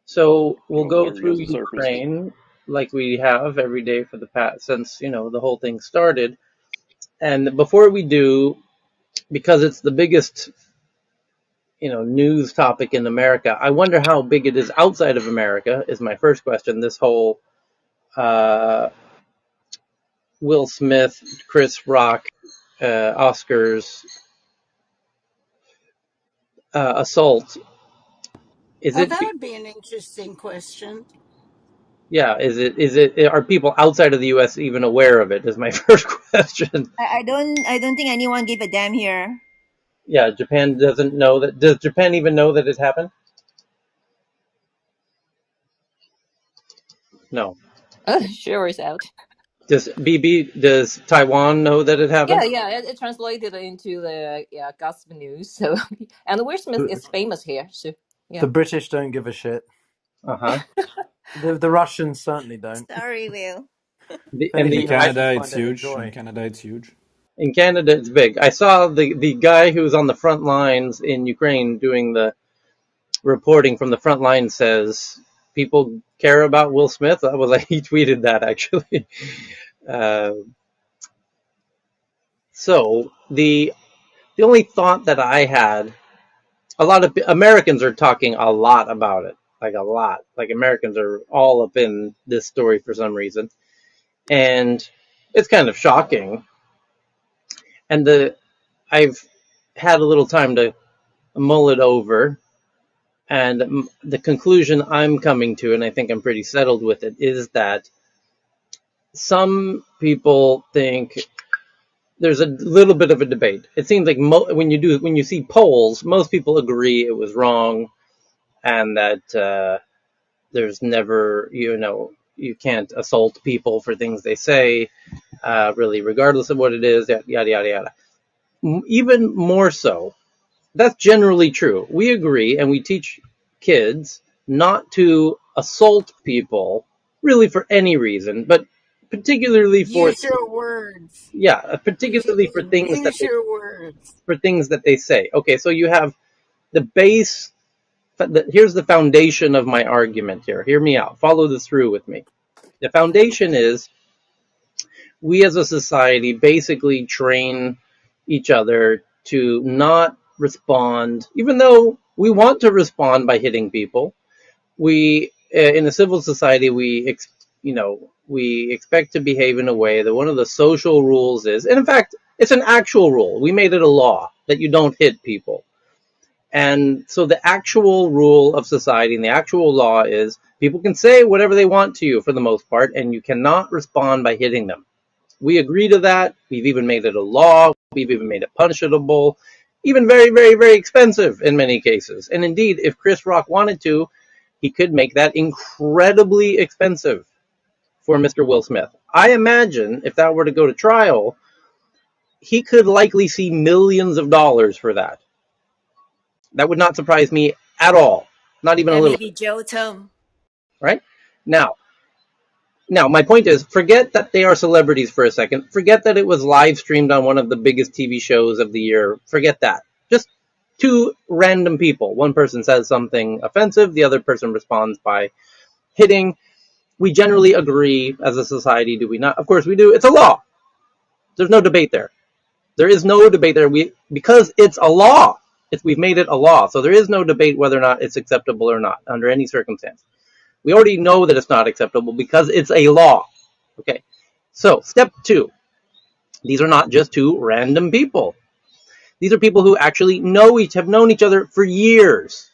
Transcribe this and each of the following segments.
So we'll go Whatever through gets the surface. Ukraine like we have every day for the past since the whole thing started. And before we do, because it's the biggest news topic in America, I wonder how big it is outside of America. Is my first question. This whole uh, Will Smith, Chris Rock, Oscars assault. Is Oh, it? that would be an interesting question. Yeah. Is it? Are people outside of the U.S. even aware of it? Is my first question. I don't think anyone gave a damn here. Yeah, Japan doesn't know that. Does Japan even know that it happened? No. Sure is out. Does Taiwan know that it Yeah, happened? yeah, it translated into the gossip news. So, and Will Smith The, is famous here. So, the yeah. British don't give a shit. Uh huh. The Russians certainly don't. Sorry, Will. If And In anything, the the Canada, Russians it's find it a huge. In joy. Canada, it's huge. in Canada it's big. I saw the guy who was on the front lines in Ukraine doing the reporting from the front line says people care about Will Smith. That was like he tweeted that actually. Uh, so the only thought that I had, a lot of Americans are talking a lot about it, like a lot. Like Americans are all up in this story for some reason, and it's kind of shocking. And I've had a little time to mull it over, and the conclusion I'm coming to, and I think I'm pretty settled with it, is that some people think there's a little bit of a debate. It seems like when you see polls, most people agree it was wrong, and that there's never you can't assault people for things they say, really, regardless of what it is, yada yada yada. Even more so, that's generally true. We agree, and we teach kids not to assault people, really for any reason, but particularly for Use your words. particularly for things that Use your words. they say. Okay, so you have the base. Here's the foundation of my argument here. Hear me out. Follow this through with me. The foundation is we as a society basically train each other to not respond, even though we want to respond by hitting people. We, in a civil society, we expect to behave in a way that one of the social rules is, and in fact, it's an actual rule. We made it a law that you don't hit people. And so the actual rule of society and the actual law is people can say whatever they want to you for the most part, and you cannot respond by hitting them. We agree to that. We've even made it a law. We've even made it punishable, even very, very, very expensive in many cases. And indeed, if Chris Rock wanted to, he could make that incredibly expensive for Mr. Will Smith. I imagine if that were to go to trial, he could likely see millions of dollars for that. That would not surprise me at all. Not even a Yeah, little maybe bit, Joe Tom. right? Now, my point is, forget that they are celebrities for a second. Forget that it was live streamed on one of the biggest TV shows of the year. Forget that. Just two random people. One person says something offensive, the other person responds by hitting. We generally agree as a society, do we not? Of course we do. It's a law. There's no debate there. There is no debate there. Because it's a law. We've made it a law. So there is no debate whether or not it's acceptable or not under any circumstance. We already know that it's not acceptable because it's a law. Okay. So, step two. These are not just two random people. These are people who actually have known each other for years.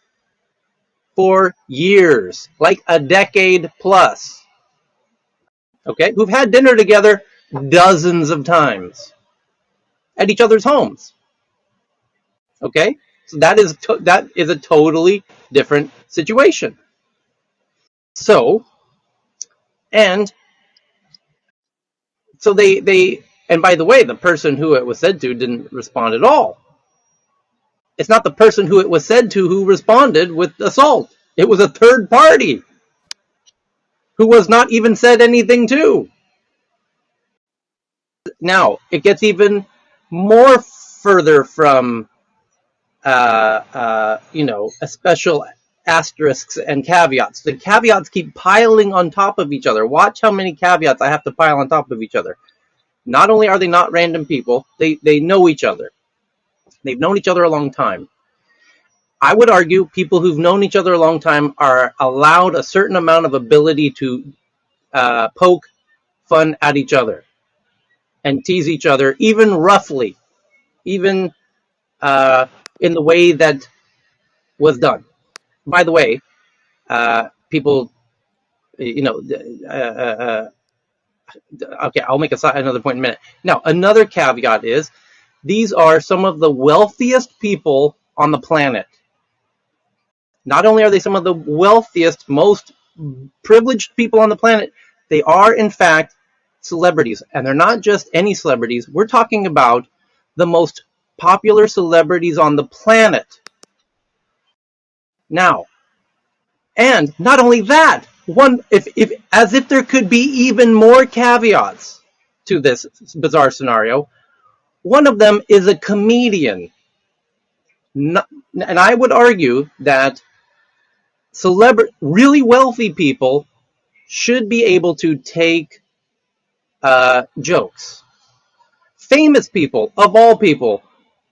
For years. Like a decade plus. Okay. Who've had dinner together dozens of times at each other's homes. Okay. So that is a totally different situation. So, and so and by the way, the person who it was said to didn't respond at all. It's not the person who it was said to who responded with assault. It was a third party who was not even said anything to. Now, it gets even more further from, a special asterisks and caveats. The caveats keep piling on top of each other. Watch how many caveats I have to pile on top of each other. Not only are they not random people, they know each other. They've known each other a long time. I would argue people who've known each other a long time are allowed a certain amount of ability to poke fun at each other and tease each other, even roughly, even in the way that was done. By the way, people, okay, I'll make another point in a minute. Now, another caveat is these are some of the wealthiest people on the planet. Not only are they some of the wealthiest, most privileged people on the planet, they are, in fact, celebrities. And they're not just any celebrities. We're talking about the most popular celebrities on the planet. Now, and not only that, if as if there could be even more caveats to this bizarre scenario, one of them is a comedian. And I would argue that really wealthy people should be able to take jokes. Famous people, of all people,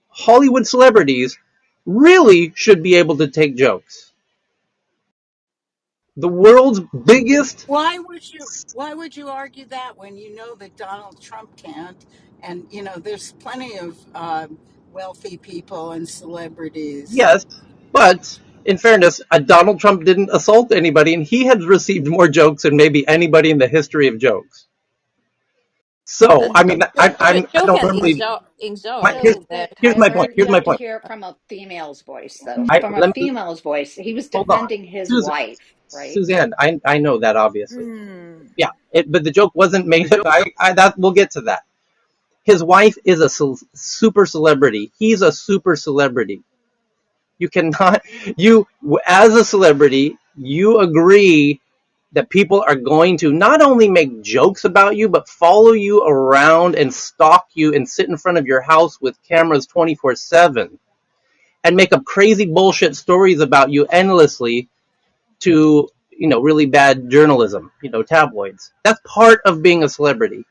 Hollywood celebrities, really should be able to take jokes. The world's biggest. Why would you argue that when you know that Donald Trump can't? And there's plenty of wealthy people and celebrities. Yes, but in fairness, Donald Trump didn't assault anybody, and he has received more jokes than maybe anybody in the history of jokes. So, I mean, I don't normally. in Zhao So, Here's, but here's my point. Tyler, Here's you my have to point. hear it from a female's voice, though. From a Let me female's voice. He was hold on, defending his Susan. wife, right? Suzanne, I know that obviously. Mm. Yeah, but the joke wasn't made. That we'll get to that. His wife is a super celebrity. He's a super celebrity. You cannot, as a celebrity, you agree that people are going to not only make jokes about you, but follow you around and stalk you and sit in front of your house with cameras 24/7 and make up crazy bullshit stories about you endlessly to, really bad journalism, tabloids. That's part of being a celebrity.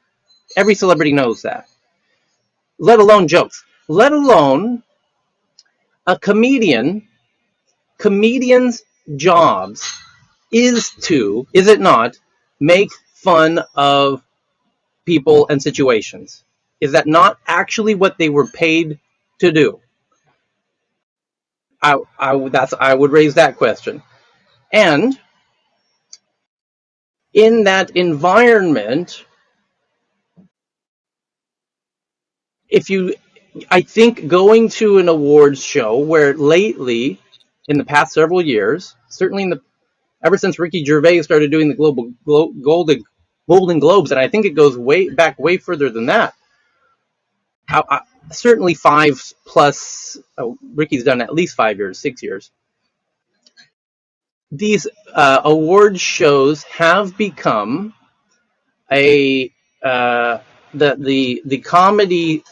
Every celebrity knows that. Let alone jokes. Let alone a comedian. Comedians' jobs is it not, make fun of people and situations? Is that not actually what they were paid to do? I would raise that question. And in that environment, I think going to an awards show where lately, in the past several years, certainly ever since Ricky Gervais started doing the Golden Globes, and I think it goes way further than that. Certainly 5+. Ricky's done at least 5 years, 6 years. These award shows have become the comedy.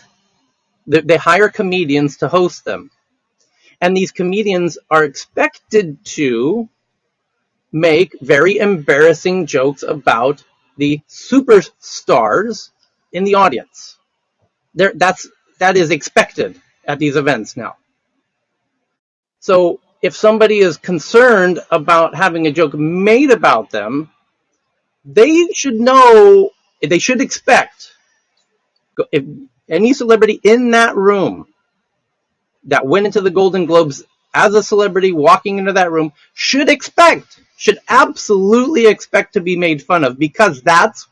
They hire comedians to host them, and these comedians are expected to make very embarrassing jokes about the superstars in the audience. That is expected at these events now. So if somebody is concerned about having a joke made about them, they should know, they should expect, if any celebrity in that room that went into the Golden Globes as a celebrity walking into that room should absolutely expect to be made fun of, because that's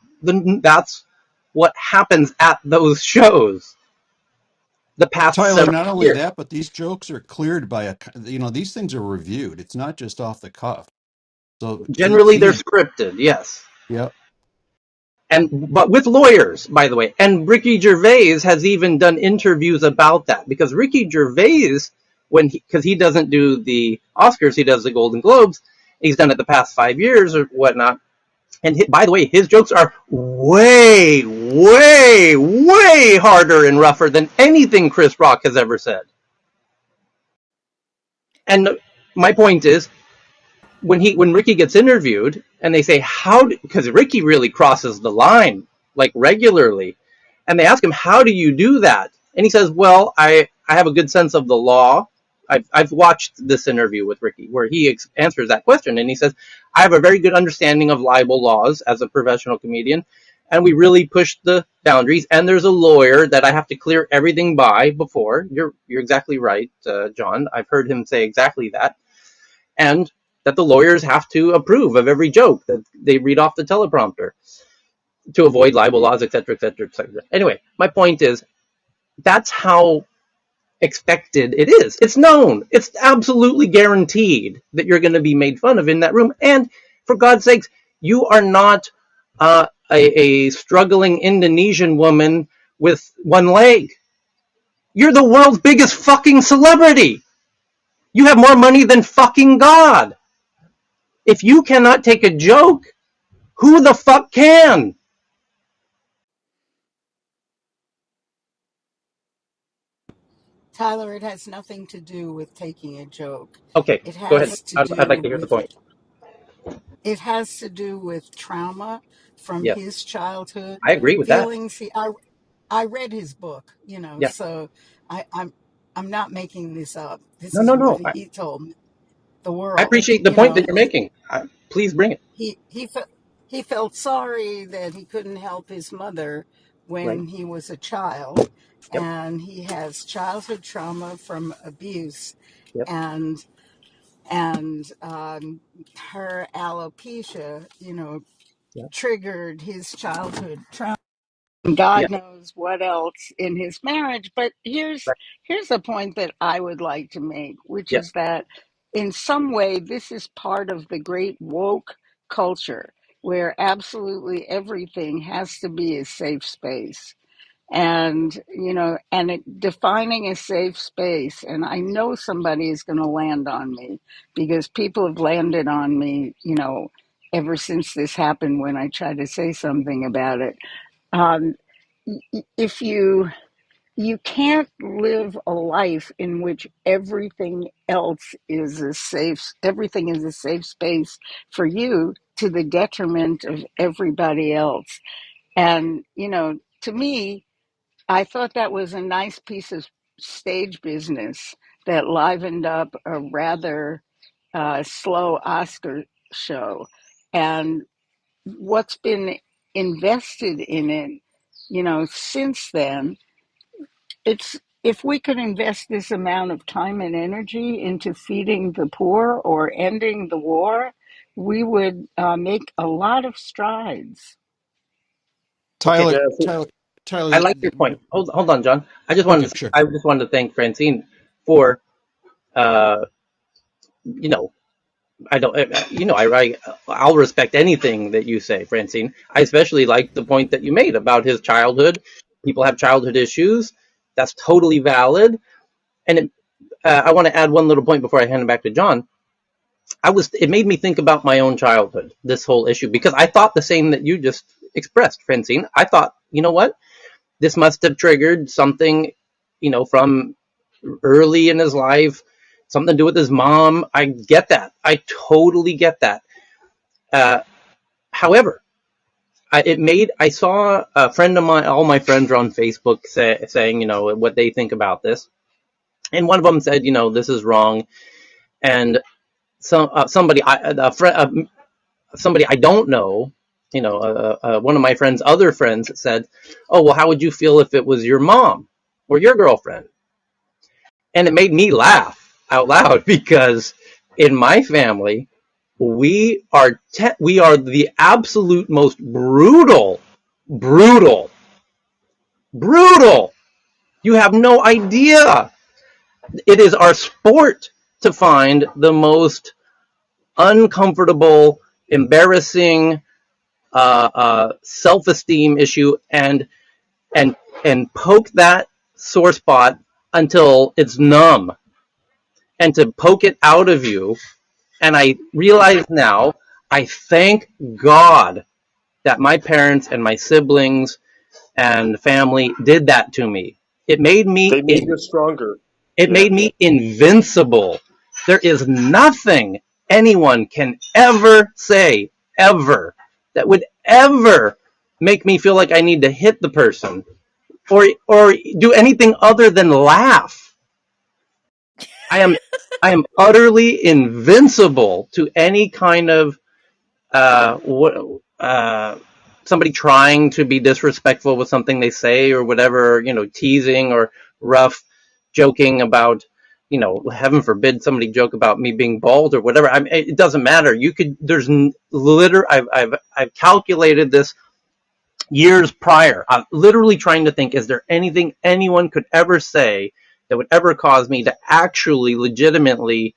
what happens at those shows. The past Tyler, several not only years. that, but these jokes are cleared by these things are reviewed. It's not just off the cuff. So Generally, they're these, scripted, yes. yeah. But with lawyers, by the way. And Ricky Gervais has even done interviews about that, because Ricky Gervais, because he doesn't do the Oscars, he does the Golden Globes. He's done it the past 5 years or whatnot. And by the way, his jokes are way, way, way harder and rougher than anything Chris Rock has ever said. And my point is, when Ricky gets interviewed and they say because Ricky really crosses the line like regularly, and they ask him, how do you do that? And he says, well, I have a good sense of the law. I've watched this interview with Ricky where he answers that question, and he says, I have a very good understanding of libel laws as a professional comedian, and we really push the boundaries, and there's a lawyer that I have to clear everything by before. You're exactly right, John. I've heard him say exactly that. And that the lawyers have to approve of every joke that they read off the teleprompter to avoid libel laws, etc., etc., etc. Anyway, my point is that's how expected it is. It's known. It's absolutely guaranteed that you're going to be made fun of in that room. And for God's sakes, you are not a struggling Indonesian woman with one leg. You're the world's biggest fucking celebrity. You have more money than fucking God. If you cannot take a joke, who the fuck can? Tyler, it has nothing to do with taking a joke. Okay, It go ahead. has to I'd do like to hear the with point. trauma from Yes, his childhood, I agree with that. feelings. I read his book, Yeah. so I, I'm I'm not making this up. This No, is no, what no. he told the I world. appreciate the point that you're making. Please bring it. He felt sorry that he couldn't help his mother Right. when he was a child, Yep. and he has childhood trauma from abuse, Yep. and her alopecia, Yep. triggered his childhood trauma. God Yeah. knows what else in his marriage. But Right. here's a point that I would like to make, which Yeah. is that in some way this is part of the great woke culture where absolutely everything has to be a safe space. And defining a safe space, and I know somebody is going to land on me because people have landed on me, ever since this happened when I tried to say something about it. um, if you can't live a life in which everything is a safe space for you to the detriment of everybody else. And to me, I thought that was a nice piece of stage business that livened up a rather slow Oscar show. And what's been invested in it, since then, it's if we could invest this amount of time and energy into feeding the poor or ending the war, we would make a lot of strides. Okay. Tyler, So Tyler, I Tyler. like your point. Hold on, John. Okay, sure. I just wanted to thank Francine for, uh, you know, I don't, I'll respect anything that you say, Francine. I especially like the point that you made about his childhood. People have childhood issues. That's totally valid. And I want to add one little point before I hand it back to John. It made me think about my own childhood, this whole issue, because I thought the same that you just expressed, Francine. I thought, you know what? This must have triggered something, from early in his life, something to do with his mom. I get that. I totally get that. Uh, However, I saw a friend of mine, all my friends are on Facebook saying, what they think about this. And one of them said, this is wrong. And somebody I don't know, one of my friend's other friends said, oh, well, how would you feel if it was your mom or your girlfriend? And it made me laugh out loud because in my family, we are the absolute most brutal, brutal. You have no idea. It is our sport to find the most uncomfortable, embarrassing, self-esteem issue and and poke that sore spot until it's numb, and to poke it out of you. And I realize now, I thank God that my parents and my siblings and family did that to me. It made me They made you stronger. it Yeah. made me invincible. There is nothing anyone can ever say, ever, that would ever make me feel like I need to hit the person or do anything other than laugh. I am I am utterly invincible to any kind of uh, uh, somebody trying to be disrespectful with something they say or whatever, teasing or rough joking about, heaven forbid somebody joke about me being bald or whatever. I mean, it doesn't matter. I've calculated this years prior. I'm literally trying to think, is there anything anyone could ever say that would ever cause me to actually legitimately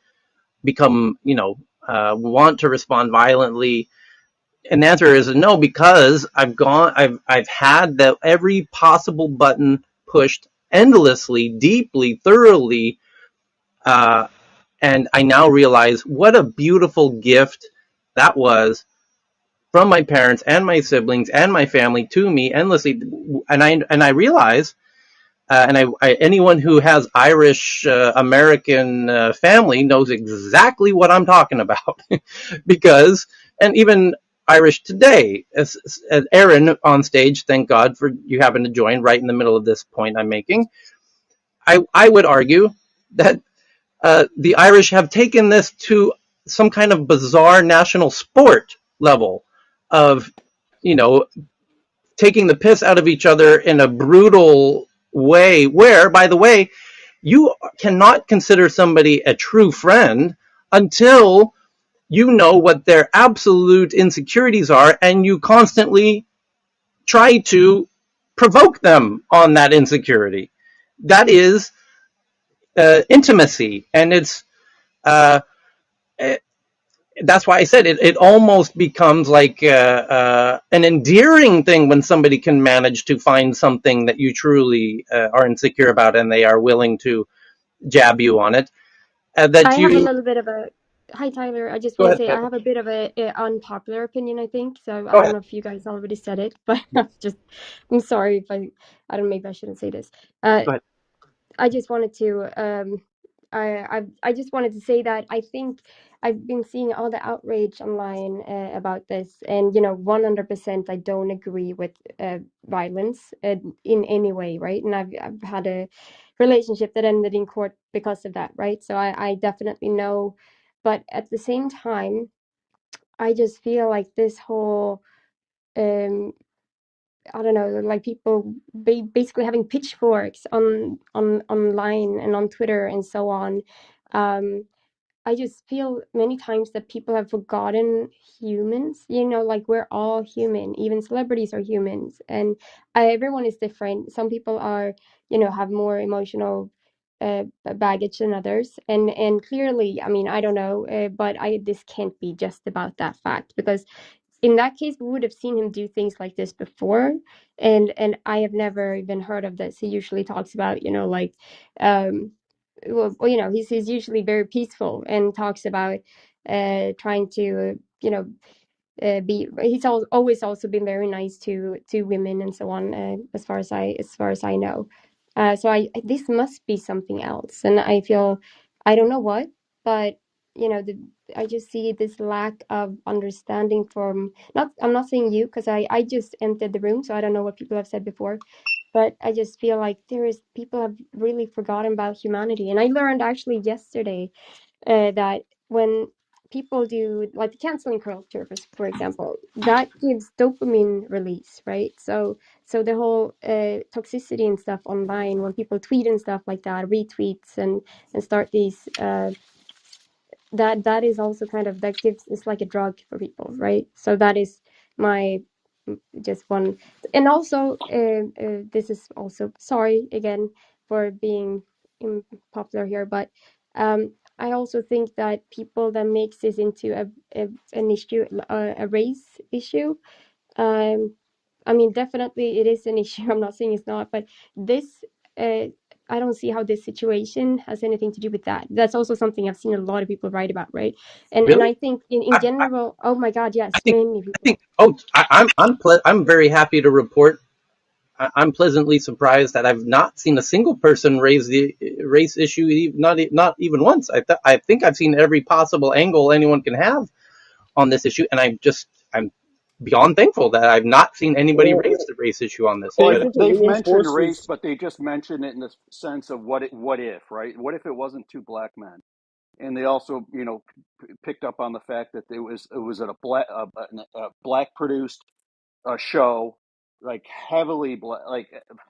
become, want to respond violently? And the answer is no, because I've had every possible button pushed endlessly, deeply, thoroughly, uh, and I now realize what a beautiful gift that was from my parents and my siblings and my family to me endlessly. And I realize, anyone who has Irish American family knows exactly what I'm talking about. Because, and even Irish today, as Aaron on stage, thank God for you having to join right in the middle of this point I'm making. I would argue that the Irish have taken this to some kind of bizarre national sport level of, you know, taking the piss out of each other in a brutal way, where, by the way, you cannot consider somebody a true friend until you know what their absolute insecurities are and you constantly try to provoke them on that insecurity. That is intimacy. And uh, that's why I said it almost becomes like an endearing thing when somebody can manage to find something that you truly are insecure about and they are willing to jab you on it. I That have a you little bit of a Hi Tyler. I just Go want to ahead, say I Taylor. have a bit of a unpopular opinion, I think. So I Go don't ahead. know if you guys already said it, but I'm sorry if I don't, maybe I shouldn't say this. Go ahead. I just wanted to I just wanted to say that I think I've been seeing all the outrage online about this, and 100% I don't agree with violence in any way, right? And I've had a relationship that ended in court because of that, right? So I definitely know, but at the same time, I just feel like this whole um I don't know, like people basically having pitchforks on online and on Twitter and so on. Um, I just feel many times that people have forgotten humans. Like we're all human. Even celebrities are humans, and everyone is different. Some people are, have more emotional baggage than others, and clearly, I mean, I don't know, but I this can't be just about that fact, because in that case we would have seen him do things like this before, and I have never even heard of this. He usually talks about, like um well, he's usually very peaceful and talks about trying to be he's always also been very nice to women and so on, as far as I know. So I this must be something else, and I feel I don't know what, but I just see this lack of understanding from, not, I'm not saying you, because I just entered the room, so I don't know what people have said before, but I just feel like people have really forgotten about humanity. And I learned actually yesterday that when people do like the canceling culture, for example, that gives dopamine release, right? So the whole toxicity and stuff online, when people tweet and stuff like that, retweets and start these that is also kind of, that gives, it's like a drug for people, right? So that is my just one. And also this is also, sorry again for being popular here, but I also think that people that makes this into an issue, a race issue, um I mean, definitely it is an issue. I'm not saying it's not, but this, uh, I don't see how this situation has anything to do with that. That's also something I've seen a lot of people write about, right? And Really? I think in general, oh my God, I yes, think many I people. think I'm very happy to report. I'm pleasantly surprised that I've not seen a single person raise the race issue, not even once. I think I've seen every possible angle anyone can have on this issue, and I'm beyond thankful that I've not seen anybody Well, raise the race issue on this. well, I They've think it they've mentioned race, reinforces. but they just mention it in the sense of what if, right? What if it wasn't two black men? And they also, picked up on the fact that it was at a black produced show, like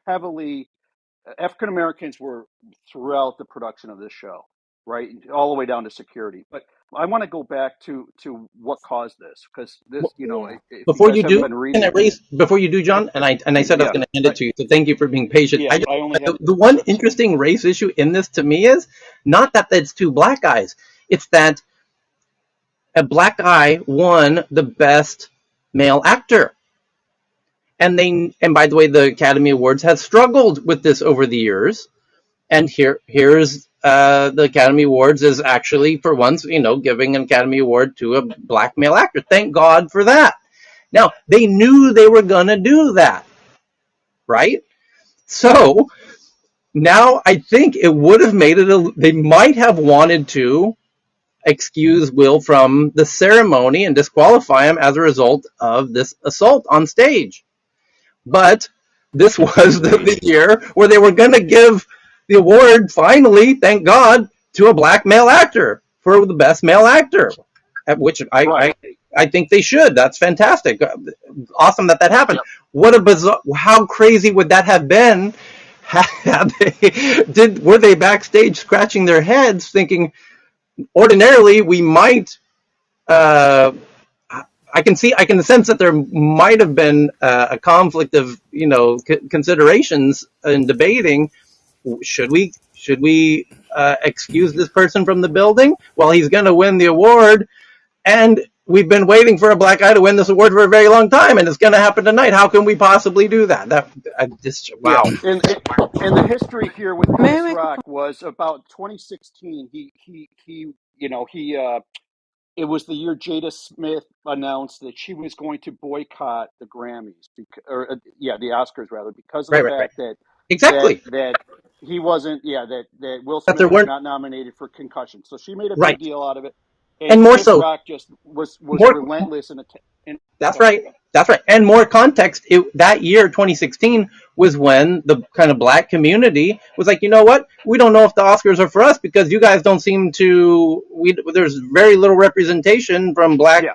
heavily African Americans were throughout the production of this show, right, all the way down to security. But I want to go back to what caused this, because this, Yeah. if you Before guys you haven't do, been can I reading, raise before you do, go, John? And I said I was yeah, going to hand it to you, so thank you for being patient. yeah, I only have The one so interesting race issue in this to me is not that it's two black guys; it's that a black guy won the best male actor, and by the way, the Academy Awards has struggled with this over the years. And here's the Academy Awards is actually for once, giving an Academy Award to a black male actor. Thank God for that. Now, they knew they were going to do that, right? So now I think it would have made it, they might have wanted to excuse Will from the ceremony and disqualify him as a result of this assault on stage. But this was the year where they were going to give the award, finally, thank God, to a black male actor for the best male actor, at which right, I think they should. That's fantastic. Awesome that happened. yep, What a bizarre! How crazy would that have been? Were they backstage scratching their heads, thinking ordinarily we might. Uh, I can sense that there might have been a conflict of considerations in debating. Should we excuse this person from the building? Well, he's going to win the award, and we've been waiting for a black guy to win this award for a very long time, and it's going to happen tonight. How can we possibly do that? yeah. Wow. And the history here with May I Chris make a Rock point? was about 2016. He it was the year Jada Smith announced that she was going to boycott the Grammys, the Oscars rather, because of the Right. fact that that Exactly. that he wasn't, that Will That Smith there was weren't. not nominated for concussion. So she made a big Right. deal out of it, And and more Chris so, Rock just was more. relentless in That's go ahead. right. That's right. And more context, that year, 2016, was when the kind of black community was like, you know what? We don't know if the Oscars are for us because you guys don't seem to. There's very little representation from black Yeah,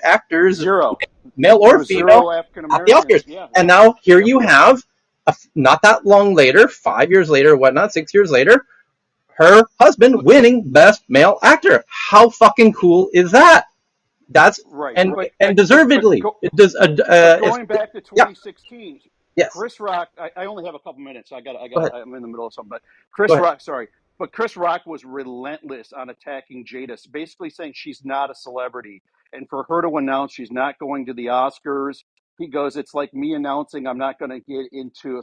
actors, zero. male There or was female, zero African at the Americans. Oscars. Yeah, And yeah, now here yep, you have, not that long later, 5 years later, whatnot, 6 years later, her husband winning Best Male Actor. How fucking cool is that? That's right. and But and but but but deservedly. go It does. But If going back to yeah, 2016, yes. Chris Rock, I only have a couple minutes. So Go ahead. I'm in the middle of something. But Go Chris ahead. Rock, sorry. But Chris Rock was relentless on attacking Jada, basically saying she's not a celebrity. And for her to announce she's not going to the Oscars, he goes, it's like me announcing I'm not going to get into,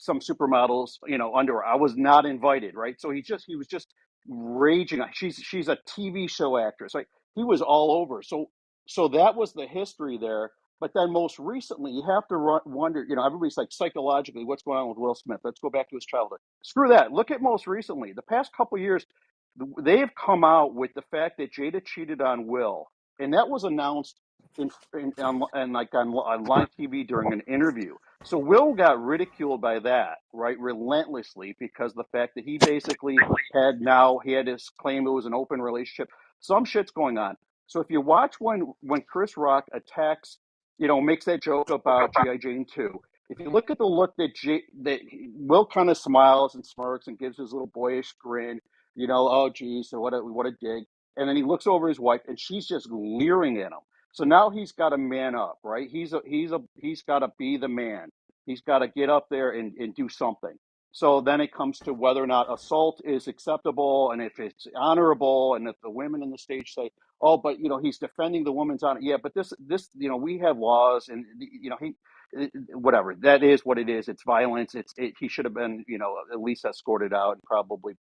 some supermodels, underwear. I was not invited, right? So he was just raging. She's a TV show actress, right? He was all over. So that was the history there. But then most recently, you have to wonder, everybody's like psychologically, what's going on with Will Smith? Let's go back to his childhood. Screw that. Look at most recently. The past couple of years, they have come out with the fact that Jada cheated on Will. And that was announced on live TV during an interview. So Will got ridiculed by that, right, relentlessly, because the fact that he basically he had his claim it was an open relationship. Some shit's going on. So if you watch when Chris Rock attacks, makes that joke about GI Jane 2. If you look at the look that Will kind of smiles and smirks and gives his little boyish grin, oh geez, so what a dig. And then he looks over his wife and she's just leering at him. So now he's got to man up, right? He's got to be the man. He's got to get up there and do something. So then it comes to whether or not assault is acceptable and if it's honorable, and if the women in the stage say, oh, but he's defending the woman's honor. Yeah, but this we have laws, and he whatever, that is what it is. It's violence. He should have been at least escorted out and probably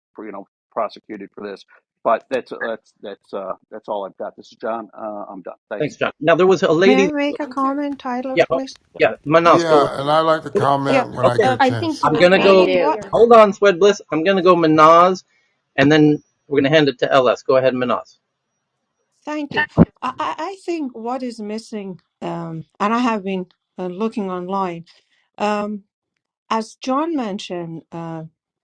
prosecuted for this. But that's all I've got. This is John. I'm done. Thanks. Thanks, John. Now there was a May I lady. make a comment, Tyler, Yeah, please? yeah, Manas, go Yeah, ahead. and I like to Yeah. comment when I Okay, get a I think chance. he I'm was gonna trying Me to go. too. clear. Hold on, Swed Bliss. I'm gonna go Manaz, and then we're gonna hand it to LS. Go ahead, Manaz. Thank you. I think what is missing, and I have been looking online, um, as John mentioned,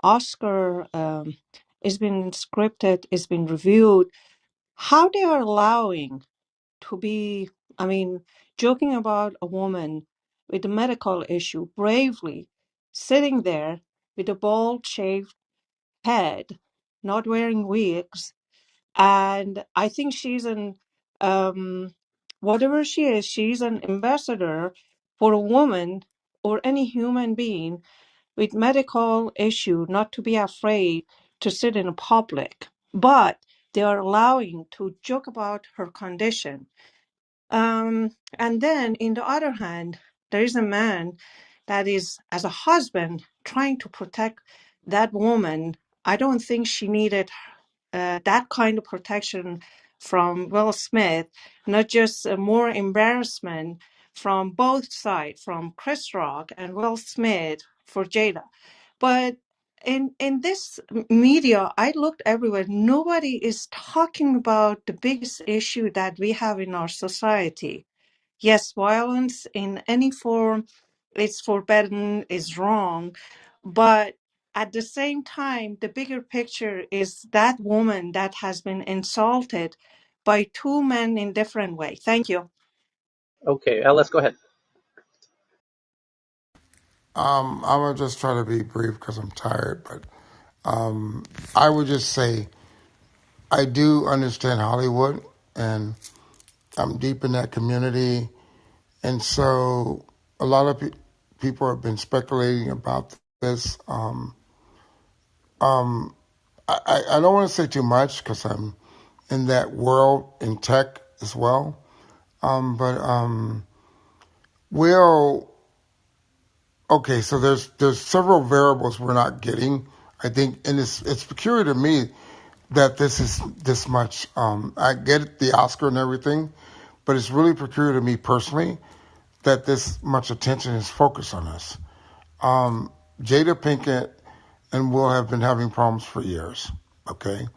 Oscar has been scripted, it's been reviewed. How they are allowing to be, I mean, joking about a woman with a medical issue bravely sitting there with a bald shaved head, not wearing wigs. And I think she's an, whatever she is, she's an ambassador for a woman or any human being with medical issue not to be afraid to sit in public. But they are allowing to joke about her condition. And then, in the other hand, there is a man that is, as a husband, trying to protect that woman. I don't think she needed that kind of protection from Will Smith, not just more embarrassment from both sides, from Chris Rock and Will Smith for Jada. But in this media, I looked everywhere. Nobody is talking about the biggest issue that we have in our society. Yes, violence in any form is forbidden, is wrong, but at the same time, the bigger picture is that woman that has been insulted by two men in different way. Thank you. Okay, LS, go ahead. I'm gonna just try to be brief because I'm tired, but I would just say I do understand Hollywood, and I'm deep in that community, and so a lot of people have been speculating about this. I don't want to say too much because I'm in that world in tech as well. But Will, okay, so there's several variables we're not getting. I think, and it's peculiar to me that this is this much. I get the Oscar and everything, but it's really peculiar to me personally that this much attention is focused on us. Jada Pinkett and Will have been having problems for years. Okay,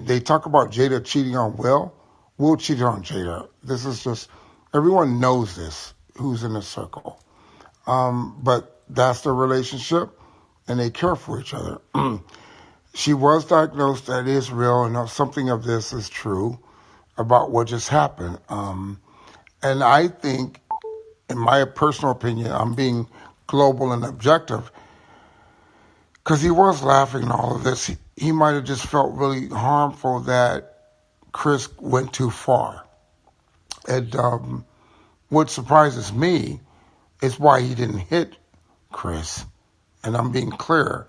they talk about Jada cheating on Will. Will cheated on Jada. This is just everyone knows this. Who's in the circle? But that's their relationship, and they care for each other. She was diagnosed. That is real, and something of this is true about what just happened. And I think, in my personal opinion, I'm being global and objective because he was laughing and all of this. He might have just felt really harmful that Chris went too far. And what surprises me is why he didn't hit Chris. And I'm being clear.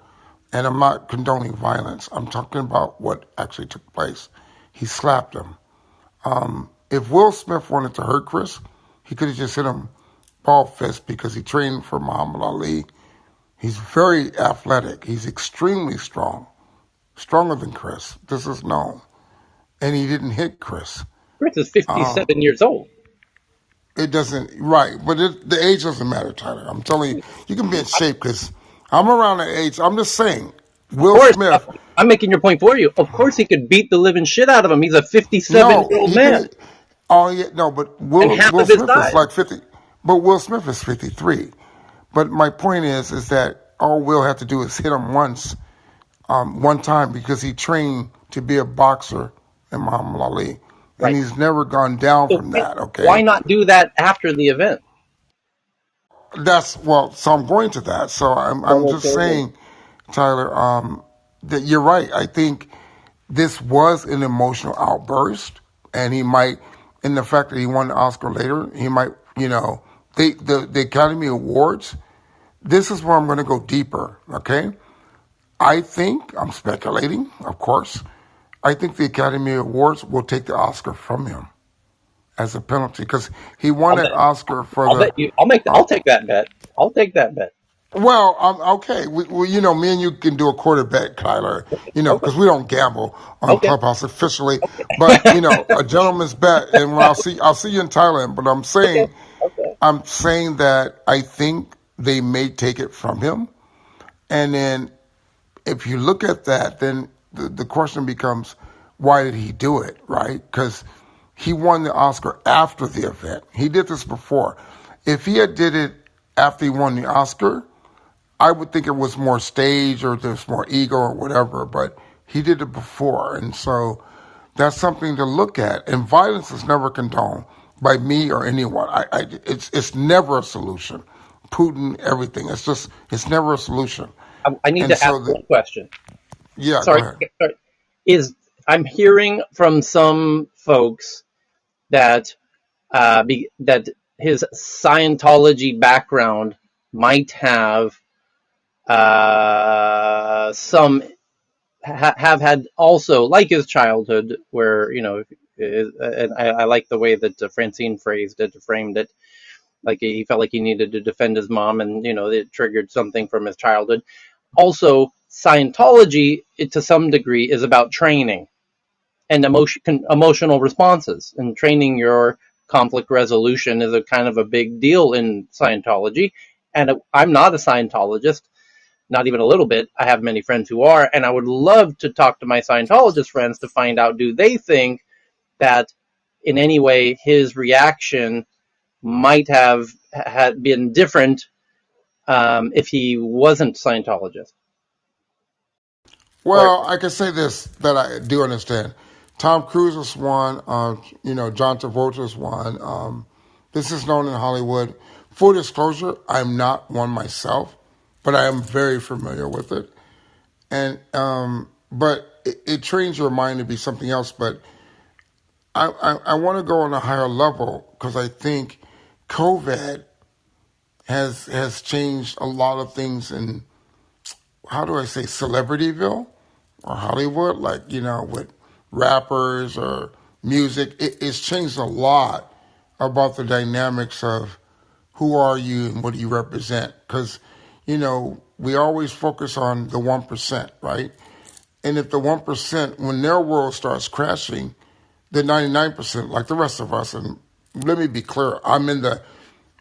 And I'm not condoning violence. I'm talking about what actually took place. He slapped him. If Will Smith wanted to hurt Chris, he could have just hit him ball fist because he trained for Muhammad Ali. He's very athletic. He's extremely strong, stronger than Chris. This is known. And he didn't hit Chris. Chris is Um, 57 years old. it doesn't, right, but the age doesn't matter, Tyler. I'm telling you, you can be in shape because I'm around that age. I'm just saying, Of Will course, Smith, I'm making your point for you. Of course, he could beat the living shit out of him. He's a 57 no, year old he man could, oh yeah, no, but and half Will of his Smith is size. like 50, but Will Smith is 53. But my point is that all Will have to do is hit him once, one time because he trained to be a boxer in Muhammad Ali, and Right. he's never gone down So from that. why Okay, not do that after the event? that's well. So I'm going to that. So I'm just Okay. saying, Tyler, that you're right. I think this was an emotional outburst, and he might, in the fact that he won the Oscar later, he might, the Academy Awards. This is where I'm going to go deeper. Okay, I think I'm speculating, of course. I think the Academy Awards will take the Oscar from him as a penalty because he won I'll that bet. Oscar for I'll the bet you. I'll make. uh, I'll take that bet. I'll take that bet. Well, okay. Me and you can do a quarterback, Kyler. Okay. Because we don't gamble on Okay. Clubhouse officially. But a gentleman's bet. And when I'll see you in Thailand. But Okay. Okay. I'm saying that I think they may take it from him. And then if you look at that, then the question becomes, why did he do it, right? Because he won the Oscar after the event. He did this before. If he had did it after he won the Oscar, I would think it was more stage or there's more ego or whatever, but he did it before. And so that's something to look at. And violence is never condoned by me or anyone. It's never a solution. Putin, everything. It's never a solution. I need And to ask so, one question. yeah, go Sorry. ahead. Sorry. Is I'm hearing from some folks that that his Scientology background might have some have had also, like his childhood, where and I like the way that Francine framed it. Like he felt like he needed to defend his mom, and it triggered something from his childhood. Also, Scientology, to some degree, is about training and emotional responses, and training your conflict resolution is a kind of a big deal in Scientology. And I'm not a Scientologist, not even a little bit. I have many friends who are, and I would love to talk to my Scientologist friends to find out, do they think that in any way his reaction might have had been different if he wasn't Scientologist? Or Well, I can say this that I do understand. Tom Cruise is one. John Travolta's one. This is known in Hollywood. Full disclosure, I'm not one myself, but I am very familiar with it. And but it trains your mind to be something else. But I want to go on a higher level because I think COVID has changed a lot of things in, how do I say, Celebrityville or Hollywood, like, with rappers or music. It's changed a lot about the dynamics of who are you and what do you represent. Because, we always focus on the 1%, right? And if the 1%, when their world starts crashing, the 99%, like the rest of us, and let me be clear, I'm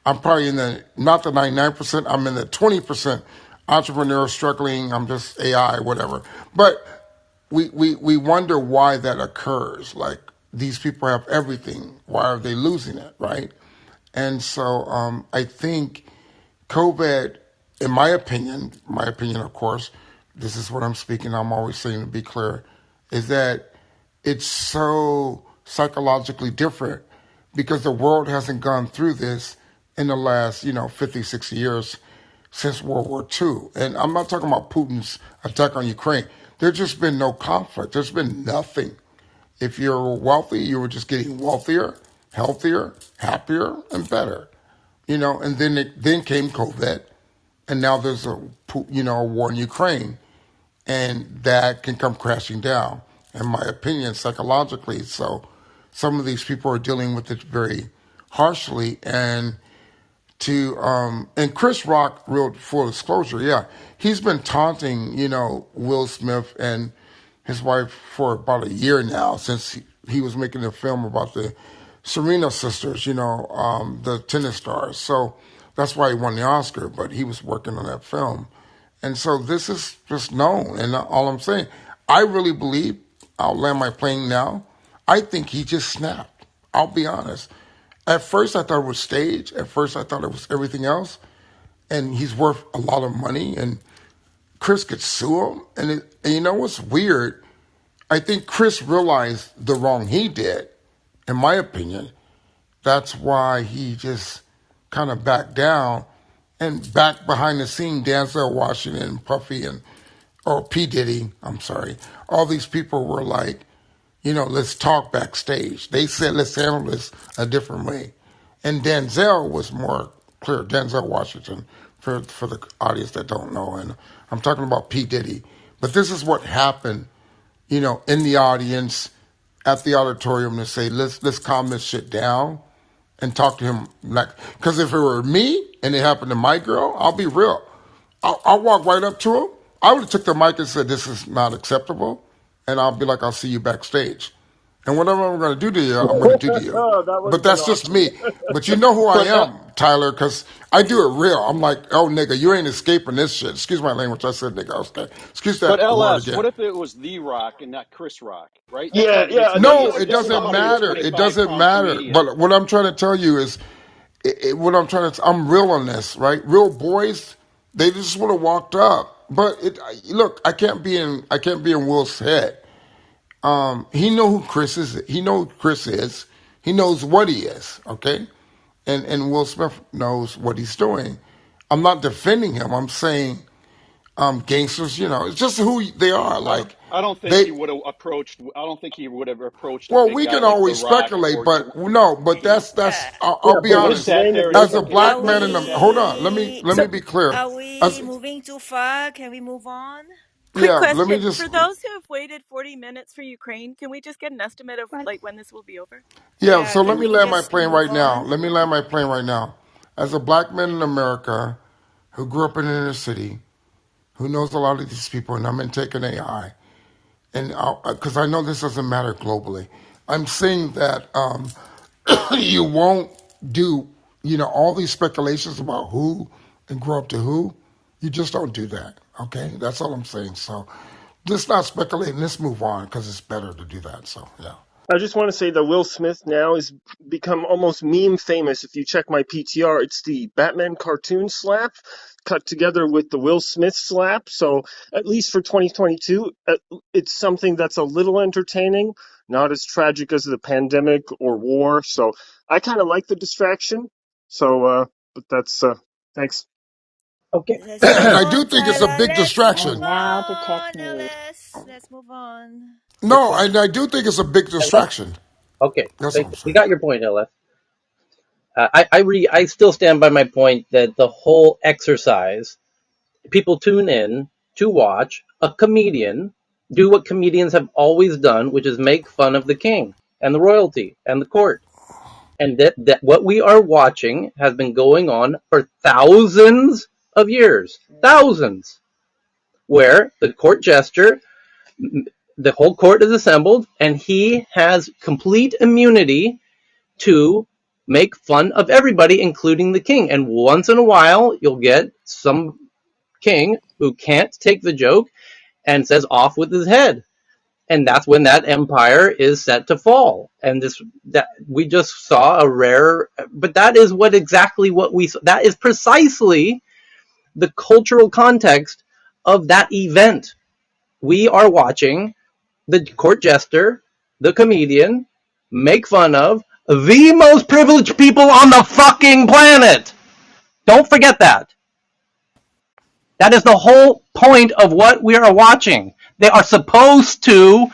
probably in not the 99%, I'm in the 20% entrepreneur struggling, I'm just AI, whatever. But we wonder why that occurs. Like, these people have everything. Why are they losing it, right? And so I think COVID, in my opinion, of course, this is what I'm speaking, I'm always saying to be clear, is that it's so psychologically different because the world hasn't gone through this in the last, 50, 60 years since World War II. And I'm not talking about Putin's attack on Ukraine. There's just been no conflict. There's been nothing. If you're wealthy, you were just getting wealthier, healthier, happier, and better. And then came COVID, and now there's a war in Ukraine, and that can come crashing down, in my opinion, psychologically. So some of these people are dealing with it very harshly, and Chris Rock, real full disclosure, yeah, he's been taunting, Will Smith and his wife for about a year now, since he was making a film about the Serena sisters, the tennis stars. So that's why he won the Oscar, but he was working on that film. And so this is just known. And all I'm saying, I really believe, I'll land my plane now, I think he just snapped. I'll be honest. At first, I thought it was staged. At first, I thought it was everything else. And he's worth a lot of money. And Chris could sue him. And you know what's weird? I think Chris realized the wrong he did, in my opinion. That's why he just kind of backed down. And back behind the scene, Denzel Washington, Puffy, or P. Diddy, I'm sorry, all these people were like, let's talk backstage. They said, let's handle this a different way. And Denzel was more clear, Denzel Washington, for the audience that don't know. And I'm talking about P. Diddy. But this is what happened, in the audience, at the auditorium, to say, let's calm this shit down and talk to him. Like, because if it were me and it happened to my girl, I'll be real. I'll walk right up to him. I would have took the mic and said, "This is not acceptable," and I'll be like, "I'll see you backstage." And whatever I'm going to do to you, I'm going to do to you. That would But have been that's just awesome. me. But you know who I But am, Tyler, because I do it real. I'm like, oh, nigga, you ain't escaping this shit. Excuse my language. I said, nigga, okay. Excuse but that word LS, again. what if it was The Rock and not Chris Rock? Right? That's Yeah, hard to get yeah. somebody. No, That's it This is doesn't exactly somebody, a what. matter. It 25 doesn't pound matter. comedian. But what I'm trying to tell you is, what I'm trying to, I'm real on this, right? Real boys, they just would have walked up. But look, I can't be in Will's head. He know who Chris is. He know who Chris is. He knows what he is. Okay, and Will Smith knows what he's doing. I'm not defending him. I'm saying, gangsters. It's just who they are. Like I don't think they. he would have approached. I don't think he would have approached a Well, big we guy can like The always Rock speculate, or but no. But that's. Yeah. I'll Yeah, be but and just his honest. sat name is there As a different. black Are man in the hold on, let we me be clear. are As we moving too far? Can we move on? Quick yeah, let me question. just For those who have waited 40 minutes for Ukraine, can we just get an estimate of But like when this will be over? yeah. Yeah, So let can me we land my just plane move right now. on? Let me land my plane right now. As a black man in America who grew up in the inner city, who knows a lot of these people, and I'm in taking AI, and because I know this doesn't matter globally, I'm saying that you won't do, all these speculations about who and grow up to who. You just don't do that. Okay, that's all I'm saying. So let's not speculate. Let's move on because it's better to do that. So yeah. I just want to say that Will Smith now has become almost meme famous. If you check my PTR, it's the Batman cartoon slap cut together with the Will Smith slap. So at least for 2022, it's something that's a little entertaining, not as tragic as the pandemic or war. So I kind of like the distraction. So, but that's thanks. Okay. Let's move And I do on, think it's a Tyler. big Let's move And distraction. now the tech on, news. LS. Let's move on. No, I do think it's a big distraction. Okay, That's what thank I'm you. We saying. got your point, LF. I still stand by my point that the whole exercise, people tune in to watch a comedian do what comedians have always done, which is make fun of the king and the royalty and the court. And that what we are watching has been going on for thousands of years. Thousands. Where the court jester, the whole court is assembled, and he has complete immunity to make fun of everybody, including the king. And once in a while, you'll get some king who can't take the joke and says off with his head. And that's when that empire is set to fall. And this that we just saw a rare, but that is what exactly what we that is precisely the cultural context of that event. We are watching the court jester, the comedian, make fun of the most privileged people on the fucking planet. Don't forget that. That is the whole point of what we are watching. They are supposed to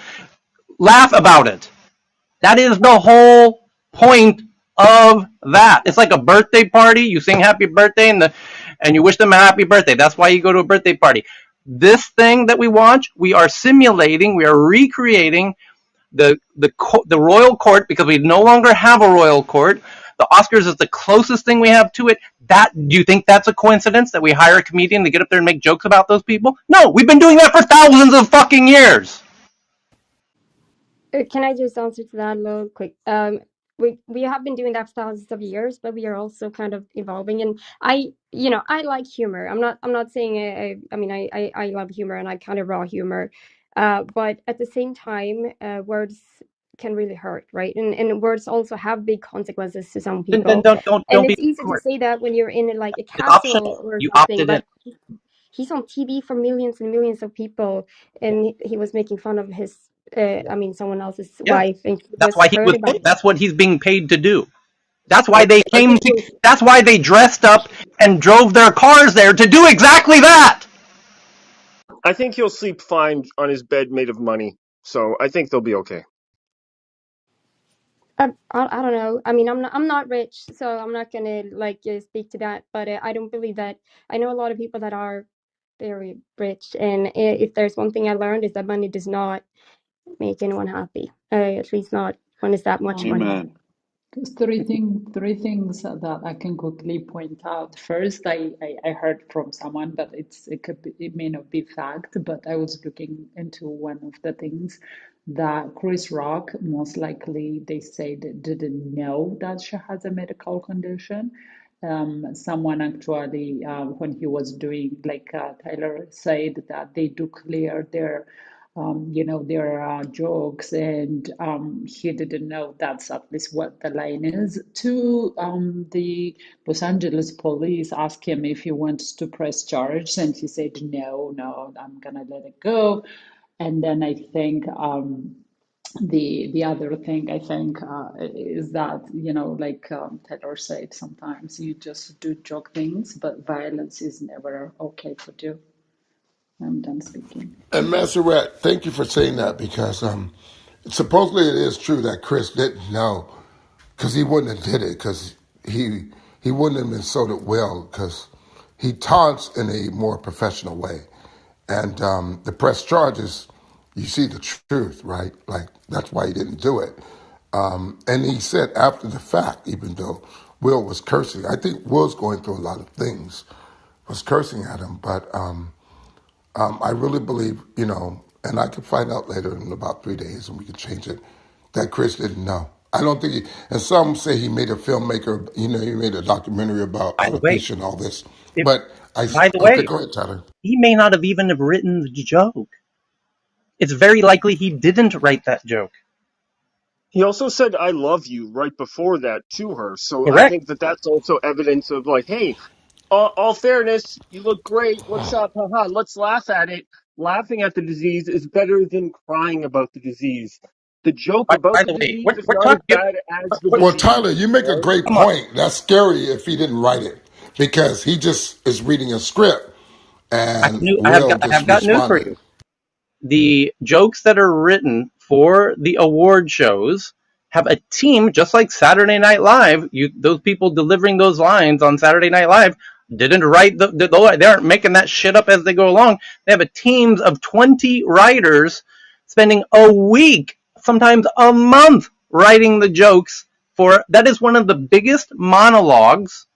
laugh about it. That is the whole point of that. It's like a birthday party. You sing happy birthday and you wish them a happy birthday. That's why you go to a birthday party. This thing that we watch, we are simulating, we are recreating the royal court because we no longer have a royal court. The Oscars is the closest thing we have to it. That do you think that's a coincidence that we hire a comedian to get up there and make jokes about those people? No, we've been doing that for thousands of fucking years. Can I just answer to that a little quick? We have been doing that for thousands of years, but we are also kind of evolving. And I like humor. I'm not saying I mean I love humor and I kind of raw humor, but at the same time, words can really hurt, right? And words also have big consequences to some Then people. And don't be it's easy to smart. say that when you're in like a It's castle optional. or You something, opted in. but he's on TV for millions and millions of people, and he was making fun of his I mean, someone else's Yeah, wife, and he that's was why he hurt was. about it. That's what he's being paid to do. That's why I they I came think to. That's why they dressed up and drove their cars there to do exactly that. he'll sleep fine on his bed made of money. So I think they'll be okay. I don't know. I mean, I'm not rich, so I'm not gonna like speak to that. But I don't believe that. I know a lot of people that are very rich, and if there's one thing I learned is that money does not make anyone happy. At least not when it's that much Um, money. Amen. Just three things that I can quickly point out. First, I heard from someone, but it may not be fact, but I was looking into one of the things that Chris Rock most likely they said didn't know that she has a medical condition. Someone actually, when he was doing, like Tyler said, that they do clear their jokes, and he didn't know that's at least what the line is. Two, the Los Angeles police asked him if he wants to press charge, and he said, no, no, I'm gonna let it go. And then I think the other thing I think is that, like Taylor said, sometimes you just do joke things, but violence is never okay to do. I'm done speaking. And Masseret, thank you for saying that because supposedly it is true that Chris didn't know because he wouldn't have did it because he wouldn't have been sold it well because he taunts in a more professional way. And the press charges, you see the truth, right? Like that's why he didn't do it. And he said after the fact, even though Will was cursing, I think Will's going through a lot of things, was cursing at him, but I really believe, and I could find out later in about 3 days and we could change it, that Chris didn't know. I don't think and some say he made a filmmaker, he made a documentary about By the way, alopecia and all this. if, But by the okay, way, go ahead, Tyler. he may not have even have written the joke. It's very likely he didn't write that joke. He also said "I love you" right before that to her, so I Correct. think that that's also evidence of like, hey, all fairness, you look great. What's up? Haha, let's laugh at it. Laughing at the disease is better than crying about the disease. The joke By about the the way, disease is we're not as talking. bad as the Well, disease. Tyler, you make a All right? great Come on. point. That's scary if he didn't write it because he just is reading a script and Will I just have got news for responded. you. The jokes that are written for the award shows have a team, just like Saturday Night Live. Those people delivering those lines on Saturday Night Live didn't write they aren't making that shit up as they go along. They have a teams of 20 writers spending a week, sometimes a month, writing the jokes for that is one of the biggest monologues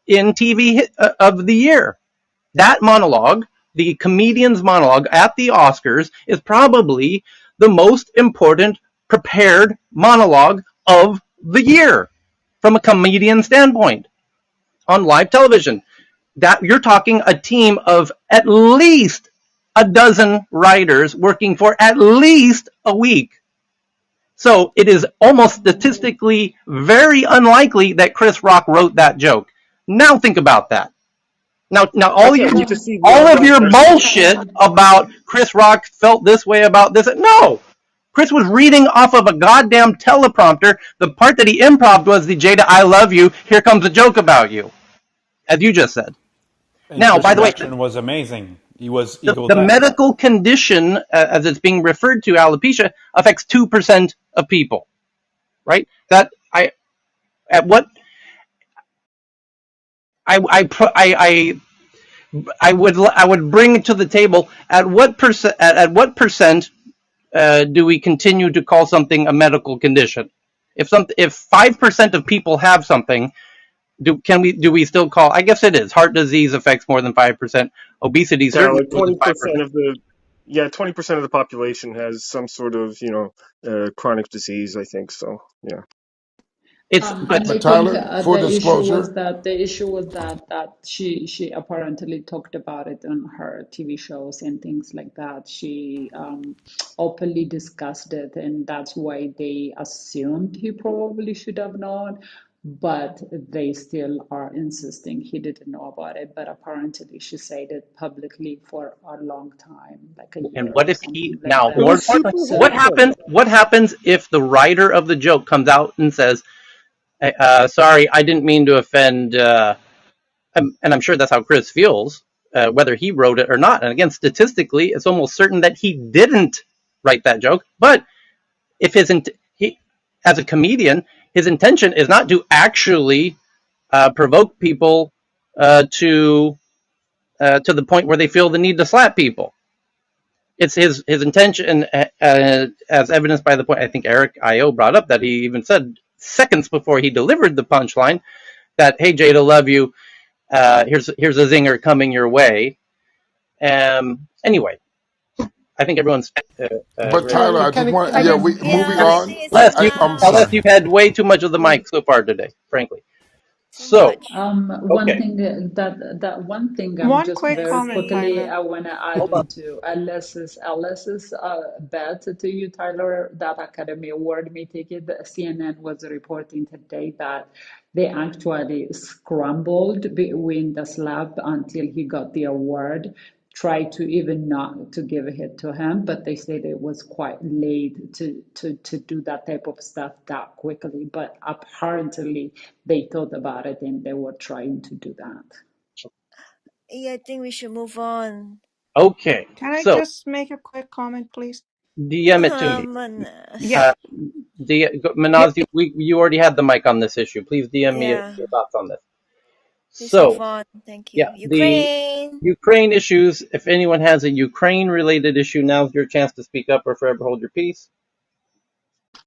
in TV of the year. That monologue, the comedian's monologue at the Oscars, is probably the most important prepared monologue of the year from a comedian standpoint on live television. That you're talking a team of at least a dozen writers working for at least a week. So it is almost statistically very unlikely that Chris Rock wrote that joke. Now think about that. Now, I all can't your wait to No, see all Will of write your that shit. bullshit about Chris Rock felt this way about this. No, Chris was reading off of a goddamn teleprompter. The part that he improv was the Jada, I love you. Here comes a joke about you, as you just said. And Now, Chris' by the way, reaction was amazing. He goes the nuts. medical condition, as it's being referred to, alopecia, affects 2% of people. Right? That I at what I would bring to the table at what percent do we continue to call something a medical condition? If 5% of people have something, do we still call? I guess it is. Heart disease affects more than 5%. Obesity Yeah, certainly like more than 20% 5%. of the 20% of the population has some sort of chronic disease. I think so. Yeah. It's but and I think Tyler, full disclosure, the issue was that she apparently talked about it on her TV shows and things like that. She openly discussed it, and that's why they assumed he probably should have known. But they still are insisting he didn't know about it. But apparently, she said it publicly for a long time, like a and year what or if he something like now It more that. was importantly, super what So. wholesome. happens? What happens if the writer of the joke comes out and says, "Sorry, I didn't mean to offend." And I'm sure that's how Chris feels, whether he wrote it or not. And again, statistically, it's almost certain that he didn't write that joke. But if he, as a comedian, his intention is not to actually provoke people to the point where they feel the need to slap people. It's his intention, as evidenced by the point I think Eric Io brought up that he even said seconds before he delivered the punchline that, "Hey Jada, love you. Here's a zinger coming your way." Anyway, I think everyone's But ready. Tyler, I just Can I, want, can I yeah, just we moving Yeah, I on. think it's Les, I'm Les, sorry. enough. you've had way too much of the wait? mic so far today, frankly. Too So, much. One okay, thing that one thing I'm One just quick very Let's comment, see. quickly Tyler. I want to add hold on. into Alex's bet to you, Tyler, that Academy Award may take it. CNN was reporting today that they actually scrambled between the slap until he got the award, tried to even not to give it to him, but they said it was quite late to do that type of stuff that quickly. But apparently they thought about it and they were trying to do that. Yeah, I think we should move on. Okay, Can I so just make a quick comment, please? DM it to me. Yeah. Uh, Manas. Manaz, you already had the mic on this issue. Please DM me Yeah, your thoughts on this. please move So, on. Thank yeah, you. the Ukraine. Ukraine issues. If anyone has a Ukraine-related issue, now's your chance to speak up or forever hold your peace.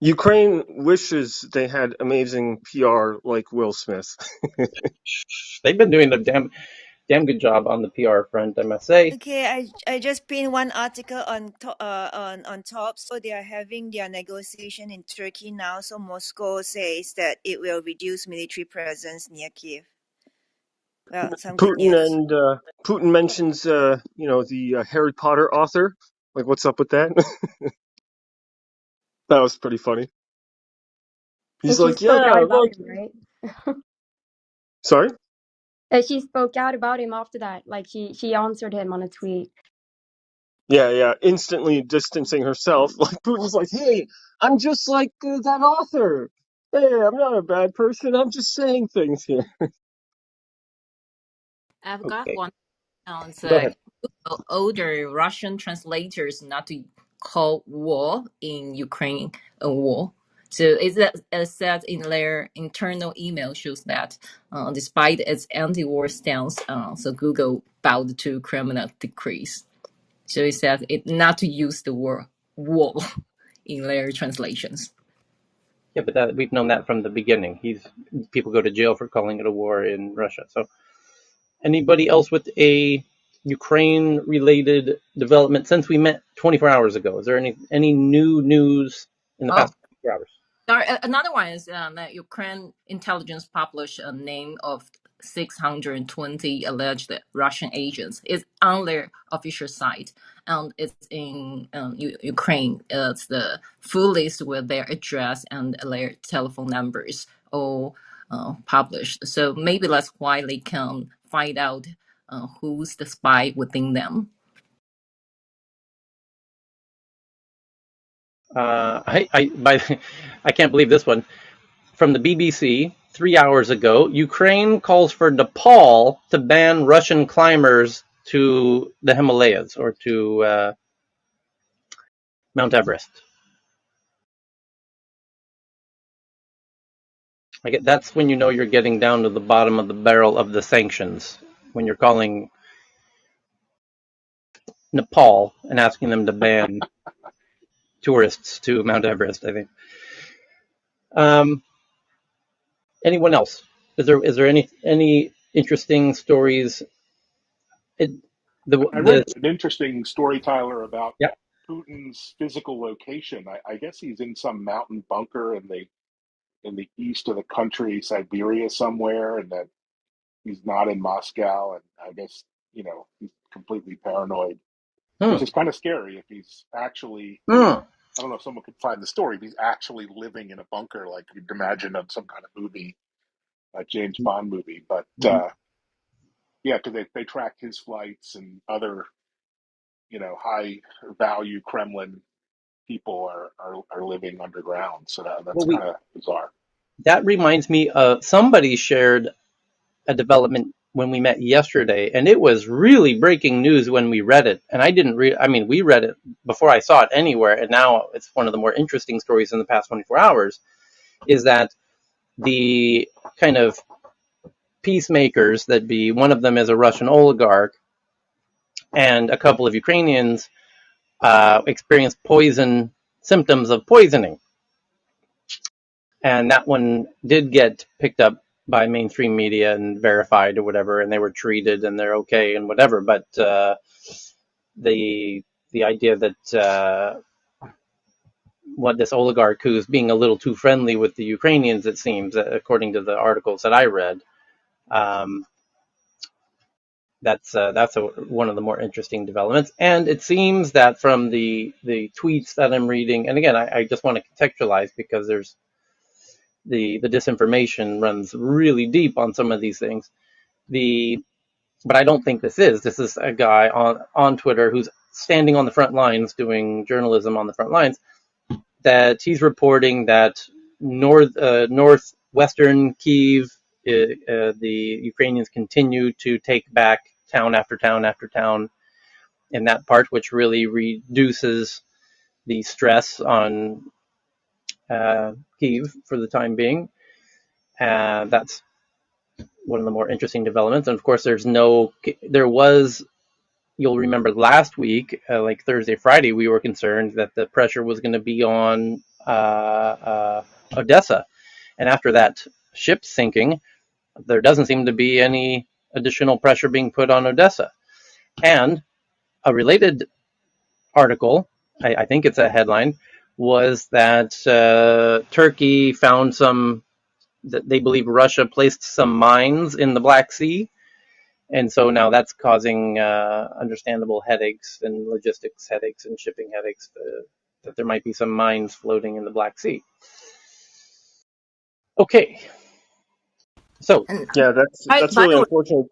Ukraine wishes they had amazing PR like Will Smith. They've been doing a damn good job on the PR front, I must say. Okay, I just pinned one article on on top. So they are having their negotiation in Turkey now. So Moscow says that it will reduce military presence near Kiev. Well, some good Putin news. and Putin mentions, the Harry Potter author. Like, what's up with that? That was pretty funny. He's And she like, spoke yeah, out about look. him, right? Sorry? She spoke out about him after that. Like she answered him on a tweet. Yeah, yeah. Instantly distancing herself. Like, Putin's like, hey, I'm just like that author. Hey, I'm not a bad person. I'm just saying things here. I've got Okay, one. It's go ahead. older Russian translators not to call war in Ukraine a war. So it said in their internal email shows that despite its anti-war stance, so Google bowed to criminal decrees. So it said it not to use the word war in their translations. Yeah, but we've known that from the beginning. People go to jail for calling it a war in Russia. So, anybody else with a Ukraine-related development since we met 24 hours ago? Is there any new news in the Oh, past 24 hours? sorry, another one is that Ukraine intelligence published a name of 620 alleged Russian agents. It's on their official site, and it's in Ukraine. It's the full list with their address and their telephone numbers all published. So maybe that's why they can find out who's the spy within them. I can't believe this one. From the BBC 3 hours ago, Ukraine calls for Nepal to ban Russian climbers to the Himalayas or to Mount Everest. That's when you know you're getting down to the bottom of the barrel of the sanctions. When you're calling Nepal and asking them to ban tourists to Mount Everest, I think. Um, anyone else? Is there any interesting stories? It, I read the an interesting story, Tyler, about Yeah. Putin's physical location. I guess he's in some mountain bunker in the east of the country, Siberia somewhere, and that he's not in Moscow. And I guess he's completely paranoid, Hmm. which is kind of scary if he's actually. Hmm. I don't know if someone could find the story. If he's actually living in a bunker, like you'd imagine of some kind of movie, a James Bond movie. But yeah, because they tracked his flights and other high value Kremlin people are living underground. So that's Well, we kind of bizarre. that reminds me of somebody shared a development when we met yesterday, and it was really breaking news when we read it. And I didn't read. I mean, we read it before I saw it anywhere, and now it's one of the more interesting stories in the past 24 hours. Is that the kind of peacemakers that be one of them is a Russian oligarch, and a couple of Ukrainians experienced symptoms of poisoning. and that one did get picked up by mainstream media and verified or whatever, and they were treated and they're okay and whatever. But the the idea that what this oligarch who's being a little too friendly with the Ukrainians, it seems, according to the articles that I read, um, one of the more interesting developments. And it seems that from the tweets that I'm reading, and again, I just want to contextualize because there's the disinformation runs really deep on some of these things. The But I don't think this is a guy on Twitter who's standing on the front lines doing journalism on the front lines, that he's reporting that northwestern Kiev, the Ukrainians continue to take back town after town after town in that part, which really reduces the stress on Kiev for the time being. That's one of the more interesting developments. And of course, there was, you'll remember last week, like Thursday, Friday, we were concerned that the pressure was going to be on Odessa. And after that ship sinking, there doesn't seem to be any additional pressure being put on Odessa. And a related article, I think it's a headline, was that Turkey found that they believe Russia placed some mines in the Black Sea. And so now that's causing understandable headaches and logistics headaches and shipping headaches, that there might be some mines floating in the Black Sea. Okay, so And Yeah, that's by really the way, unfortunate.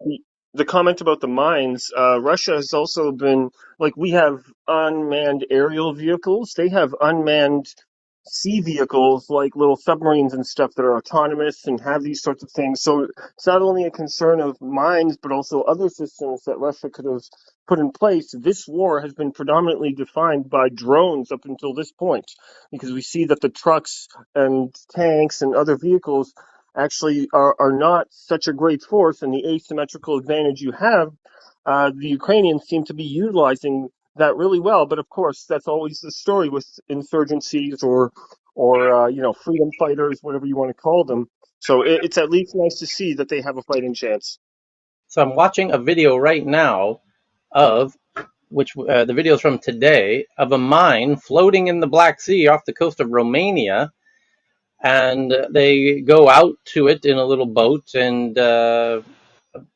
The comment about the mines, Russia has also been like we have unmanned aerial vehicles. They have unmanned sea vehicles like little submarines and stuff that are autonomous and have these sorts of things. So it's not only a concern of mines, but also other systems that Russia could have put in place. This war has been predominantly defined by drones up until this point, because we see that the trucks and tanks and other vehicles actually are not such a great force, and the asymmetrical advantage you have, the Ukrainians seem to be utilizing that really well. But of course, that's always the story with insurgencies or freedom fighters, whatever you want to call them. So it's at least nice to see that they have a fighting chance. I'm watching a video right now of the video is from today, of a mine floating in the Black Sea off the coast of Romania, and they go out to it in a little boat, and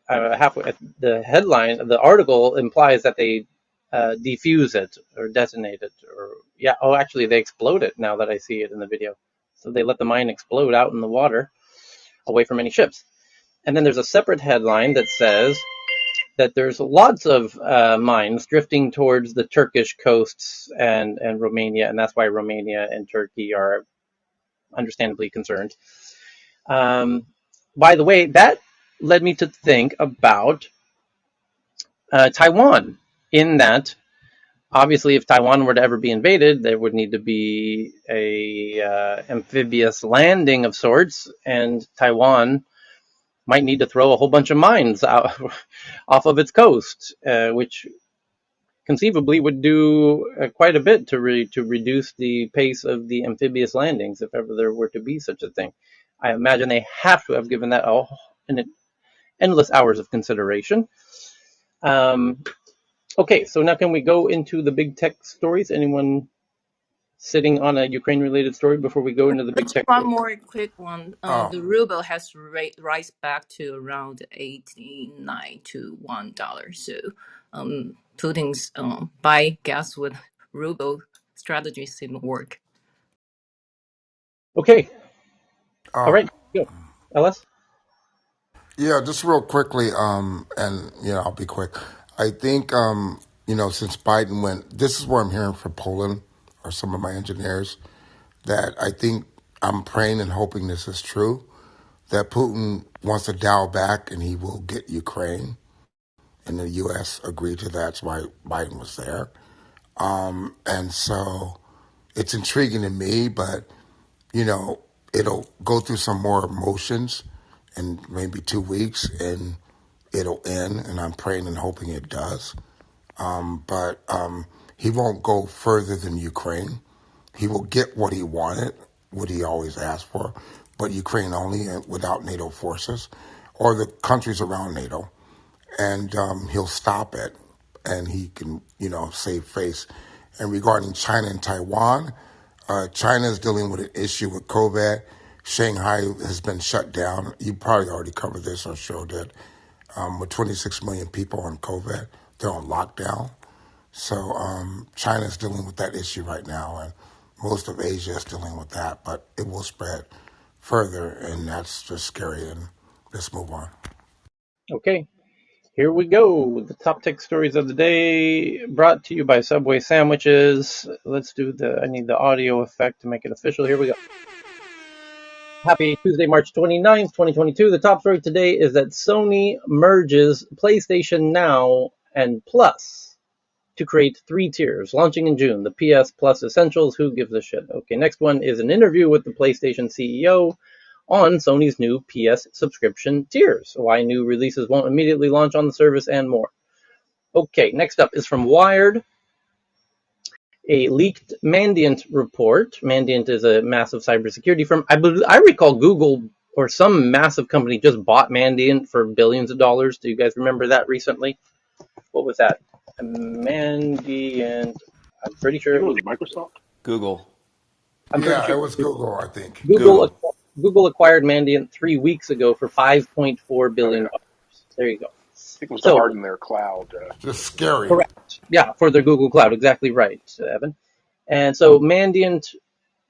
halfway, the headline of the article implies that they defuse it or detonate it, or yeah, oh, actually they explode it. Now that I see it in the video, so they let the mine explode out in the water, away from any ships. And then there's a separate headline that says that there's lots of mines drifting towards the Turkish coasts and Romania, and that's why Romania and Turkey are understandably concerned. By the way, that led me to think about Taiwan, in that obviously if Taiwan were to ever be invaded, there would need to be a amphibious landing of sorts, and Taiwan might need to throw a whole bunch of mines out off of its coast, which conceivably would do quite a bit to reduce the pace of the amphibious landings, if ever there were to be such a thing. I imagine they have to have given that an endless hours of consideration. Um, okay, so now can we go into the big tech stories? Anyone sitting on a Ukraine-related story before we go into the big just tech one story? more quick one. Oh, The ruble has rise back to around 89 to $1. So, Putin's buy gas with ruble strategy didn't work. Okay, all oh, right, go, LS. yeah. Just real quickly, and I'll be quick. I think, since Biden went, this is what I'm hearing from Poland or some of my engineers, that I think I'm praying and hoping this is true, that Putin wants to dial back and he will get Ukraine, and the U.S. agreed to that. That's why Biden was there. And so it's intriguing to me, but, it'll go through some more emotions in maybe 2 weeks and it'll end. And I'm praying and hoping it does. But he won't go further than Ukraine. He will get what he wanted. what he always asked for, but Ukraine only and without NATO forces or the countries around NATO. And he'll stop it and he can, save face. And regarding China and Taiwan, China is dealing with an issue with COVID. Shanghai has been shut down. You probably already covered this or showed it. With 26 million people on COVID, they're on lockdown. So China's dealing with that issue right now, and most of Asia is dealing with that, but it will spread further, and that's just scary. And let's move on. Okay, here we go. The top tech stories of the day brought to you by Subway Sandwiches. Let's do I need the audio effect to make it official. Here we go. Happy Tuesday, March 29th, 2022. The top story today is that Sony merges PlayStation Now and Plus to create 3 tiers, launching in June. The PS Plus Essentials, who gives a shit? Okay, next one is an interview with the PlayStation CEO on Sony's new PS subscription tiers, why new releases won't immediately launch on the service, and more. Okay, next up is from Wired. A leaked Mandiant report. Mandiant is a massive cybersecurity firm. I recall Google or some massive company just bought Mandiant for billions of dollars. Do you guys remember that recently? What was that? Mandiant. I'm pretty I sure think it it was. was Microsoft. Google. I'm pretty Yeah, sure it was Google, I think. Google. Google. Google acquired Mandiant 3 weeks ago for $5.4 Oh billion. yeah, I There you go. think it was to So harden their cloud. Just scary. correct. Yeah, for their Google Cloud. Exactly right, Evan. And so Mandiant,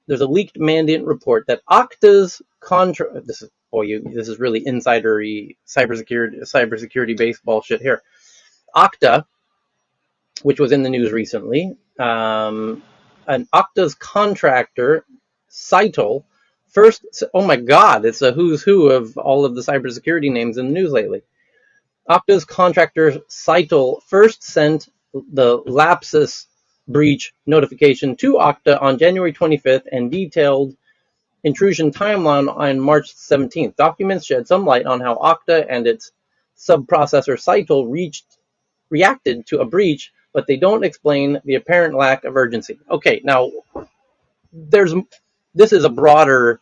there's a leaked Mandiant report that Okta's contract. This is really insidery cybersecurity baseball shit here. Okta, which was in the news recently, an Okta's contractor, Cytel, first. Oh my God, it's a who's who of all of the cybersecurity names in the news lately. Okta's contractor Cytel first sent the Lapsus breach notification to Okta on January 25th and detailed intrusion timeline on March 17th. Documents shed some light on how Okta and its subprocessor Cytel reacted to a breach, but they don't explain the apparent lack of urgency. Okay, now this is a broader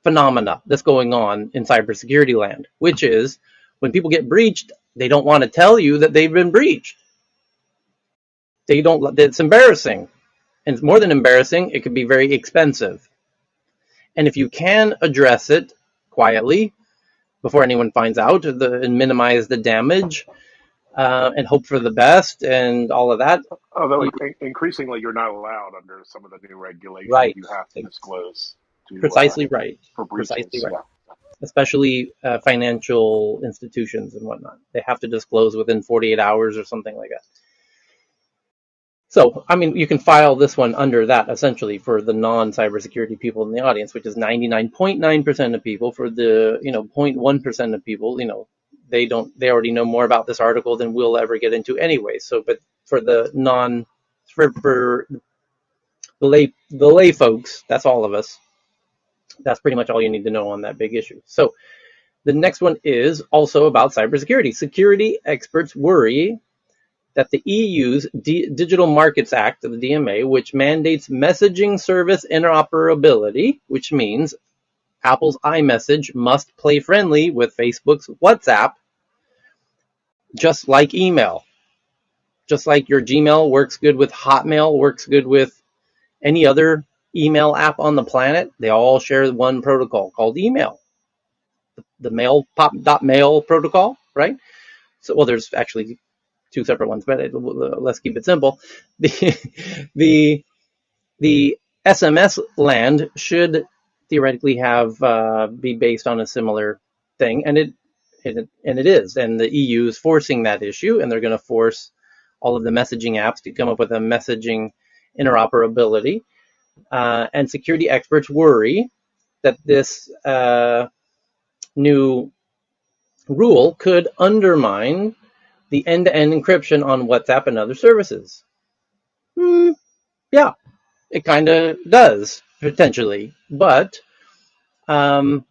phenomena that's going on in cybersecurity land, which is when people get breached, they don't want to tell you that they've been breached. They don't. It's embarrassing, and it's more than embarrassing. It could be very expensive. And if you can address it quietly before anyone finds out, and minimize the damage, and hope for the best, and all of that, Although you, increasingly you're not allowed under some of the new regulations. right, You have to disclose to precisely right, for precisely breaches. right. Yeah. Especially financial institutions and whatnot. They have to disclose within 48 hours or something like that. So, I mean, you can file this one under that essentially for the non-cybersecurity people in the audience, which is 99.9% of people. For the 0.1% of people, they already know more about this article than we'll ever get into anyway. So, but for the for the lay folks, that's all of us. That's pretty much all you need to know on that big issue. So, the next one is also about cybersecurity. Security experts worry that the EU's Digital Markets Act, the DMA, which mandates messaging service interoperability, which means Apple's iMessage must play friendly with Facebook's WhatsApp, just like email. Just like your Gmail works good with Hotmail, works good with any other email app on the planet, they all share one protocol called email. The mail protocol, right? So, well, there's actually 2 separate ones, but let's keep it simple. The the SMS land should theoretically have be based on a similar thing, and it is, and the EU is forcing that issue, and they're going to force all of the messaging apps to come up with a messaging interoperability. And security experts worry that this new rule could undermine the end-to-end encryption on WhatsApp and other services. Yeah, it kind of does, potentially, but not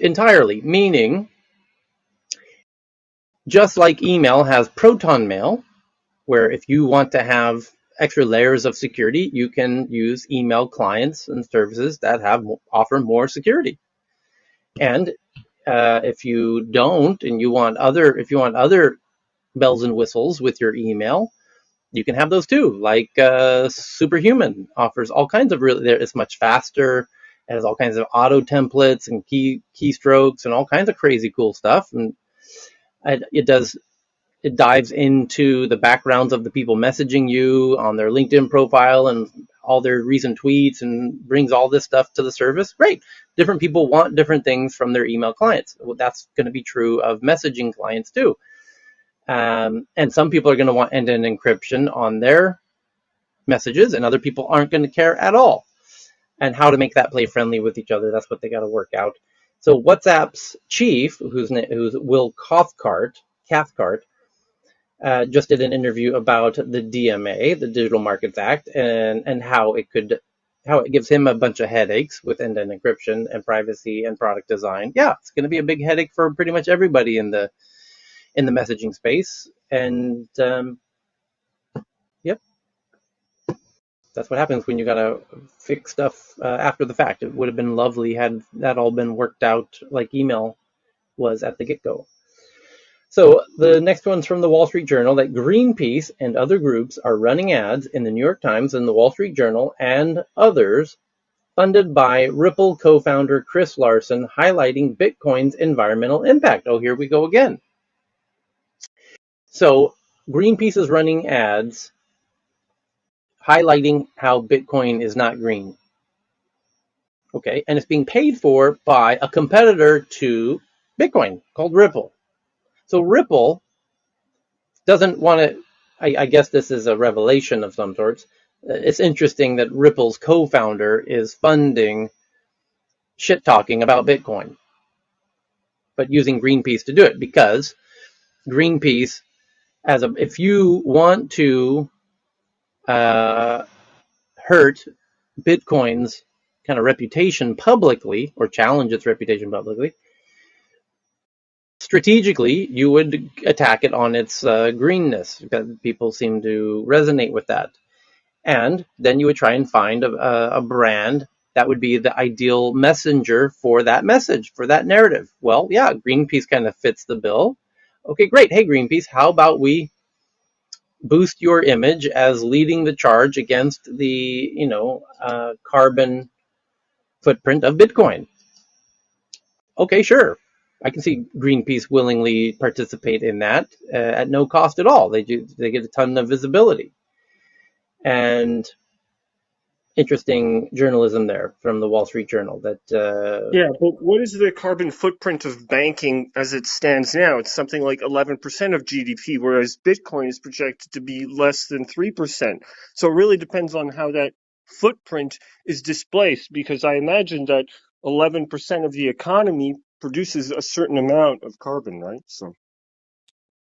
entirely. Meaning, just like email has Proton Mail, where if you want to have extra layers of security, you can use email clients and services that offer more security. And if you don't, and if you want other bells and whistles with your email, you can have those too. Like Superhuman offers all kinds of it's much faster. It has all kinds of auto templates and keystrokes and all kinds of crazy cool stuff. And it dives into the backgrounds of the people messaging you on their LinkedIn profile and all their recent tweets and brings all this stuff to the service. Great. Different people want different things from their email clients. Well, that's going to be true of messaging clients too. And some people are going to want end-to-end encryption on their messages, and other people aren't going to care at all. And how to make that play friendly with each other, that's what they got to work out. So WhatsApp's chief, who's Will Cathcart, just did an interview about the DMA, the Digital Markets Act, and how it gives him a bunch of headaches with end-to-end encryption and privacy and product design. Yeah, it's going to be a big headache for pretty much everybody in the messaging space. And yep, that's what happens when you got to fix stuff after the fact. It would have been lovely had that all been worked out like email was at the get-go. So the next one's from the Wall Street Journal, that Greenpeace and other groups are running ads in the New York Times and the Wall Street Journal and others funded by Ripple co-founder Chris Larsen, highlighting Bitcoin's environmental impact. Oh, here we go again. So Greenpeace is running ads highlighting how Bitcoin is not green. Okay, and it's being paid for by a competitor to Bitcoin called Ripple. So Ripple doesn't want to, I guess this is a revelation of some sorts. It's interesting that Ripple's co-founder is funding shit talking about Bitcoin, but using Greenpeace to do it, because Greenpeace, if you want to hurt Bitcoin's kind of reputation publicly, or challenge its reputation publicly, strategically, you would attack it on its greenness, because people seem to resonate with that. And then you would try and find a brand that would be the ideal messenger for that message, for that narrative. Well, yeah, Greenpeace kind of fits the bill. Okay, great. Hey, Greenpeace, how about we boost your image as leading the charge against the, carbon footprint of Bitcoin? Okay, sure. I can see Greenpeace willingly participate in that at no cost at all. They get a ton of visibility. And interesting journalism there from the Wall Street Journal. Yeah, but what is the carbon footprint of banking as it stands now? It's something like 11% of GDP, whereas Bitcoin is projected to be less than 3%. So it really depends on how that footprint is displaced, because I imagine that 11% of the economy produces a certain amount of carbon, right? So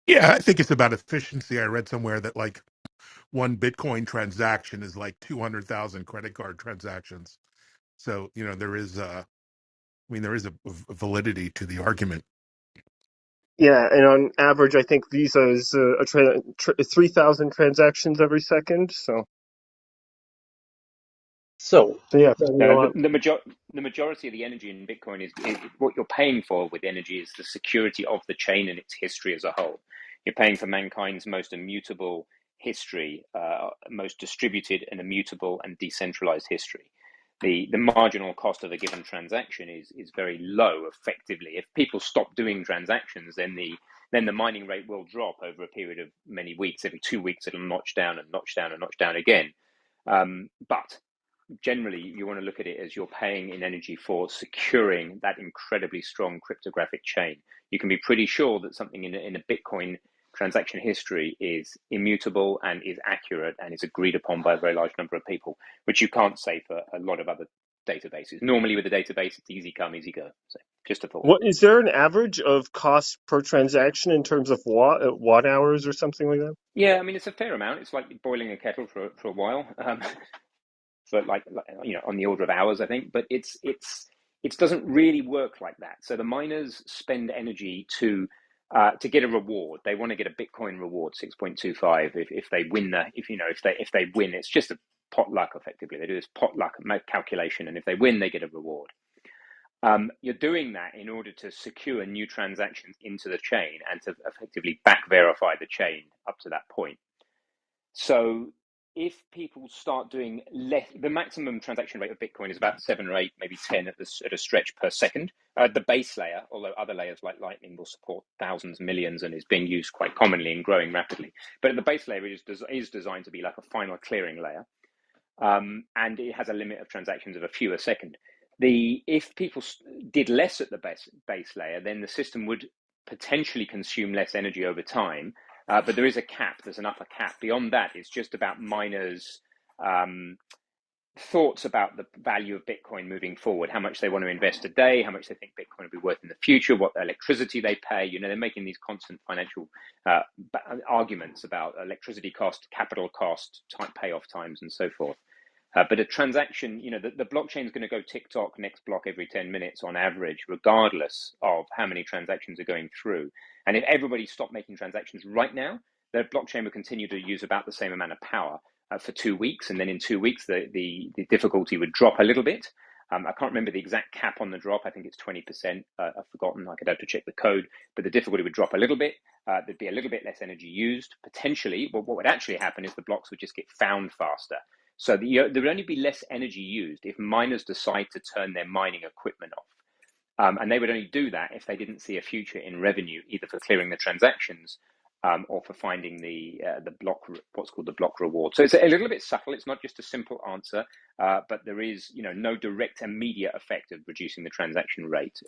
Yeah, I think it's about efficiency. I read somewhere that like one Bitcoin transaction is like 200,000 credit card transactions. So, there is a validity to the argument. yeah, and on average, I think Visa is 3,000 transactions every second. So, So yeah, probably a No, lot. the majority of the energy in Bitcoin is what you're paying for with energy is the security of the chain and its history as a whole. You're paying for mankind's most immutable history, most distributed and immutable and decentralized history. The marginal cost of a given transaction is very low. Effectively, if people stop doing transactions, then the mining rate will drop over a period of many weeks. Every 2 weeks, it'll notch down and notch down and notch down again. But generally you want to look at it as you're paying in energy for securing that incredibly strong cryptographic chain. You can be pretty sure that something in a Bitcoin transaction history is immutable and is accurate and is agreed upon by a very large number of people, which you can't say for a lot of other databases. Normally with a database, it's easy come, easy go. So just a thought. What is there an average of cost per transaction in terms of watt hours or something like that? Yeah, I mean, it's a fair amount. It's like boiling a kettle for a while. For on the order of hours, I think. But it doesn't really work like that. So the miners spend energy to to get a reward. They want to get a Bitcoin reward, 6.25, if they win if they win, it's just a potluck effectively. They do this potluck calculation, and if they win, they get a reward. You're doing that in order to secure new transactions into the chain and to effectively back verify the chain up to that point. So if people start doing less, the maximum transaction rate of Bitcoin is about 7 or 8, maybe 10 at a stretch per second. The base layer, although other layers like Lightning will support thousands, millions, and is being used quite commonly and growing rapidly. But the base layer is designed to be like a final clearing layer, and it has a limit of transactions of a few a second. If people did less at the base layer, then the system would potentially consume less energy over time. But there is a cap. There's an upper cap. Beyond that, it's just about miners' thoughts about the value of Bitcoin moving forward, how much they want to invest today, how much they think Bitcoin will be worth in the future, what electricity they pay. They're making these constant financial arguments about electricity cost, capital cost, payoff times, and so forth. But a transaction, the blockchain is going to go tick-tock next block every 10 minutes on average, regardless of how many transactions are going through. And if everybody stopped making transactions right now, the blockchain would continue to use about the same amount of power for 2 weeks. And then in 2 weeks, the difficulty would drop a little bit. I can't remember the exact cap on the drop. I think it's 20%. I've forgotten. I could have to check the code. But the difficulty would drop a little bit. There'd be a little bit less energy used. Potentially, but what would actually happen is the blocks would just get found faster. So there would only be less energy used if miners decide to turn their mining equipment off. And they would only do that if they didn't see a future in revenue, either for clearing the transactions or for finding the block, what's called the block reward. So it's a little bit subtle. It's not just a simple answer, but there is no direct immediate effect of reducing the transaction rate.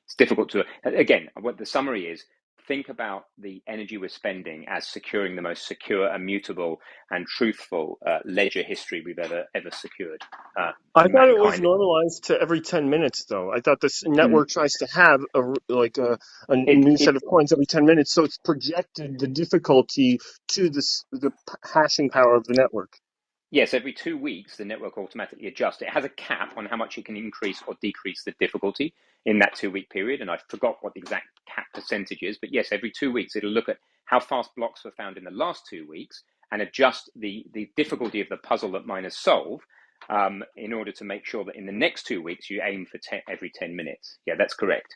It's difficult to, again, what the summary is, think about the energy we're spending as securing the most secure, immutable, and truthful ledger history we've ever secured I for thought it was mankind. normalized to every 10 minutes, though. I thought this Mm. network tries to have a new It set of coins every 10 minutes, so it's projected the difficulty to the hashing power of the network. Yes, every 2 weeks, the network automatically adjusts. It has a cap on how much it can increase or decrease the difficulty in that 2 week period. And I forgot what the exact cap percentage is. But yes, every 2 weeks, it'll look at how fast blocks were found in the last 2 weeks and adjust the difficulty of the puzzle that miners solve in order to make sure that in the next 2 weeks, you aim for every 10 minutes. Yeah, that's correct.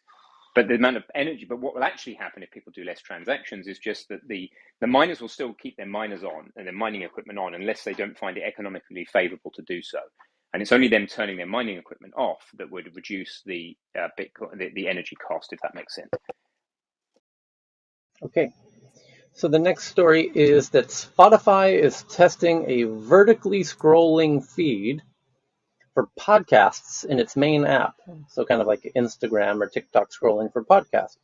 But the amount of energy, but what will actually happen if people do less transactions is just that the miners will still keep their miners on and their mining equipment on unless they don't find it economically favorable to do so. And it's only them turning their mining equipment off that would reduce the Bitcoin, the energy cost, if that makes sense. Okay. So the next story is that Spotify is testing a vertically scrolling feed for podcasts in its main app. So kind of like Instagram or TikTok scrolling for podcasts.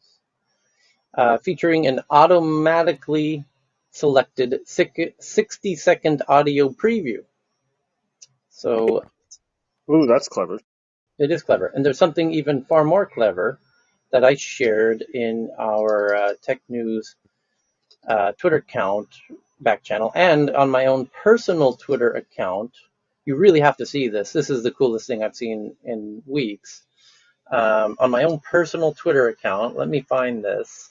Featuring an automatically selected 60-second audio preview. So Ooh, that's clever. it is clever. And there's something even far more clever that I shared in our Tech News Twitter account, back channel, and on my own personal Twitter account. You really have to see this. This is the coolest thing I've seen in weeks. On my own personal Twitter account, let me find this.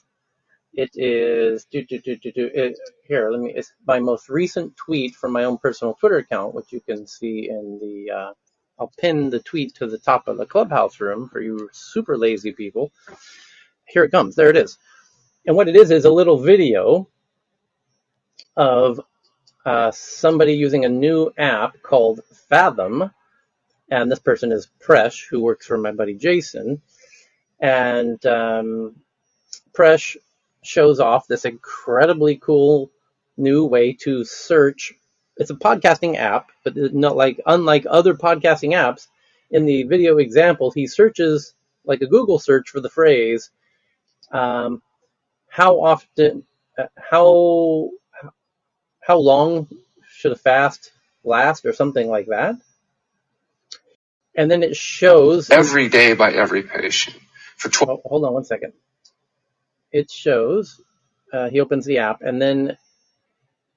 It is here. It's my most recent tweet from my own personal Twitter account, which you can see in the. I'll pin the tweet to the top of the clubhouse room for you super lazy people. Here it comes. There it is. And what it is a little video of somebody using a new app called Fathom, and this person is Presh, who works for my buddy Jason, and Presh shows off this incredibly cool new way to search. It's a podcasting app, but not unlike other podcasting apps. In the video example, he searches like a Google search for the phrase how often, how long should a fast last, or something like that. And then it shows every day by every patient for 12. Hold on one second. It shows he opens the app, and then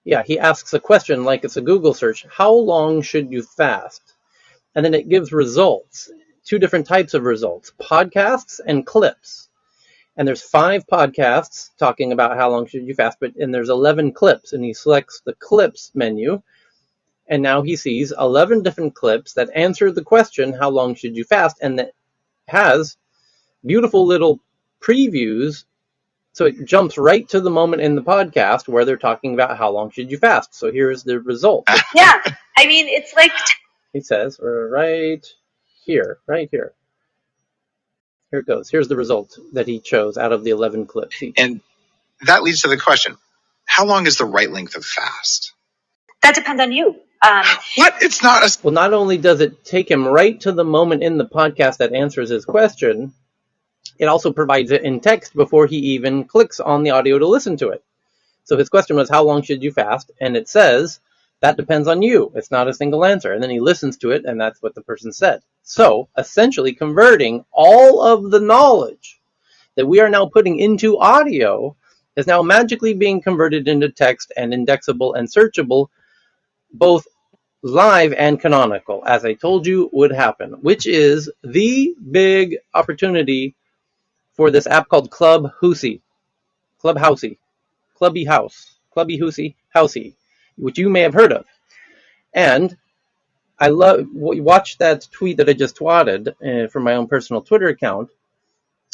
he asks a question like it's a Google search. How long should you fast? And then it gives results, two different types of results: podcasts and clips. And there's 5 podcasts talking about how long should you fast, and there's 11 clips, and he selects the clips menu, and now he sees 11 different clips that answer the question, how long should you fast, and that has beautiful little previews. So it jumps right to the moment in the podcast where they're talking about how long should you fast. So here's the result. Yeah, I mean, it's like He says, right here, right here. Here it goes. Here's the result that he chose out of the 11 clips. and that leads to the question, how long is the right length of fast? That depends on you. What? It's not a... Well, not only does it take him right to the moment in the podcast that answers his question, it also provides it in text before he even clicks on the audio to listen to it. So his question was, how long should you fast? And it says, that depends on you. It's not a single answer. And then he listens to it, and that's what the person said. So essentially converting all of the knowledge that we are now putting into audio is now magically being converted into text and indexable and searchable, both live and canonical, as I told you would happen, which is the big opportunity for this app called Clubhousey, Clubby House, Clubby Housey, Housey, which you may have heard of. And I love watch that tweet that I just twatted from my own personal Twitter account,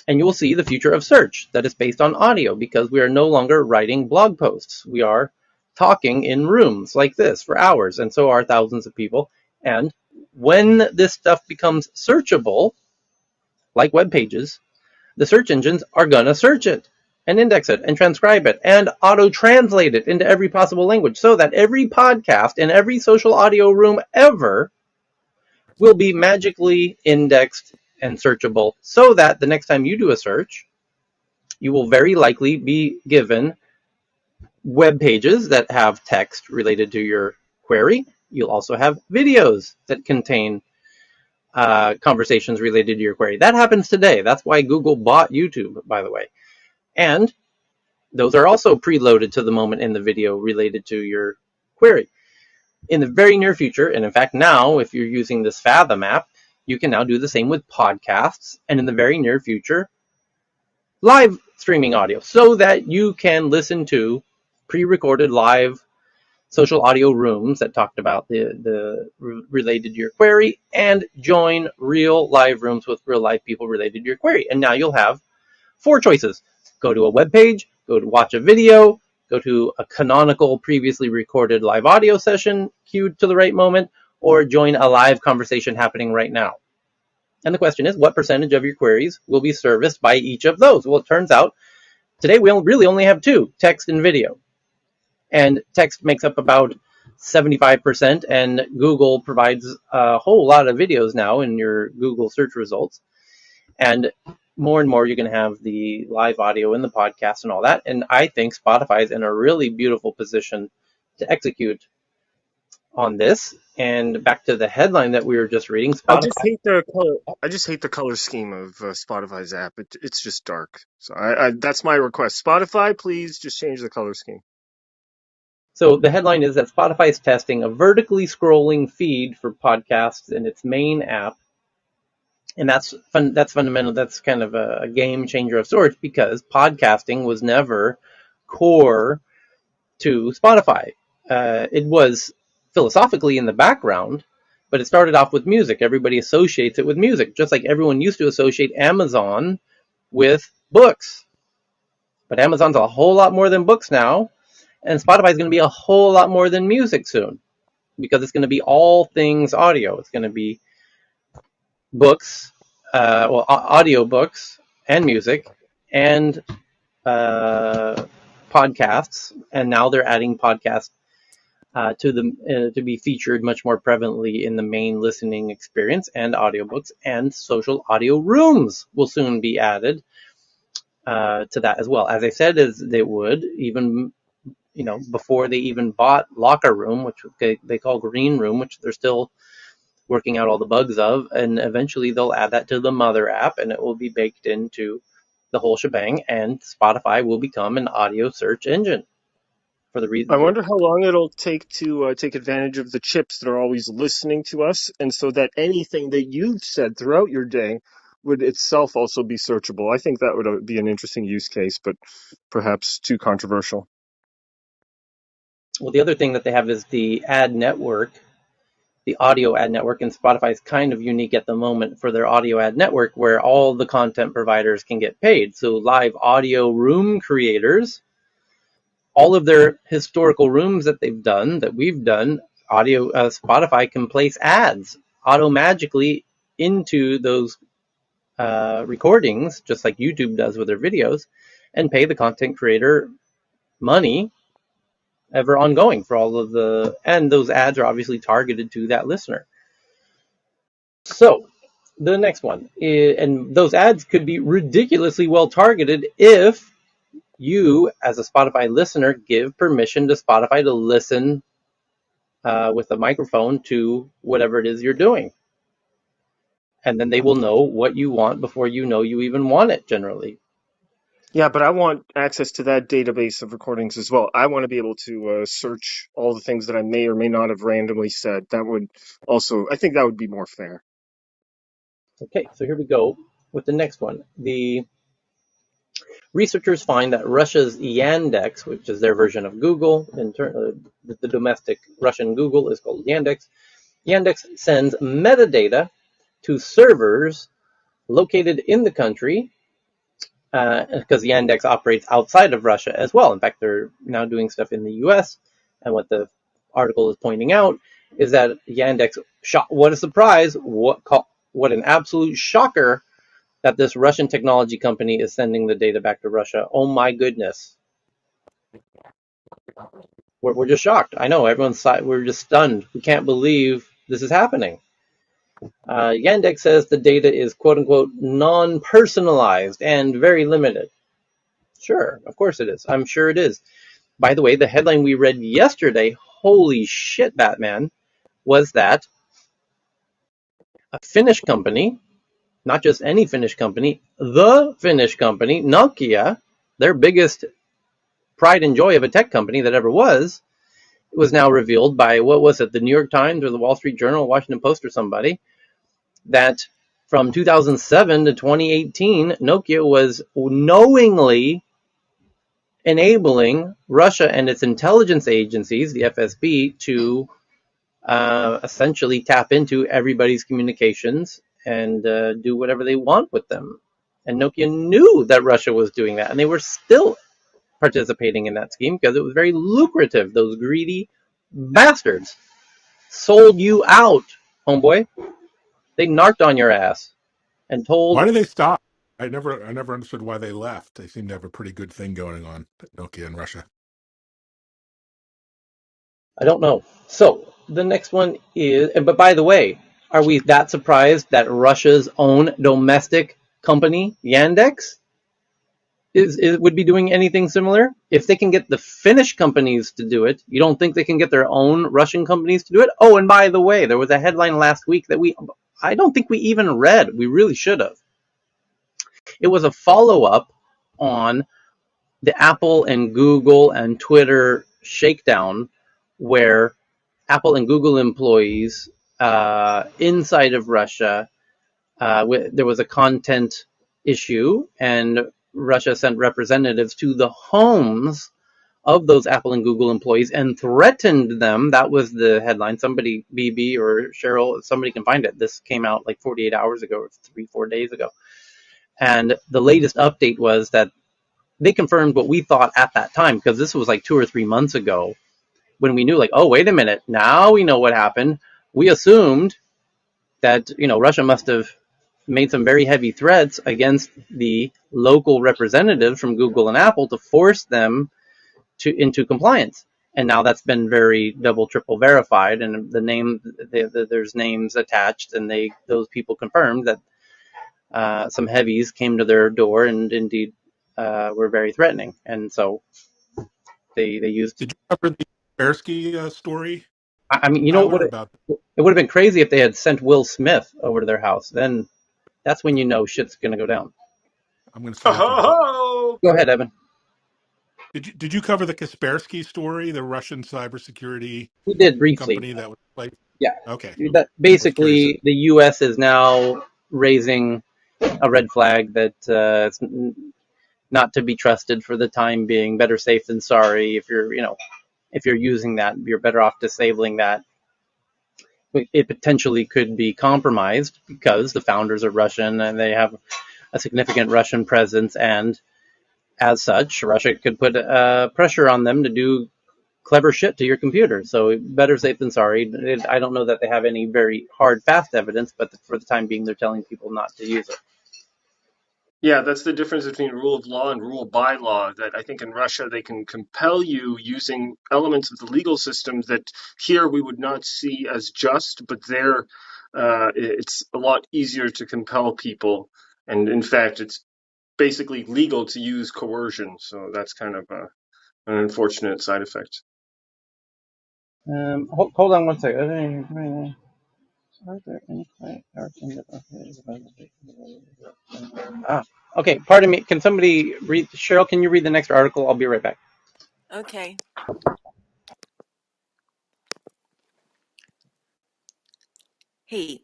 and you will see the future of search that is based on audio, because we are no longer writing blog posts. We are talking in rooms like this for hours, and so are thousands of people. And when this stuff becomes searchable, like web pages, the search engines are going to search it and index it and transcribe it and auto-translate it into every possible language, so that every podcast in every social audio room ever will be magically indexed and searchable, so that the next time you do a search, you will very likely be given web pages that have text related to your query. You'll also have videos that contain conversations related to your query. That happens today. That's why Google bought YouTube, by the way. And those are also preloaded to the moment in the video related to your query. In the very near future, and in fact now, if you're using this Fathom app, you can now do the same with podcasts, and in the very near future, live streaming audio, so that you can listen to pre-recorded live social audio rooms that talked about the related to your query, and join real live rooms with real live people related to your query. And now you'll have 4 choices. Go to a web page, go to watch a video, go to a canonical previously recorded live audio session queued to the right moment, or join a live conversation happening right now. And the question is, what percentage of your queries will be serviced by each of those? Well, it turns out today we really only have 2, text and video. And text makes up about 75%, and Google provides a whole lot of videos now in your Google search results. And more you're going to have the live audio in the podcast and all that. And I think Spotify is in a really beautiful position to execute on this. And back to the headline that we were just reading, I just Spotify. hate the color. I just hate the color scheme of Spotify's app. It's just dark. So I that's my request. Spotify, please just change the color scheme. So the headline is that Spotify is testing a vertically scrolling feed for podcasts in its main app. And that's fun. That's fundamental. That's kind of a game changer of sorts, because podcasting was never core to Spotify. It was philosophically in the background, but it started off with music. Everybody associates it with music, just like everyone used to associate Amazon with books. But Amazon's a whole lot more than books now, and Spotify is going to be a whole lot more than music soon, because it's going to be all things audio. It's going to be books, audio books and music, and podcasts. And now they're adding podcasts to be featured much more prevalently in the main listening experience, and audiobooks and social audio rooms will soon be added to that as well. As I said, as they would, even before they even bought Locker Room, which they call Green Room, which they're still working out all the bugs of, and eventually they'll add that to the mother app, and it will be baked into the whole shebang, and Spotify will become an audio search engine for the I reason. wonder how long it'll take to take advantage of the chips that are always listening to us, and so that anything that you've said throughout your day would itself also be searchable. I think that would be an interesting use case, but perhaps too controversial. Well, the other thing that they have is the ad network, the audio ad network, and Spotify is kind of unique at the moment for their audio ad network where all the content providers can get paid. So live audio room creators, all of their historical rooms that they've done, that we've done, audio Spotify can place ads automagically into those recordings, just like YouTube does with their videos, and pay the content creator money ever ongoing for all of the, and those ads are obviously targeted to that listener. So the next one is, and those ads could be ridiculously well targeted if you, as a Spotify listener, give permission to Spotify to listen with a microphone to whatever it is you're doing. And then they will know what you want before you know you even want it, generally. Yeah, but I want access to that database of recordings as well. I want to be able to search all the things that I may or may not have randomly said. That would also, I think that would be more fair. Okay, so here we go with the next one. The researchers find that Russia's Yandex, which is their version of Google, the domestic Russian Google is called Yandex. Yandex sends metadata to servers located in the country because Yandex operates outside of Russia as well. In fact, they're now doing stuff in the US. And what the article is pointing out is that Yandex, what a surprise, what an absolute shocker that this Russian technology company is sending the data back to Russia. Oh my goodness. We're just shocked. I know, we're just stunned. We can't believe this is happening. Yandex says the data is quote unquote non-personalized and very limited. Sure, of course it is. I'm sure it is. By the way, the headline we read yesterday, holy shit, Batman, was that a Finnish company, not just any Finnish company, the Finnish company, Nokia, their biggest pride and joy of a tech company that ever was now revealed by, what was it, the New York Times or the Wall Street Journal, Washington Post or somebody, that from 2007 to 2018, Nokia was knowingly enabling Russia and its intelligence agencies, the FSB, to essentially tap into everybody's communications and do whatever they want with them. And Nokia knew that Russia was doing that, and they were still participating in that scheme because it was very lucrative. Those greedy bastards sold you out, homeboy. They narked on your ass and told, Why did they stop? I never understood why they left. They seem to have a pretty good thing going on, Nokia in Russia. I don't know. So the next one is, but by the way, are we that surprised that Russia's own domestic company, Yandex, would be doing anything similar? If they can get the Finnish companies to do it, you don't think they can get their own Russian companies to do it? Oh, and by the way, there was a headline last week that I don't think we even read. We really should have. It was a follow-up on the Apple and Google and Twitter shakedown where Apple and Google employees inside of Russia, there was a content issue, and Russia sent representatives to the homes of those Apple and Google employees and threatened them. That was the headline. Somebody, BB or Cheryl, somebody can find it. This came out like 48 hours ago, or 3-4 days ago. And the latest update was that they confirmed what we thought at that time, because this was like 2 or 3 months ago when we knew, like, oh, wait a minute, now we know what happened. We assumed that, Russia must have made some very heavy threats against the local representatives from Google and Apple to force them into compliance. And now that's been very double, triple verified, and there's names attached, and those people confirmed that some heavies came to their door and indeed were very threatening. And so they used. Did you cover the Kaspersky story? I mean, Tyler, about it would have been crazy if they had sent Will Smith over to their house. Then that's when shit's gonna go down. I'm going to Ho steal from ho Tyler. ho! Go ahead, Evan. Did you cover the Kaspersky story, the Russian cybersecurity We did briefly. company that was like? Yeah, Okay, that I was curious. basically the U.S. is now raising a red flag that it's not to be trusted for the time being. Better safe than sorry. If you're, if you're using that, you're better off disabling that. It potentially could be compromised because the founders are Russian and they have a significant Russian presence, and as such, Russia could put pressure on them to do clever shit to your computer. So better safe than sorry. I don't know that they have any very hard, fast evidence, but for the time being, they're telling people not to use it. Yeah, that's the difference between rule of law and rule by law. That I think in Russia they can compel you using elements of the legal system that here we would not see as just, but there it's a lot easier to compel people. And in fact, it's basically legal to use coercion. So that's kind of an unfortunate side effect. Hold on one second. Are there any quiet parts in the okay. Pardon me. Can somebody read? Cheryl, can you read the next article? I'll be right back. Okay. Hey,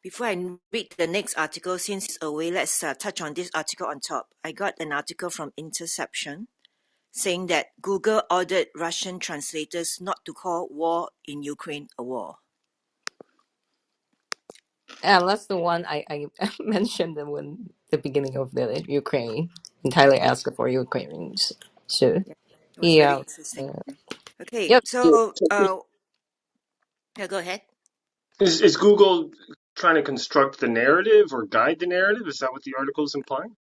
before I read the next article, since it's away, let's touch on this article on top. I got an article from Interception saying that Google ordered Russian translators not to call war in Ukraine a war. Yeah, that's the one I mentioned when the beginning of the Ukraine. And Tyler Yeah, asked for Ukrainians. So, yeah. It was very yeah. interesting. Okay, Yep. so yeah, go ahead. Is Google trying to construct the narrative or guide the narrative? Is that what the article is implying?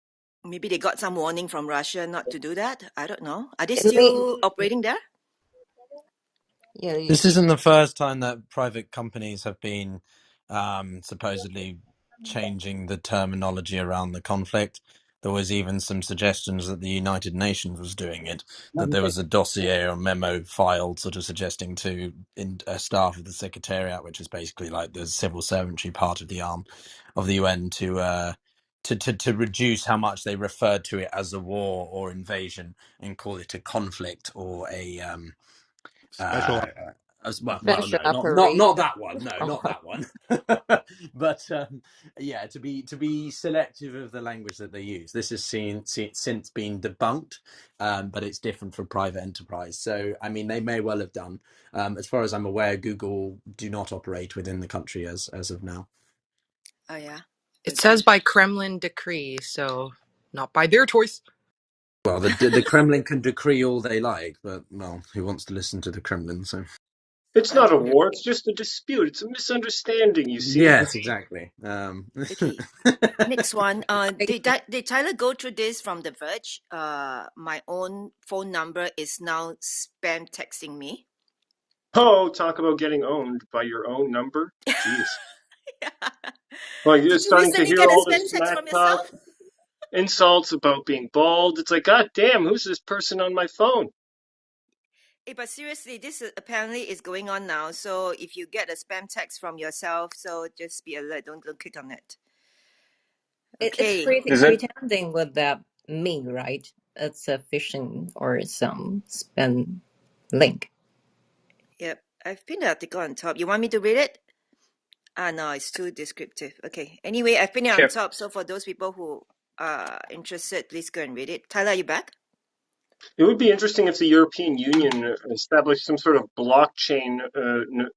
Maybe they got some warning from Russia not to do that. I don't know. Are they It may, still operating there? yeah, This isn't the first time that private companies have been supposedly changing the terminology around the conflict. There was even some suggestions that the United Nations was doing it, that there was a dossier or memo filed sort of suggesting to staff of the Secretariat, which is basically like the civil servantry part of the arm of the UN, to reduce how much they referred to it as a war or invasion and call it a conflict or a Special. uh, special no, operation. not that one. No, not that one. But yeah, to be selective of the language that they use. This has since been debunked, but it's different for private enterprise. So I mean, they may well have done. As far as I'm aware, Google do not operate within the country as of now. Oh yeah. It says Okay. by Kremlin decree, so not by their choice. Well, the Kremlin can decree all they like, but well, who wants to listen to the Kremlin? So It's not a Okay. war. It's just a dispute. It's a misunderstanding. You see. yes, exactly. Okay. Next one. Did Tyler go through this from The Verge? My own phone number is now spam texting me. Oh, talk about getting owned by your own number. Jeez. Like you're Did you starting to recently hear get a all spam this text smack from talk, yourself? insults about being bald. It's like, God damn, who's this person on my phone? Hey, but seriously, this apparently is going on now. So if you get a spam text from yourself, so just be alert. Don't click on it. it's Okay. There's a pretending what that mean, right? It's a phishing or some spam link. Yep. I've pinned the article on top. You want me to read it? No, it's too descriptive. Okay. Anyway, I've pinned it on Sure. top. So for those people who are interested, please go and read it. Tyler, are you back? It would be interesting if the European Union established some sort of blockchain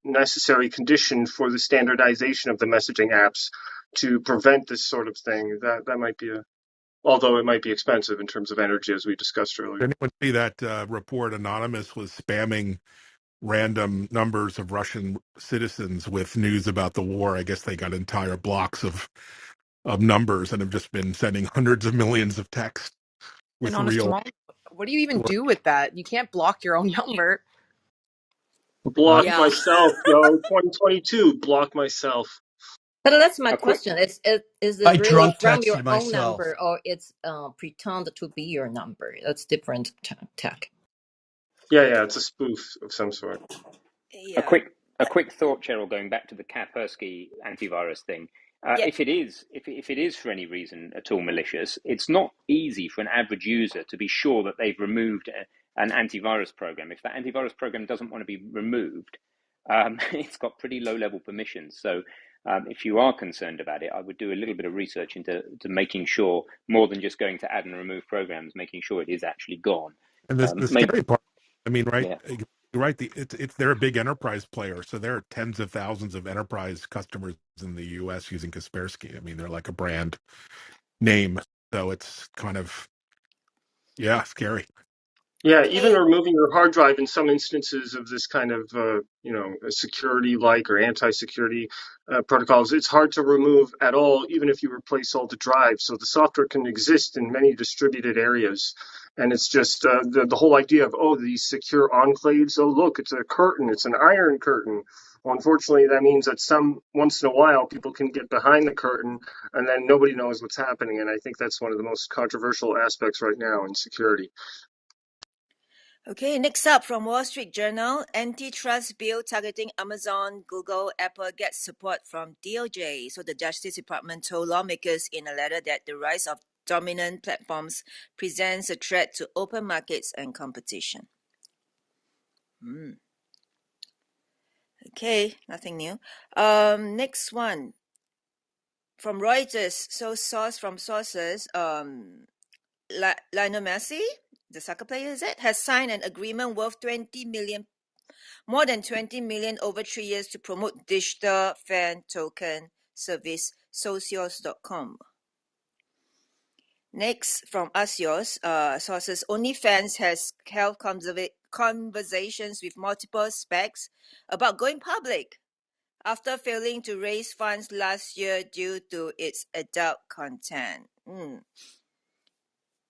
necessary condition for the standardization of the messaging apps to prevent this sort of thing. That might be although it might be expensive in terms of energy, as we discussed earlier. Did anyone see that report? Anonymous was spamming random numbers of Russian citizens with news about the war. I guess they got entire blocks of numbers and have just been sending hundreds of millions of texts And with honest to real. mom, what do you even do with that? You can't block your own number. Block Yeah. myself, yo. 2022, block myself. But that's my a quick question. Is I it really drunk from your texted own myself. number or it's pretend to be your number? That's different tech. Yeah, it's a spoof of some sort. a Yeah. quick a quick thought, Cheryl, going back to the Kaspersky antivirus thing. Yep. If it is for any reason at all malicious, it's not easy for an average user to be sure that they've removed an antivirus program. If that antivirus program doesn't want to be removed, it's got pretty low level permissions. So If you are concerned about it, I would do a little bit of research into making sure, more than just going to add and remove programs, making sure it is actually gone. And the Maybe, scary part, I mean, right? yeah. You're right. It's they're a big enterprise player, so there are tens of thousands of enterprise customers in the U.S. using Kaspersky. I mean, they're like a brand name, so it's kind of scary. Yeah, even Hey, removing your hard drive in some instances of this kind of, security-like or anti-security protocols, it's hard to remove at all, even if you replace all the drives. So the software can exist in many distributed areas, and it's just the whole idea of, oh, these secure enclaves. Oh, look, it's a curtain. It's an iron curtain. Well, unfortunately, that means that once in a while, people can get behind the curtain, and then nobody knows what's happening. And I think that's one of the most controversial aspects right now in security. Okay, next up from Wall Street Journal, antitrust bill targeting Amazon, Google, Apple gets support from DOJ. So the Justice Department told lawmakers in a letter that the rise of dominant platforms presents a threat to open markets and competition. Okay, nothing new. Next one from Reuters. So source from sources, Lionel Messi, the soccer player, is it, has signed an agreement worth more than 20 million over 3 years to promote digital fan token service socios.com. Next, from Axios, sources, OnlyFans has held conversations with multiple specs about going public after failing to raise funds last year due to its adult content.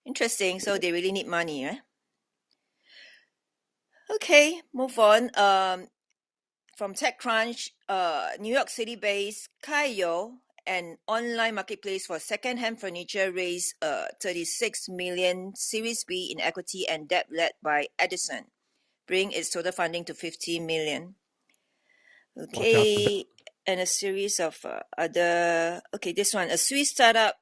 Interesting. So they really need money, right? Okay, move on. From TechCrunch, New York City-based Kayo, an online marketplace for second-hand furniture, raised 36 million Series B in equity and debt led by Edison, bringing its total funding to 50 million. Watch out for that. Okay, and a series of other. Okay, this one, a Swiss startup,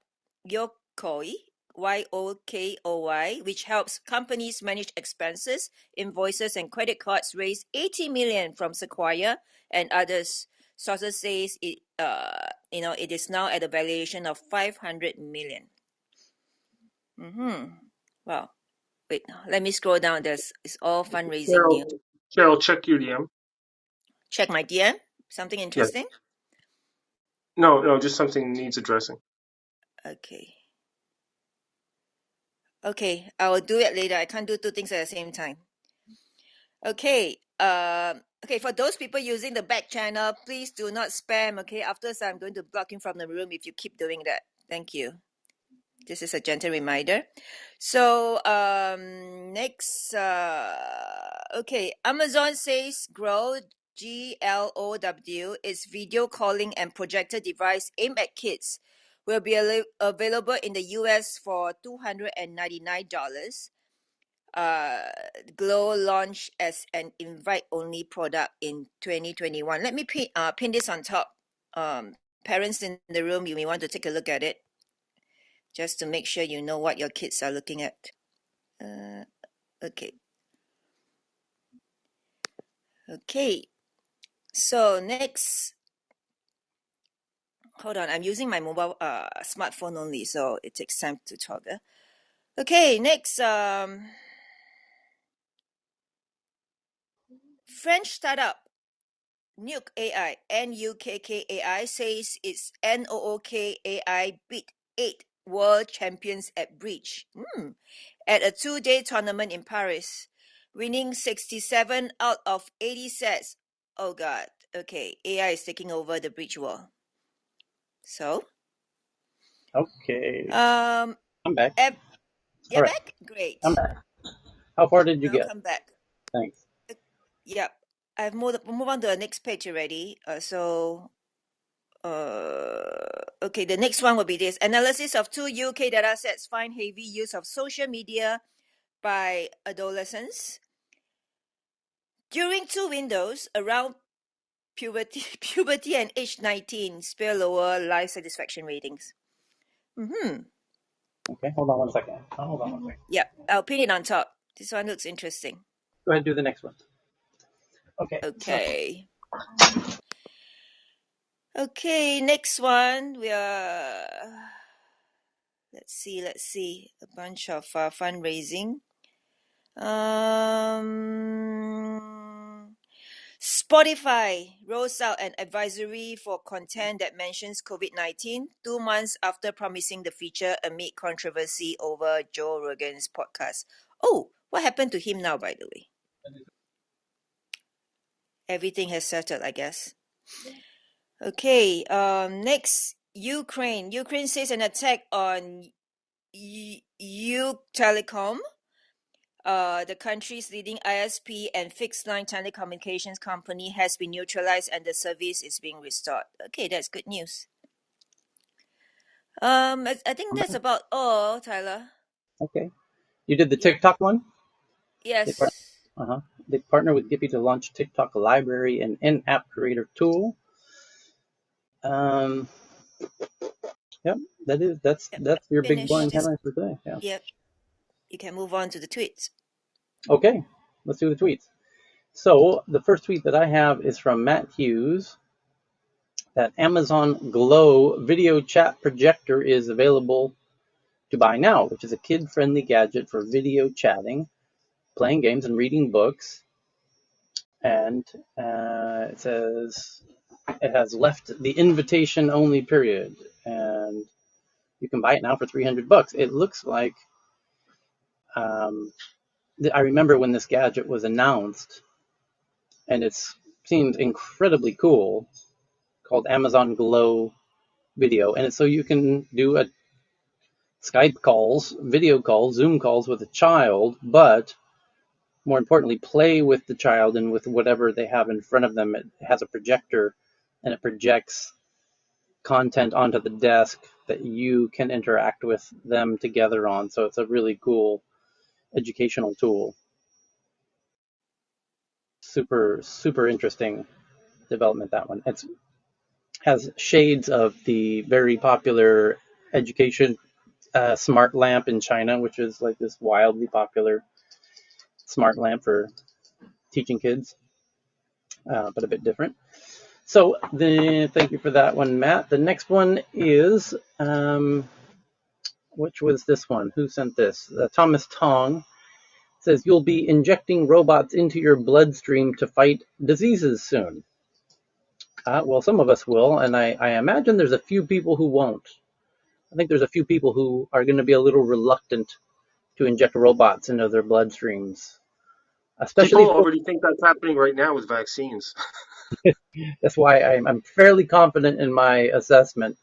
Yokoi, Yokoi, which helps companies manage expenses, invoices, and credit cards, raised 80 million from Sequoia and others. Sources says it is now at a valuation of 500 million. Wow. Wait, let me scroll down. It's all fundraising news. Cheryl, check UDM. Check my DM. Something Yes. interesting. No, just something needs addressing. Okay. Okay, I will do it later. I can't do two things at the same time. Okay. Okay, for those people using the back channel, please do not spam. Okay, afterwards I'm going to block you from the room if you keep doing that. Thank you. This is a gentle reminder. So next, okay, Amazon says Grow, GLOW, its video calling and projector device aimed at kids, will be available in the US for $299. Glow launched as an invite-only product in 2021. Let me pin this on top. Parents in the room, you may want to take a look at it just to make sure you know what your kids are looking at. Okay. Okay. So next, hold on. I'm using my mobile smartphone only, so it takes time to toggle. Okay. Next, French startup Nuke AI, NUKK says its NOOK AI beat 8 world champions at bridge at a 2-day tournament in Paris, winning 67 out of 80 sets. Oh God. Okay, AI is taking over the bridge war. So, Okay, um, I'm back. All you're right, back? Great. I'm back. How far did you get? Welcome back. Thanks. Yep. I've moved on to the next page already. Okay, the next one will be this. Analysis of 2 UK datasets find heavy use of social media by adolescents. During 2 windows, around puberty and age 19, spare lower life satisfaction ratings. Okay, hold on one second. Hold on one second. Yep, I'll pin it on top. This one looks interesting. Go ahead and do the next one. Okay, so Okay. Okay, next one. We are. Let's see. A bunch of fundraising. Spotify rolls out an advisory for content that mentions COVID-19 2 months after promising the feature amid controversy over Joe Rogan's podcast. Oh, what happened to him now, by the way? Everything has settled, I guess. Okay, next, Ukraine. Ukraine says an attack on U Telecom, the country's leading ISP and fixed line telecommunications company, has been neutralized and the service is being restored. Okay, that's good news. I think that's about all, Tyler. Okay. You did the Yep. TikTok one? They part- Yes. uh-huh. They partner with Giphy to launch TikTok Library, an in-app creator tool. Um, yep, Yep. that's your big boring Finished. headlines for today. Yeah. Yep. You can move on to the tweets. Okay, let's do the tweets. So the first tweet that I have is from Matt Hughes. That Amazon Glow video chat projector is available to buy now, which is a kid-friendly gadget for video chatting, playing games, and reading books. And it says it has left the invitation only period, and you can buy it now for $300. It looks like I remember when this gadget was announced, and it seemed incredibly cool. Called Amazon Glow Video, and it's so you can do a Skype calls, video calls, Zoom calls with a child, but more importantly, play with the child and with whatever they have in front of them. It has a projector, and it projects content onto the desk that you can interact with them together on. So it's a really cool educational tool. Super, super interesting development, that one. It has shades of the very popular education smart lamp in China, which is like this wildly popular smart lamp for teaching kids, but a bit different. So thank you for that one, Matt. The next one is, which was this one? Who sent this? Thomas Tong says, you'll be injecting robots into your bloodstream to fight diseases soon. Well, some of us will, and I imagine there's a few people who won't. I think there's a few people who are going to be a little reluctant to inject robots into their bloodstreams, especially People if already think that's happening right now with vaccines. that's why I'm fairly confident in my assessment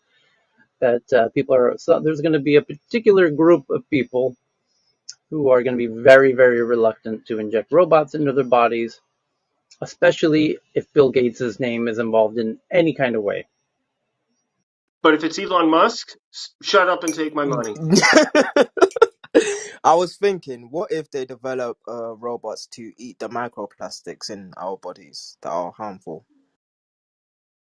that people are. So there's going to be a particular group of people who are going to be very, very reluctant to inject robots into their bodies, especially if Bill Gates' name is involved in any kind of way. But if it's Elon Musk, shut up and take my money. I was thinking, what if they develop robots to eat the microplastics in our bodies that are harmful?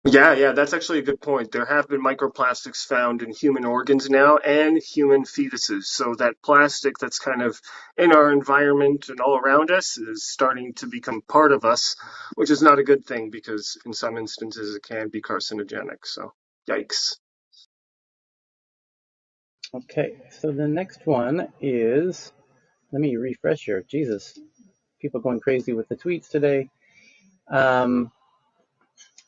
Yeah, that's actually a good point. There have been microplastics found in human organs now and human fetuses. So that plastic that's kind of in our environment and all around us is starting to become part of us, which is not a good thing because in some instances it can be carcinogenic. So, yikes. Okay, so the next one is, let me refresh here. Jesus, people going crazy with the tweets today.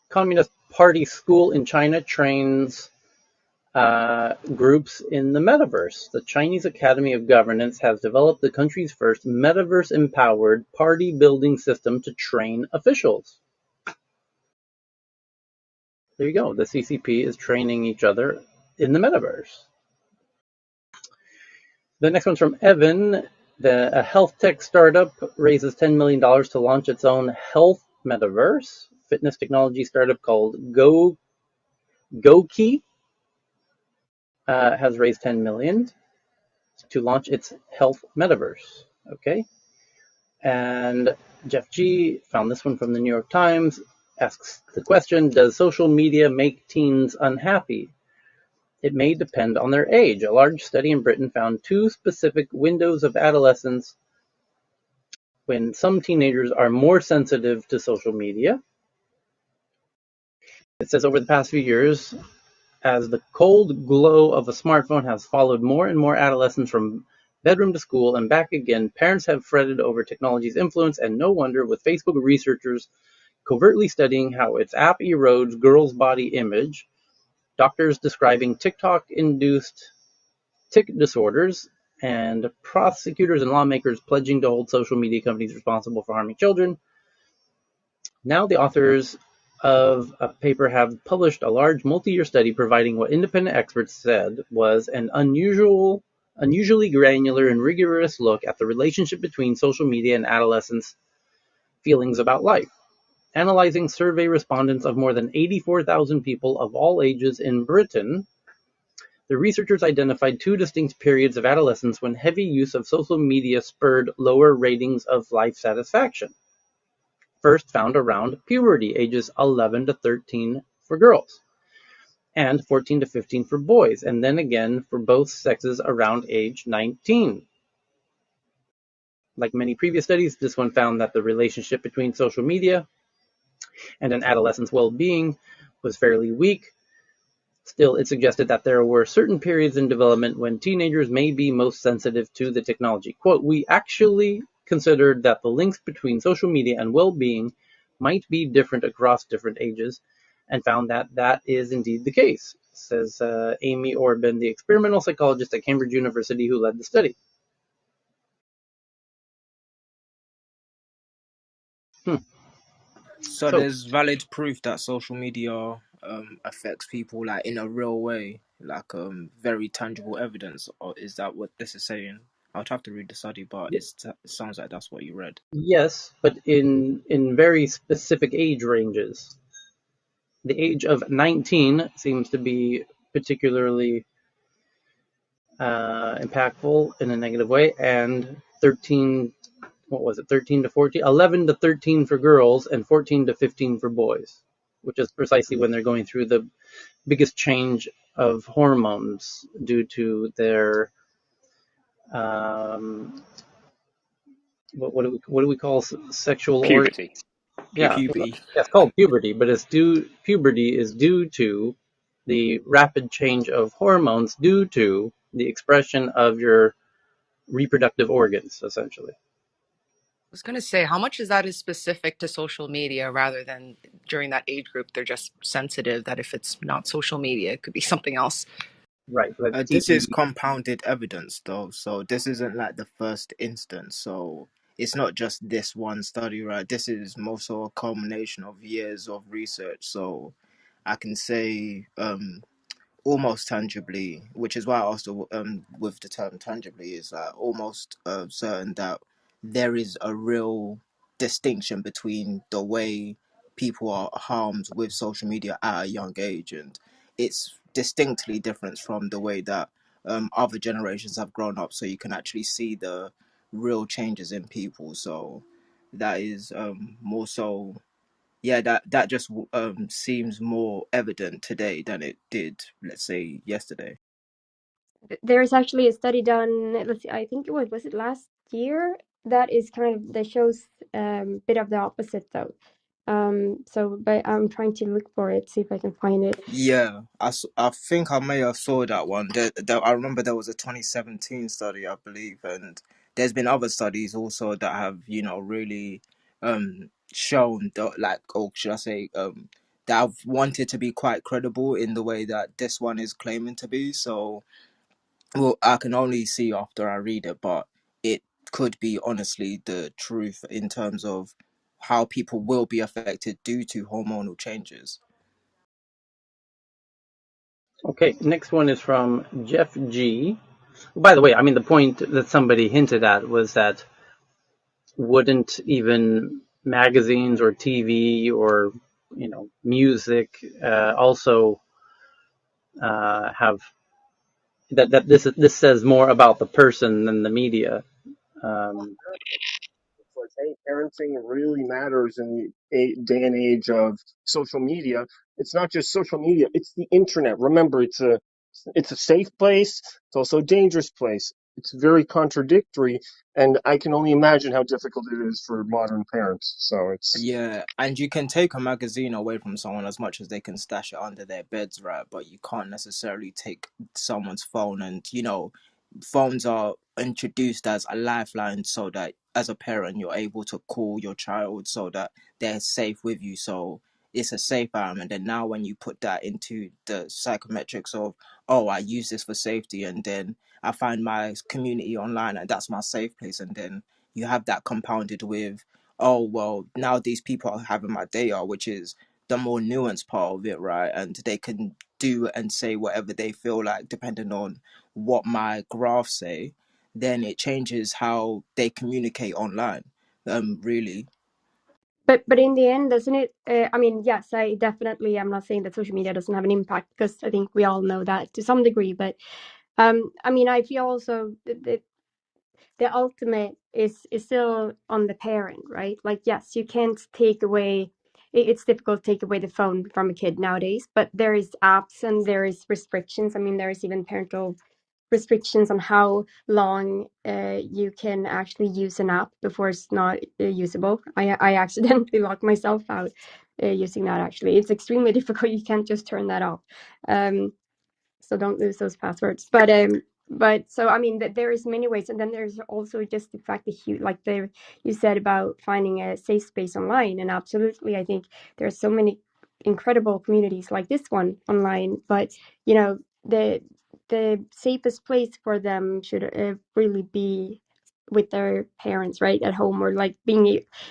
Communist Party school in China trains groups in the metaverse. The Chinese Academy of Governance has developed the country's first metaverse-empowered party-building system to train officials. There you go. The CCP is training each other in the metaverse. The next one's from Evan. A health tech startup raises $10 million to launch its own health metaverse. Fitness technology startup called Goki has raised $10 million to launch its health metaverse. Okay. And Jeff G found this one from the New York Times, asks the question, does social media make teens unhappy? It may depend on their age. A large study in Britain found two specific windows of adolescence when some teenagers are more sensitive to social media It says over the past few years, as the cold glow of a smartphone has followed more and more adolescents from bedroom to school and back again, parents have fretted over technology's influence, and no wonder, with Facebook researchers covertly studying how its app erodes girls' body image, doctors describing TikTok-induced tic disorders, and prosecutors and lawmakers pledging to hold social media companies responsible for harming children. Now the authors of a paper have published a large multi-year study providing what independent experts said was an unusually granular and rigorous look at the relationship between social media and adolescents' feelings about life. Analyzing survey respondents of more than 84,000 people of all ages in Britain, the researchers identified two distinct periods of adolescence when heavy use of social media spurred lower ratings of life satisfaction. First found around puberty, ages 11 to 13 for girls, and 14 to 15 for boys, and then again for both sexes around age 19. Like many previous studies, this one found that the relationship between social media and an adolescent's well-being was fairly weak. Still, it suggested that there were certain periods in development when teenagers may be most sensitive to the technology. Quote, we actually considered that the links between social media and well-being might be different across different ages and found that that is indeed the case, says Amy Orban, the experimental psychologist at Cambridge University who led the study. Hmm. So So, there's valid proof that social media affects people like in a real way, like very tangible evidence, or is that what this is saying? I would have to read the study, but it sounds like that's what you read. yes, but in very specific age ranges. The age of 19 seems to be particularly impactful in a negative way, and 13, what was it, 13 to 14, 11 to 13 for girls, and 14 to 15 for boys, which is precisely when they're going through the biggest change of hormones due to their um, what do we call sexual organ? Puberty. Yeah, Puberty. Puberty. it's called puberty, but puberty is due to the rapid change of hormones due to the expression of your reproductive organs, essentially. Was going to say, how much is that is specific to social media rather than during that age group, they're just sensitive that if it's not social media, it could be something else. Right, like This is TV. compounded evidence, though, so this isn't like the first instance. So it's not just this one study, right? This is more so a culmination of years of research. So I can say, almost tangibly, which is why I also with the term tangibly is almost certain that there is a real distinction between the way people are harmed with social media at a young age, and it's distinctly different from the way that other generations have grown up. So you can actually see the real changes in people. So that is more so, yeah, that just seems more evident today than it did, let's say, yesterday. There's actually a study done, let's see, I think was it last year? That is kind of, that shows bit of the opposite though. So, but I'm trying to look for it, see if I can find it. Yeah, I think I may have saw that one. I remember there was a 2017 study, I believe, and there's been other studies also that have, really shown that, like, or should I say, that I've wanted to be quite credible in the way that this one is claiming to be. So, well, I can only see after I read it, but it could be honestly the truth in terms of how people will be affected due to hormonal changes. Okay, next one is from Jeff G. By the way, I mean, the point that somebody hinted at was that wouldn't even magazines or TV or music also have that this says more about the person than the media. Um, Like, hey, parenting really matters in the day and age of social media. It's not just social media; it's the internet. Remember, it's a safe place. It's also a dangerous place. It's very contradictory, and I can only imagine how difficult it is for modern parents. So it's Yeah, and you can take a magazine away from someone as much as they can stash it under their beds, right? But you can't necessarily take someone's phone. And, phones are introduced as a lifeline so that as a parent, you're able to call your child so that they're safe with you. So it's a safe environment. And now, when you put that into the psychometrics of, oh, I use this for safety, and then I find my community online, and that's my safe place, and then you have that compounded with, oh well, now these people are having my data, which is the more nuanced part of it, right? And they can do and say whatever they feel like depending on what my graphs say. Then it changes how they communicate online, really. But in the end, doesn't it? I mean, yes, I definitely am not saying that social media doesn't have an impact, because I think we all know that to some degree. But I mean, I feel also that the ultimate is still on the parent, right? Like, yes, you can't take away. It's difficult to take away the phone from a kid nowadays, but there is apps and there is restrictions. I mean, there is even parental restrictions on how long you can actually use an app before it's not usable. I accidentally locked myself out using that. Actually, it's extremely difficult. You can't just turn that off. Um, so don't lose those passwords. But so I mean that there is many ways, and then there's also just the fact that like the you said about finding a safe space online, and absolutely, I think there are so many incredible communities like this one online. But the safest place for them should really be with their parents, right, at home, or like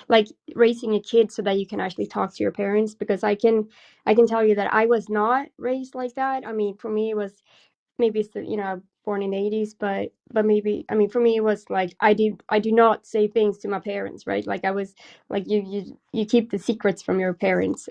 like raising a kid so that you can actually talk to your parents. Because I can tell you that I was not raised like that. I mean, for me, it was maybe it's born in the 80s, but maybe, I mean, for me, it was like I do not say things to my parents, right? Like I was like you keep the secrets from your parents,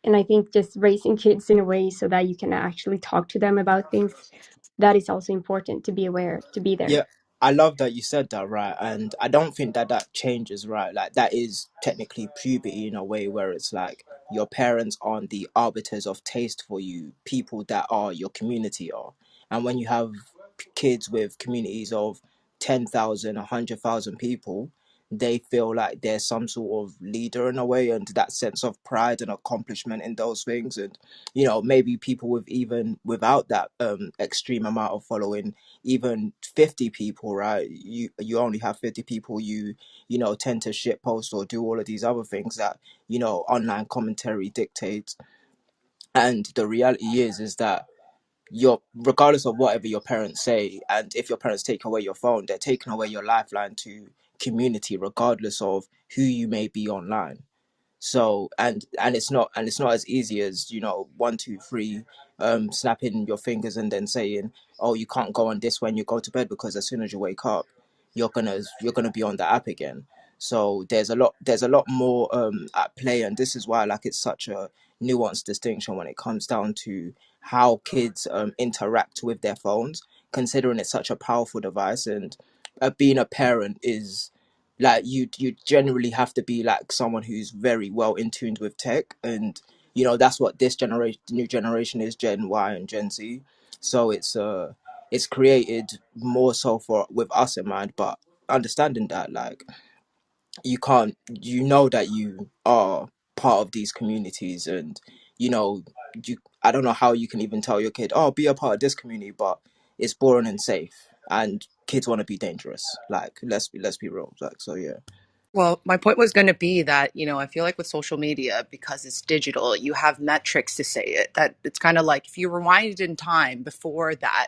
and I think just raising kids in a way so that you can actually talk to them about things, that is also important to be aware, to be there. Yeah, I love that you said that, right? And I don't think that that changes, right? Like, that is technically puberty in a way where it's like your parents aren't the arbiters of taste for you, people that are your community are. And when you have kids with communities of 10,000, 100,000 people, they feel like there's some sort of leader in a way, and that sense of pride and accomplishment in those things. And, maybe people with even without that extreme amount of following, even 50 people, right? You only have 50 people, tend to shit post or do all of these other things that, online commentary dictates. And the reality is that your regardless of whatever your parents say, and if your parents take away your phone, they're taking away your lifeline to community, regardless of who you may be online. So, and it's not as easy as, 1 2 3 snapping your fingers and then saying, oh, you can't go on this when you go to bed, because as soon as you wake up, you're gonna be on the app again. So there's a lot more at play, and this is why, like, it's such a nuanced distinction when it comes down to how kids interact with their phones, considering it's such a powerful device. And being a parent is like, you generally have to be like someone who's very well in tuned with tech. And that's what this generation, new generation, is Gen Y and Gen Z. So it's created more so for with us in mind, but understanding that, like, you can't, that you are part of these communities. And you know you I don't know how you can even tell your kid, oh, be a part of this community, but it's boring and safe, and kids want to be dangerous. Like, let's be real, like, so yeah. Well, my point was going to be that, I feel like with social media, because it's digital, you have metrics to say it. That it's kind of like if you rewind in time before that,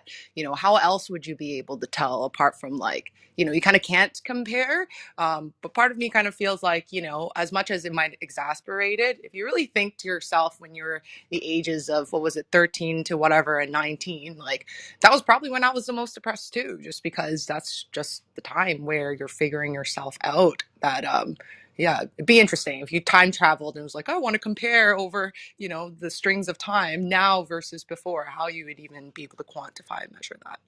how else would you be able to tell apart from like, you kind of can't compare. But part of me kind of feels like, as much as it might exasperate it, if you really think to yourself when you're the ages of, what was it, 13 to whatever and 19, like that was probably when I was the most depressed too, just because that's just the time where you're figuring yourself out. That yeah, it'd be interesting if you time traveled and was like, I want to compare over, the strings of time now versus before, how you would even be able to quantify and measure that.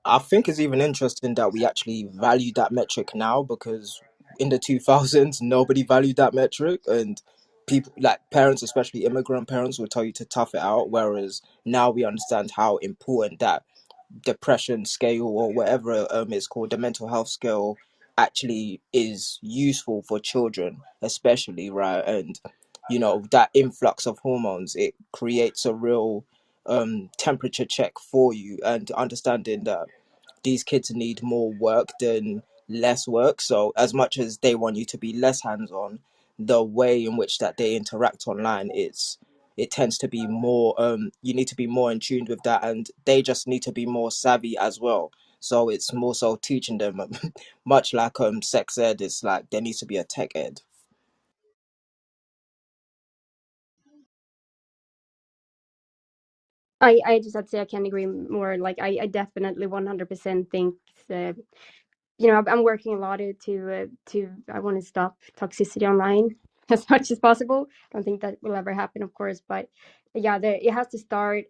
I think it's even interesting that we actually value that metric now, because in the 2000s nobody valued that metric. And people, like parents, especially immigrant parents, would tell you to tough it out, whereas now we understand how important that depression scale or whatever it's called, the mental health scale actually is useful for children, especially, right? And that influx of hormones, it creates a real temperature check for you, and understanding that these kids need more work than less work. So as much as they want you to be less hands on, the way in which that they interact online, it tends to be more you need to be more in tune with that, and they just need to be more savvy as well. So it's more so teaching them much like sex ed, it's like there needs to be a tech ed. I just have to say I can't agree more. Like I definitely 100% think uh, I'm working a lot to I want to stop toxicity online as much as possible. I don't think that will ever happen, of course, but yeah, it has to start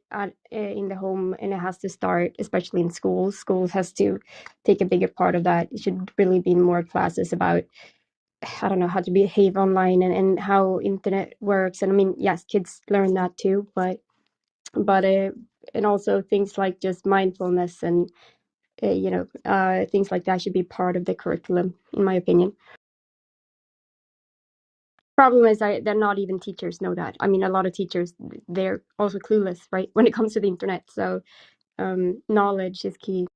in the home, and it has to start especially in schools. Schools has to take a bigger part of that. It should really be more classes about, I don't know, how to behave online, and how internet works. And I mean, yes, kids learn that too, but and also things like just mindfulness and things like that should be part of the curriculum, in my opinion. Problem is, they're not even teachers know that. I mean, a lot of teachers, they're also clueless, right, when it comes to the internet. So knowledge is key.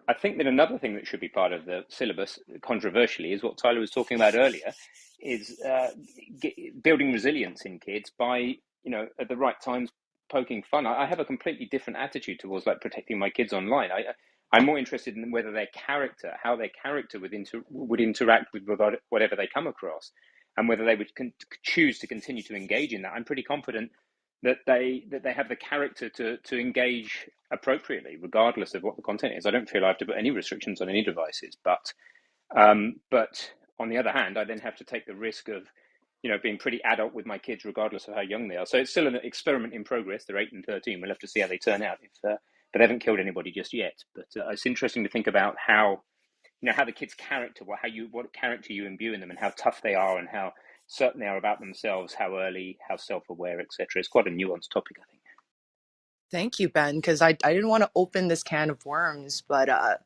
I think that another thing that should be part of the syllabus, controversially, is what Tyler was talking about earlier, is building resilience in kids by, at the right times, poking fun. I have a completely different attitude towards like protecting my kids online. I'm more interested in whether their character, how their character would interact with whatever they come across, and whether they would choose to continue to engage in that. I'm pretty confident that they have the character to engage appropriately, regardless of what the content is. I don't feel I have to put any restrictions on any devices, but on the other hand, I then have to take the risk of being pretty adult with my kids, regardless of how young they are. So it's still an experiment in progress. They're 8 and 13. We'll have to see how they turn out. But they haven't killed anybody just yet. But it's interesting to think about how the kids' character, what character you imbue in them, and how tough they are, and how certain they are about themselves, how early, how self-aware, etc. It's quite a nuanced topic, I think. Thank you, Ben, because I didn't want to open this can of worms, but I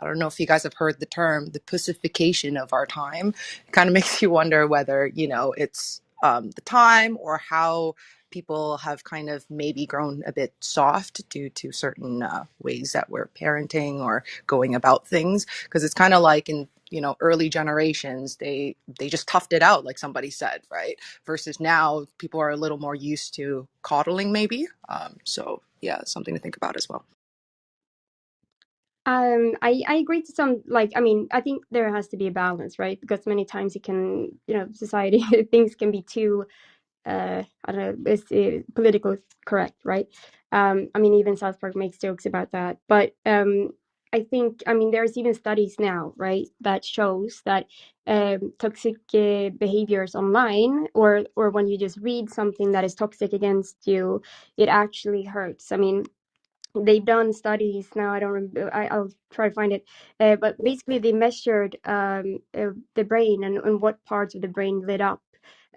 don't know if you guys have heard the term, the pussification of our time. It kind of makes you wonder whether, it's the time, or how people have kind of maybe grown a bit soft due to certain ways that we're parenting or going about things. Because it's kind of like in, early generations, they just toughed it out, like somebody said, right? Versus now people are a little more used to coddling, maybe. So yeah, something to think about as well. I agree to some, like, I mean, I think there has to be a balance, right? Because many times it can, society things can be too I don't know, it's political correct, right? I mean, even South Park makes jokes about that, but I think, I mean, there's even studies now, right, that shows that toxic behaviors online, or when you just read something that is toxic against you, it actually hurts. I mean, they've done studies now. I don't remember. I'll try to find it. But basically, they measured the brain, and what parts of the brain lit up,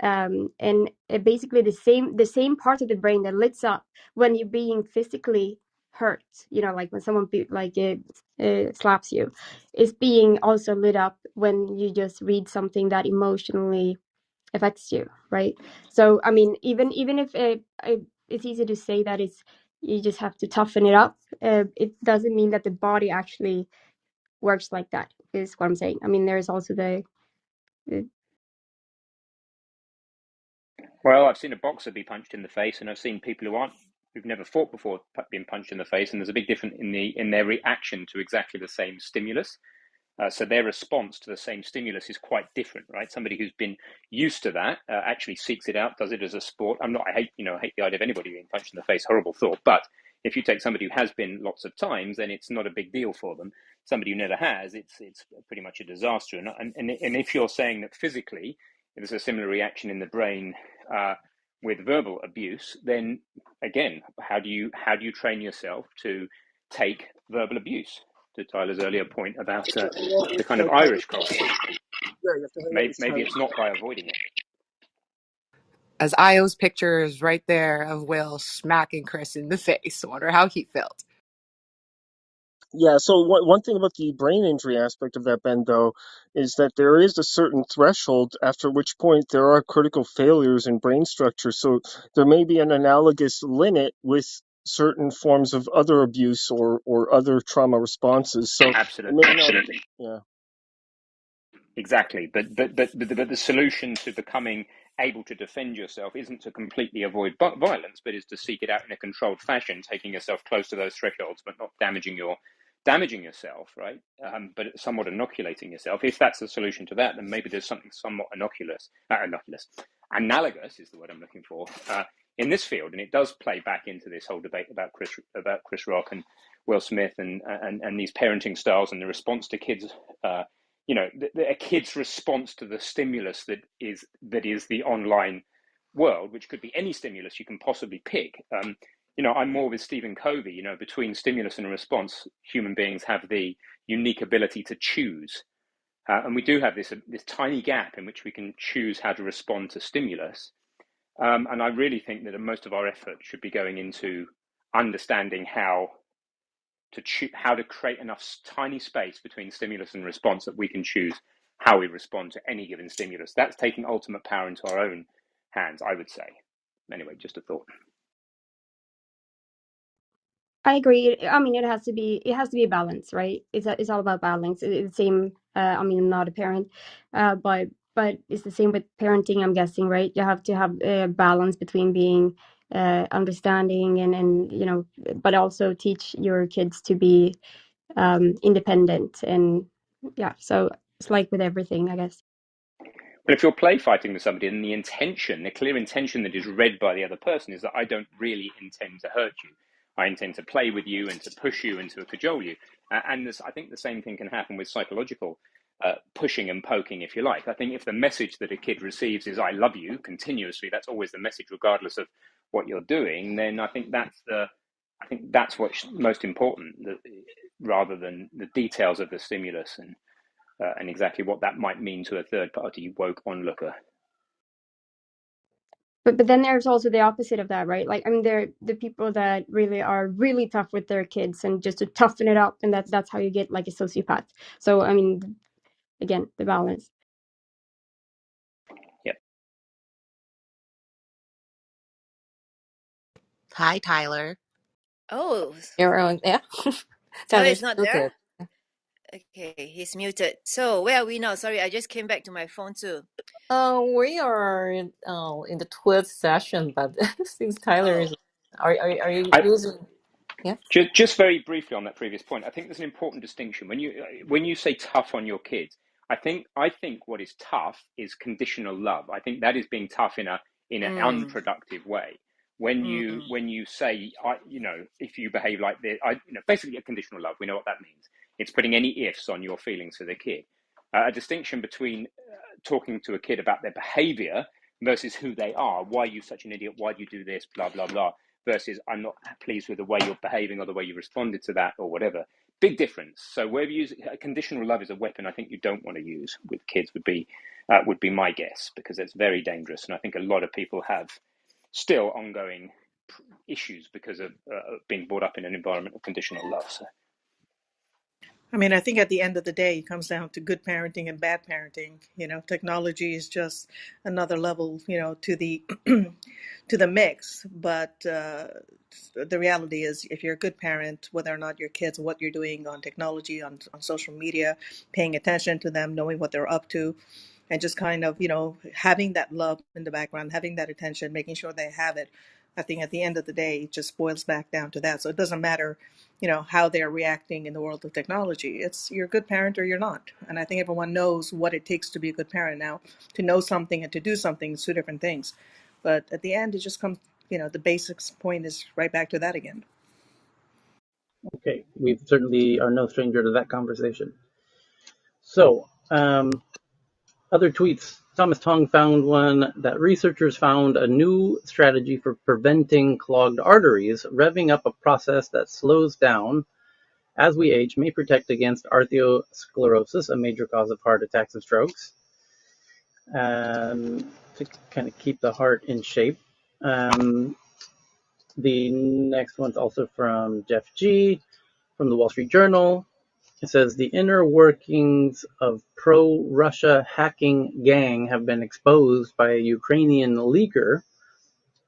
and basically the same parts of the brain that lights up when you're being physically hurt. Like when someone slaps you, is being also lit up when you just read something that emotionally affects you, right? So I mean, even if it's easy to say that it's you just have to toughen it up, it doesn't mean that the body actually works like that, is what I'm saying. I mean, there's also the Well, I've seen a boxer be punched in the face, and I've seen people who've never fought before being punched in the face, and there's a big difference in their reaction to exactly the same stimulus. So their response to the same stimulus is quite different, right? Somebody who's been used to that actually seeks it out, does it as a sport. I hate the idea of anybody being punched in the face. Horrible thought. But if you take somebody who has been lots of times, then it's not a big deal for them. Somebody who never has, it's pretty much a disaster. And if you're saying that physically there's a similar reaction in the brain with verbal abuse, then again, how do you train yourself to take verbal abuse? To Tyler's earlier point about the kind of Irish culture, Yeah, you have to maybe highlight it's not by avoiding it. As Io's picture is right there of Will smacking Chris in the face. I wonder how he felt. Yeah, so one thing about the brain injury aspect of that, Ben, though, is that there is a certain threshold after which point there are critical failures in brain structure. So there may be an analogous limit with certain forms of other abuse or other trauma responses. So it may Absolutely. not, yeah. Exactly, but the solution to becoming able to defend yourself isn't to completely avoid violence, but is to seek it out in a controlled fashion, taking yourself close to those thresholds, but not damaging yourself, right? But somewhat inoculating yourself. If that's the solution to that, then maybe there's something somewhat analogous is the word I'm looking for in this field, and it does play back into this whole debate about Chris Rock and Will Smith and these parenting styles and the response to kids. A kid's response to the stimulus that is the online world, which could be any stimulus you can possibly pick. I'm more with Stephen Covey. Between stimulus and response, human beings have the unique ability to choose, and we do have this tiny gap in which we can choose how to respond to stimulus. And I really think that most of our effort should be going into understanding how to create enough tiny space between stimulus and response that we can choose how we respond to any given stimulus. That's taking ultimate power into our own hands, I would say. Anyway, just a thought. I agree. I mean, it has to be a balance, right? It's all about balance. It's the same. I mean, I'm not a parent, but it's the same with parenting. I'm guessing, right? You have to have a balance between being understanding and but also teach your kids to be independent and yeah. So it's like with everything, I guess. But if you're play fighting with somebody and the clear intention that is read by the other person is that I don't really intend to hurt you. I intend to play with you and to push you and to cajole you. I think the same thing can happen with psychological pushing and poking, if you like. I think if the message that a kid receives is "I love you" continuously, that's always the message, regardless of what you're doing. Then I think that's what's most important, rather than the details of the stimulus and exactly what that might mean to a third party woke onlooker. But then there's also the opposite of that, right? Like, I mean, there the people that really are really tough with their kids and just to toughen it up, and that's how you get like a sociopath. So I mean, again, the balance. Yep. Hi, Tyler. Oh, Yeah. Tyler Tyler's is not there? muted. Okay, he's muted. So where are we now? Sorry, I just came back to my phone too. We are in the 12th session, but since Tyler Oh. is, are you I using? Yeah. just very briefly on that previous point. I think there's an important distinction when you say tough on your kids. I think what is tough is conditional love. I think that is being tough in an Mm, unproductive way. When mm, you say if you behave like this, basically a conditional love. We know what that means. It's putting any ifs on your feelings for the kid. A distinction between talking to a kid about their behavior versus who they are. Why are you such an idiot? Why do you do this? Blah blah blah. Versus I'm not pleased with the way you're behaving or the way you responded to that or whatever. Big difference. So where you use conditional love is a weapon, I think you don't want to use with kids would be my guess, because it's very dangerous, and I think a lot of people have still ongoing issues because of being brought up in an environment of conditional love. So I mean, I think at the end of the day, it comes down to good parenting and bad parenting. Technology is just another level, to the to the mix. But the reality is, if you're a good parent, whether or not your kids, what you're doing on technology, on social media, paying attention to them, knowing what they're up to, and just kind of, having that love in the background, having that attention, making sure they have it. I think at the end of the day, it just boils back down to that. So it doesn't matter, how they're reacting in the world of technology. It's you're a good parent or you're not. And I think everyone knows what it takes to be a good parent now. To know something and to do something is two different things. But at the end, it just comes, the basics point is right back to that again. Okay, we certainly are no stranger to that conversation. So, other tweets. Thomas Tong found one that researchers found a new strategy for preventing clogged arteries. Revving up a process that slows down as we age may protect against arteriosclerosis, a major cause of heart attacks and strokes, to kind of keep the heart in shape. The next one's also from Jeff G. From the Wall Street Journal, it says the inner workings of pro-Russia hacking gang have been exposed by a Ukrainian leaker.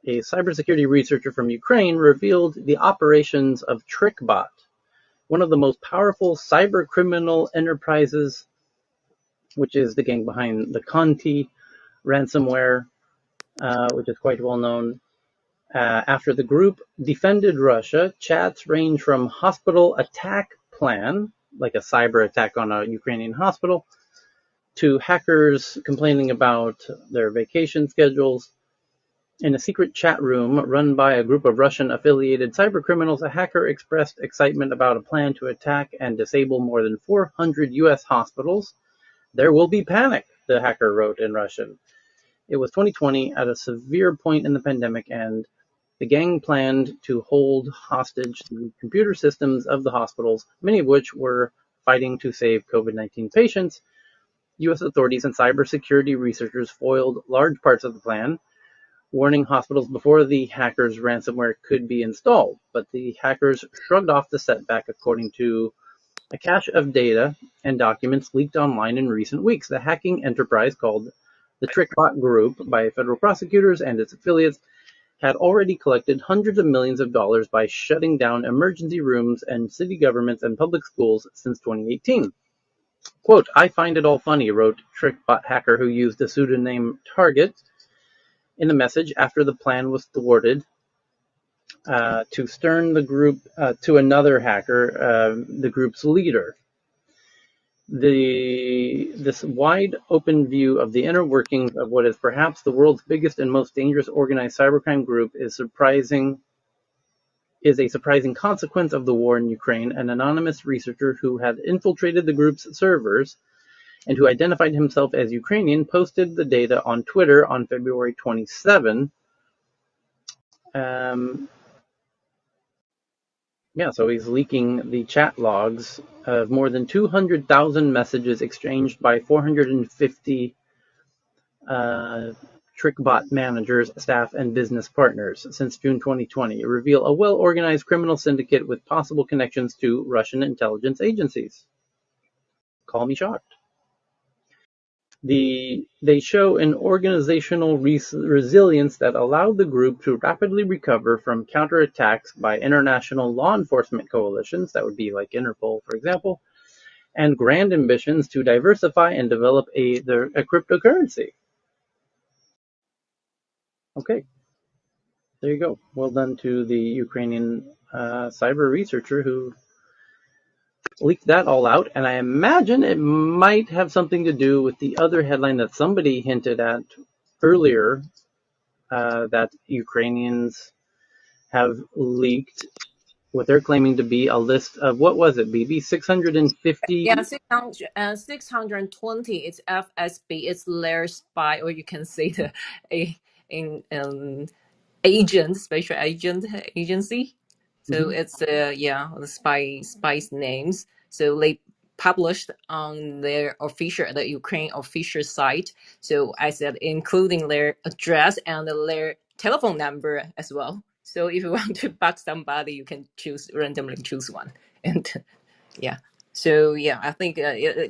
A cybersecurity researcher from Ukraine revealed the operations of TrickBot, one of the most powerful cyber criminal enterprises, which is the gang behind the Conti ransomware, which is quite well known. After the group defended Russia, chats range from hospital attack plan, like a cyber attack on a Ukrainian hospital, to hackers complaining about their vacation schedules. In a secret chat room run by a group of Russian-affiliated cybercriminals, a hacker expressed excitement about a plan to attack and disable more than 400 U.S. hospitals. There will be panic, the hacker wrote in Russian. It was 2020 at a severe point in the pandemic, and the gang planned to hold hostage the computer systems of the hospitals, many of which were fighting to save COVID-19 patients. U.S. authorities and cybersecurity researchers foiled large parts of the plan, warning hospitals before the hackers' ransomware could be installed. But the hackers shrugged off the setback, according to a cache of data and documents leaked online in recent weeks. The hacking enterprise, called the TrickBot Group by federal prosecutors and its affiliates, had already collected hundreds of millions of dollars by shutting down emergency rooms and city governments and public schools since 2018. Quote, I find it all funny, wrote TrickBot hacker who used the pseudonym Target in a message after the plan was thwarted, to stern the group to another hacker, the group's leader. This wide open view of the inner workings of what is perhaps the world's biggest and most dangerous organized cybercrime group is a surprising consequence of the war in Ukraine. An anonymous researcher who had infiltrated the group's servers and who identified himself as Ukrainian posted the data on Twitter on February 27. So he's leaking the chat logs of more than 200,000 messages exchanged by 450 TrickBot managers, staff, and business partners since June 2020, reveal a well-organized criminal syndicate with possible connections to Russian intelligence agencies. Call me shocked. They show an organizational resilience that allowed the group to rapidly recover from counterattacks by international law enforcement coalitions, that would be like Interpol, for example, and grand ambitions to diversify and develop a cryptocurrency. Okay, there you go. Well done to the Ukrainian cyber researcher who leaked that all out. And I imagine it might have something to do with the other headline that somebody hinted at earlier, that Ukrainians have leaked what they're claiming to be a list of, what was it, BB? 650? Yeah, 620 is FSB. It's their spy, or you can say the a in agent, special agent agency. So Mhm. it's the spies names. So they published on their official, the Ukraine official site. So I said including their address and their telephone number as well. So if you want to bug somebody, you can randomly choose one. And yeah. So yeah, I think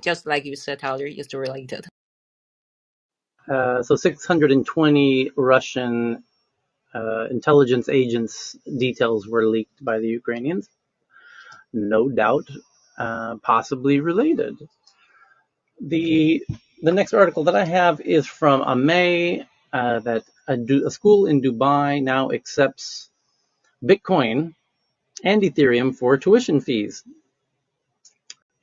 just like you said, Tyler, it's related. So 620 Russian intelligence agents' details were leaked by the Ukrainians. No doubt, possibly related. The next article that I have is from May, that a school in Dubai now accepts Bitcoin and Ethereum for tuition fees.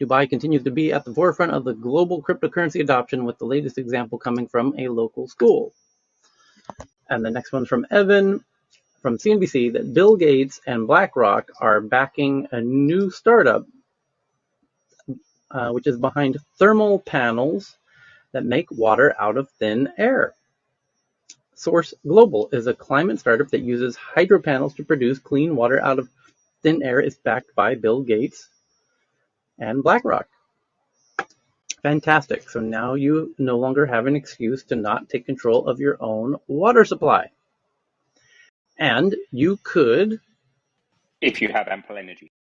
Dubai continues to be at the forefront of the global cryptocurrency adoption, with the latest example coming from a local school. And the next one's from Evan from CNBC, that Bill Gates and BlackRock are backing a new startup, which is behind thermal panels that make water out of thin air. Source Global is a climate startup that uses hydro panels to produce clean water out of thin air. Is backed by Bill Gates and BlackRock. Fantastic. So now you no longer have an excuse to not take control of your own water supply. And you could, if you have ample energy.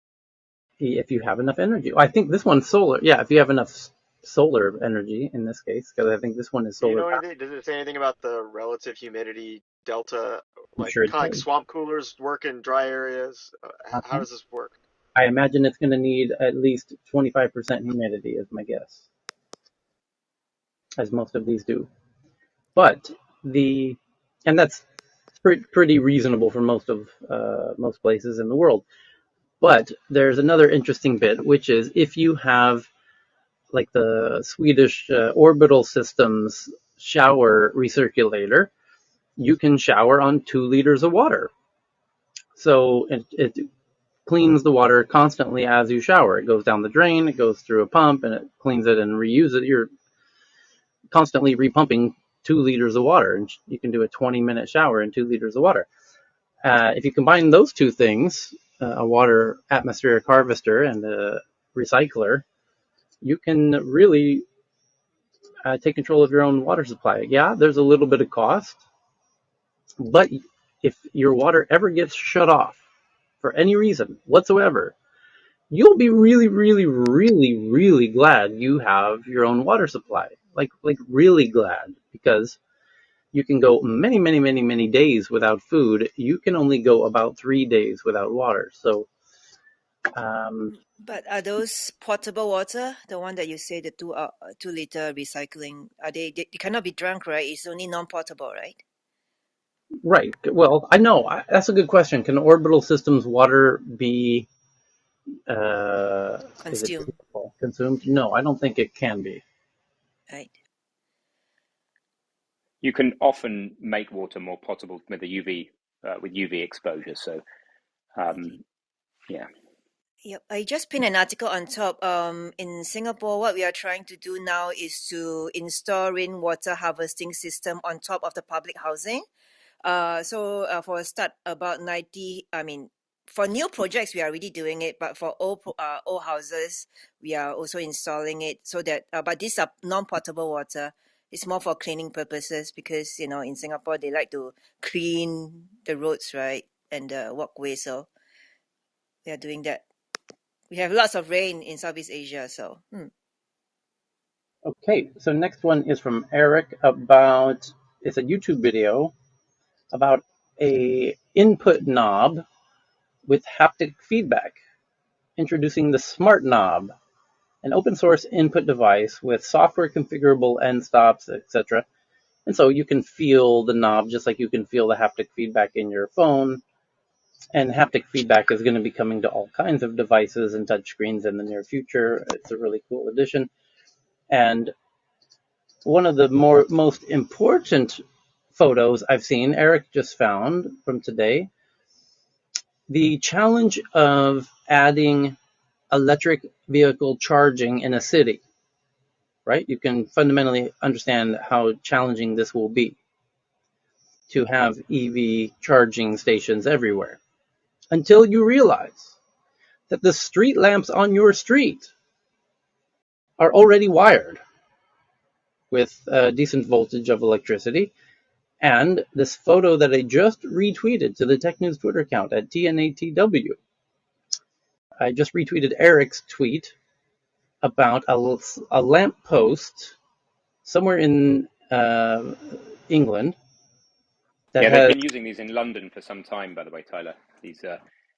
if you have enough energy. I think this one's solar. Yeah, if you have enough solar energy in this case, because I think this one is Do you solar know powered. anything? Does it say anything about the relative humidity delta, I'm like sure it kind of like does. swamp coolers work in dry areas? How Uh-huh. does this work? I imagine it's going to need at least 25% humidity, is my guess, as most of these do. But the and that's pretty reasonable for most places in the world. But there's another interesting bit, which is if you have like the Swedish orbital systems shower recirculator, you can shower on 2 liters of water. So it cleans the water constantly as you shower. It goes down the drain, it goes through a pump, and it cleans it and reuses it. You're constantly repumping 2 liters of water, and you can do a 20-minute shower in 2 liters of water. If you combine those two things, a water atmospheric harvester and a recycler, you can really take control of your own water supply. Yeah, there's a little bit of cost, but if your water ever gets shut off for any reason whatsoever, you'll be really, really, really, really glad you have your own water supply. Like really glad, because you can go many, many, many, many days without food. You can only go about 3 days without water. So, But are those potable water, the one that you say the 2 liter recycling, are they cannot be drunk, right? It's only non-potable, right? right. Well, I know that's a good question. Can orbital systems water be, is it Consume, drinkable, consumed? No, I don't think it can be. right? You can often make water more potable with the with UV exposure. So yeah. Yep, I just pinned an article on top. In Singapore, what we are trying to do now is to install rainwater harvesting system on top of the public housing. For a start, about 90. I mean, for new projects, we are already doing it, but for old houses, we are also installing it so that. But these are non-potable water. It's more for cleaning purposes because in Singapore they like to clean the roads, right, and the walkways. So we are doing that. We have lots of rain in Southeast Asia, so. Okay, so next one is from Eric about, it's a YouTube video about a input knob with haptic feedback, introducing the Smart Knob, an open source input device with software configurable end stops, etc. And so you can feel the knob just like you can feel the haptic feedback in your phone. And haptic feedback is going to be coming to all kinds of devices and touchscreens in the near future. It's a really cool addition. And one of the most important photos I've seen, Eric just found from today, the challenge of adding electric vehicle charging in a city, right? You can fundamentally understand how challenging this will be to have EV charging stations everywhere until you realize that the street lamps on your street are already wired with a decent voltage of electricity. And this photo that I just retweeted to the Tech News Twitter account at TNATW, I just retweeted Eric's tweet about a lamp post somewhere in England that Yeah, they've has. been using these in London for some time, by the way, Tyler. These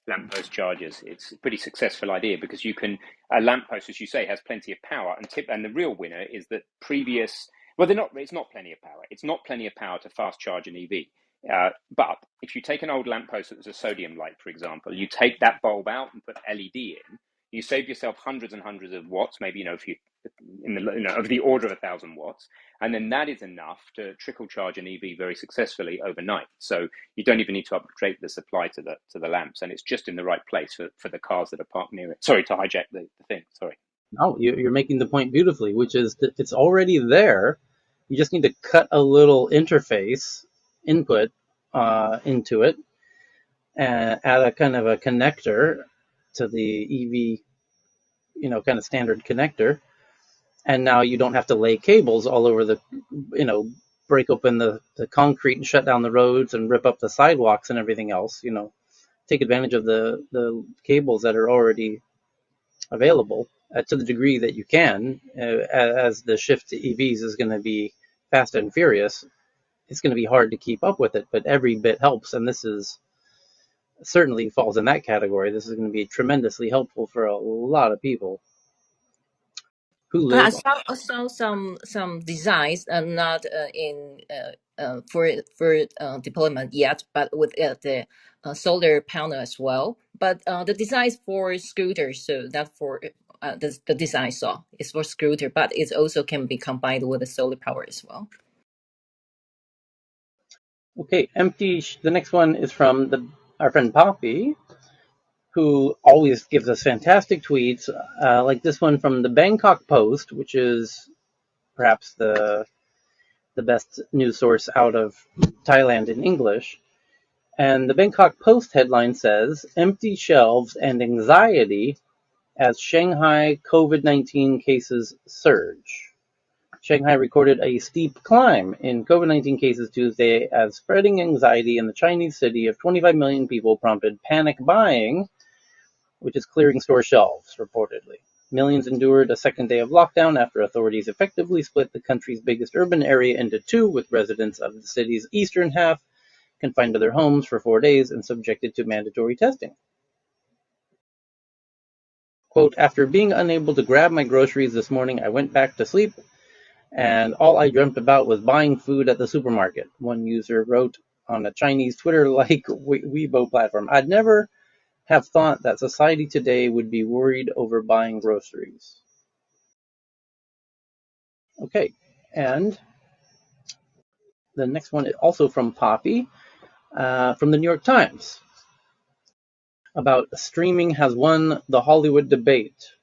lamppost chargers. It's a pretty successful idea because you can a lamppost, as you say, has plenty of power. And the real winner is that previous. Well, they're not. It's not plenty of power. It's not plenty of power to fast charge an EV. But if you take an old lamppost that was a sodium light, for example, you take that bulb out and put LED in, you save yourself hundreds and hundreds of watts. Maybe if you of the order of 1,000 watts, and then that is enough to trickle charge an EV very successfully overnight. So you don't even need to upgrade the supply to the lamps, and it's just in the right place for the cars that are parked near it. Sorry to hijack the thing. Sorry. Oh, you're making the point beautifully, which is that it's already there. You just need to cut a little interface input into it and add a kind of a connector to the EV, kind of standard connector. And now you don't have to lay cables all over break open the concrete and shut down the roads and rip up the sidewalks and everything else. Take advantage of the cables that are already available to the degree that you can, as the shift to EVs is going to be fast and furious. It's going to be hard to keep up with it, but every bit helps, and this is certainly falls in that category. This is going to be tremendously helpful for a lot of people who I live. saw some designs not in for deployment yet, but with the solar panel as well. But the design is for scooters, so not for the design I saw is for scooter, but it also can be combined with the solar power as well. Okay, empty. The next one is from our friend Poppy, who always gives us fantastic tweets, like this one from the Bangkok Post, which is perhaps the best news source out of Thailand in English. And the Bangkok Post headline says, "Empty shelves and anxiety as Shanghai COVID-19 cases surge." Shanghai recorded a steep climb in COVID-19 cases Tuesday as spreading anxiety in the Chinese city of 25 million people prompted panic buying, which is clearing store shelves, reportedly. Millions endured a second day of lockdown after authorities effectively split the country's biggest urban area into two, with residents of the city's eastern half confined to their homes for 4 days and subjected to mandatory testing. Quote, "After being unable to grab my groceries this morning, I went back to sleep, and all I dreamt about was buying food at the supermarket," one user wrote on a Chinese Twitter-like Weibo platform. "I'd never have thought that society today would be worried over buying groceries." Okay, and the next one is also from Poppy, from the New York Times, about streaming has won the Hollywood debate.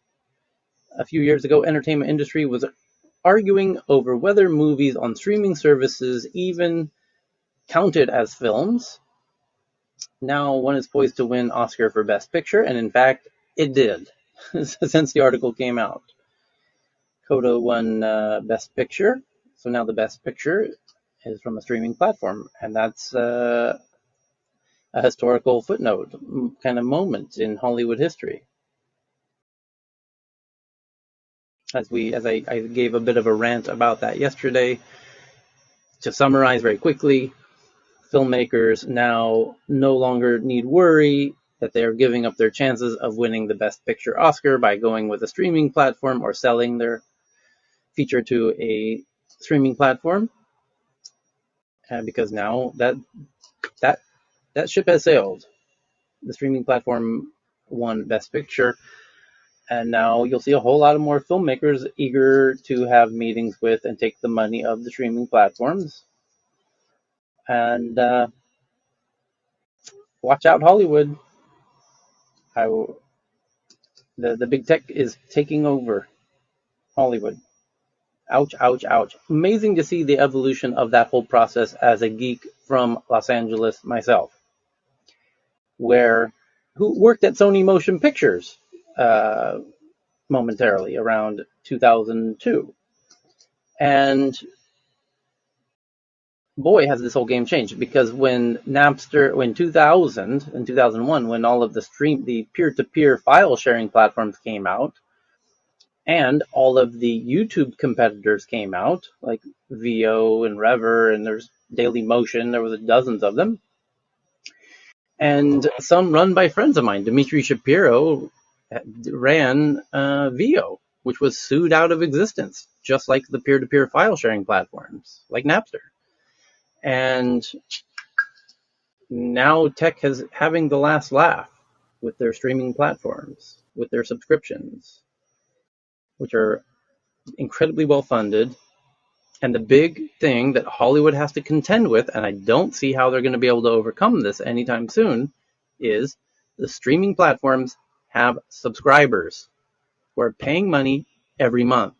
A few years ago, entertainment industry was arguing over whether movies on streaming services even counted as films. Now one is poised to win Oscar for Best Picture, and in fact, it did since the article came out. Coda won Best Picture, so now the Best Picture is from a streaming platform, and that's a historical footnote kind of moment in Hollywood history. As I gave a bit of a rant about that yesterday, to summarize very quickly, filmmakers now no longer need worry that they are giving up their chances of winning the Best Picture Oscar by going with a streaming platform or selling their feature to a streaming platform, because now that that ship has sailed. The streaming platform won Best Picture, and now you'll see a whole lot of more filmmakers eager to have meetings with and take the money of the streaming platforms. And watch out, Hollywood. I will, the big tech is taking over Hollywood. Ouch, ouch, ouch. Amazing to see the evolution of that whole process as a geek from Los Angeles myself, who worked at Sony Motion Pictures uh, momentarily around 2002. And boy, has this whole game changed, because when Napster, when 2000 and 2001, when all of the peer-to-peer file sharing platforms came out, and all of the YouTube competitors came out, like VO and Rever, and there's Daily Motion, there was dozens of them, and some run by friends of mine. Dimitri Shapiro ran VO, which was sued out of existence, just like the peer-to-peer file sharing platforms, like Napster. And now tech is having the last laugh with their streaming platforms, with their subscriptions, which are incredibly well funded. And the big thing that Hollywood has to contend with, and I don't see how they're going to be able to overcome this anytime soon, is the streaming platforms have subscribers who are paying money every month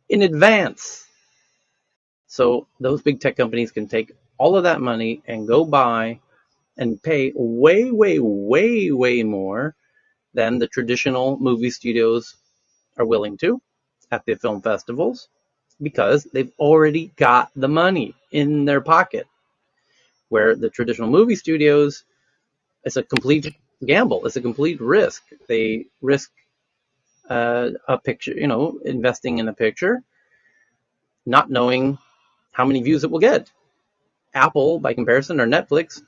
in advance. So those big tech companies can take all of that money and go buy and pay way, way, way, way more than the traditional movie studios are willing to at the film festivals, because they've already got the money in their pocket. Where the traditional movie studios, it's a complete gamble, it's a complete risk. They risk a picture, investing in a picture, not knowing how many views it will get. Apple, by comparison, or Netflix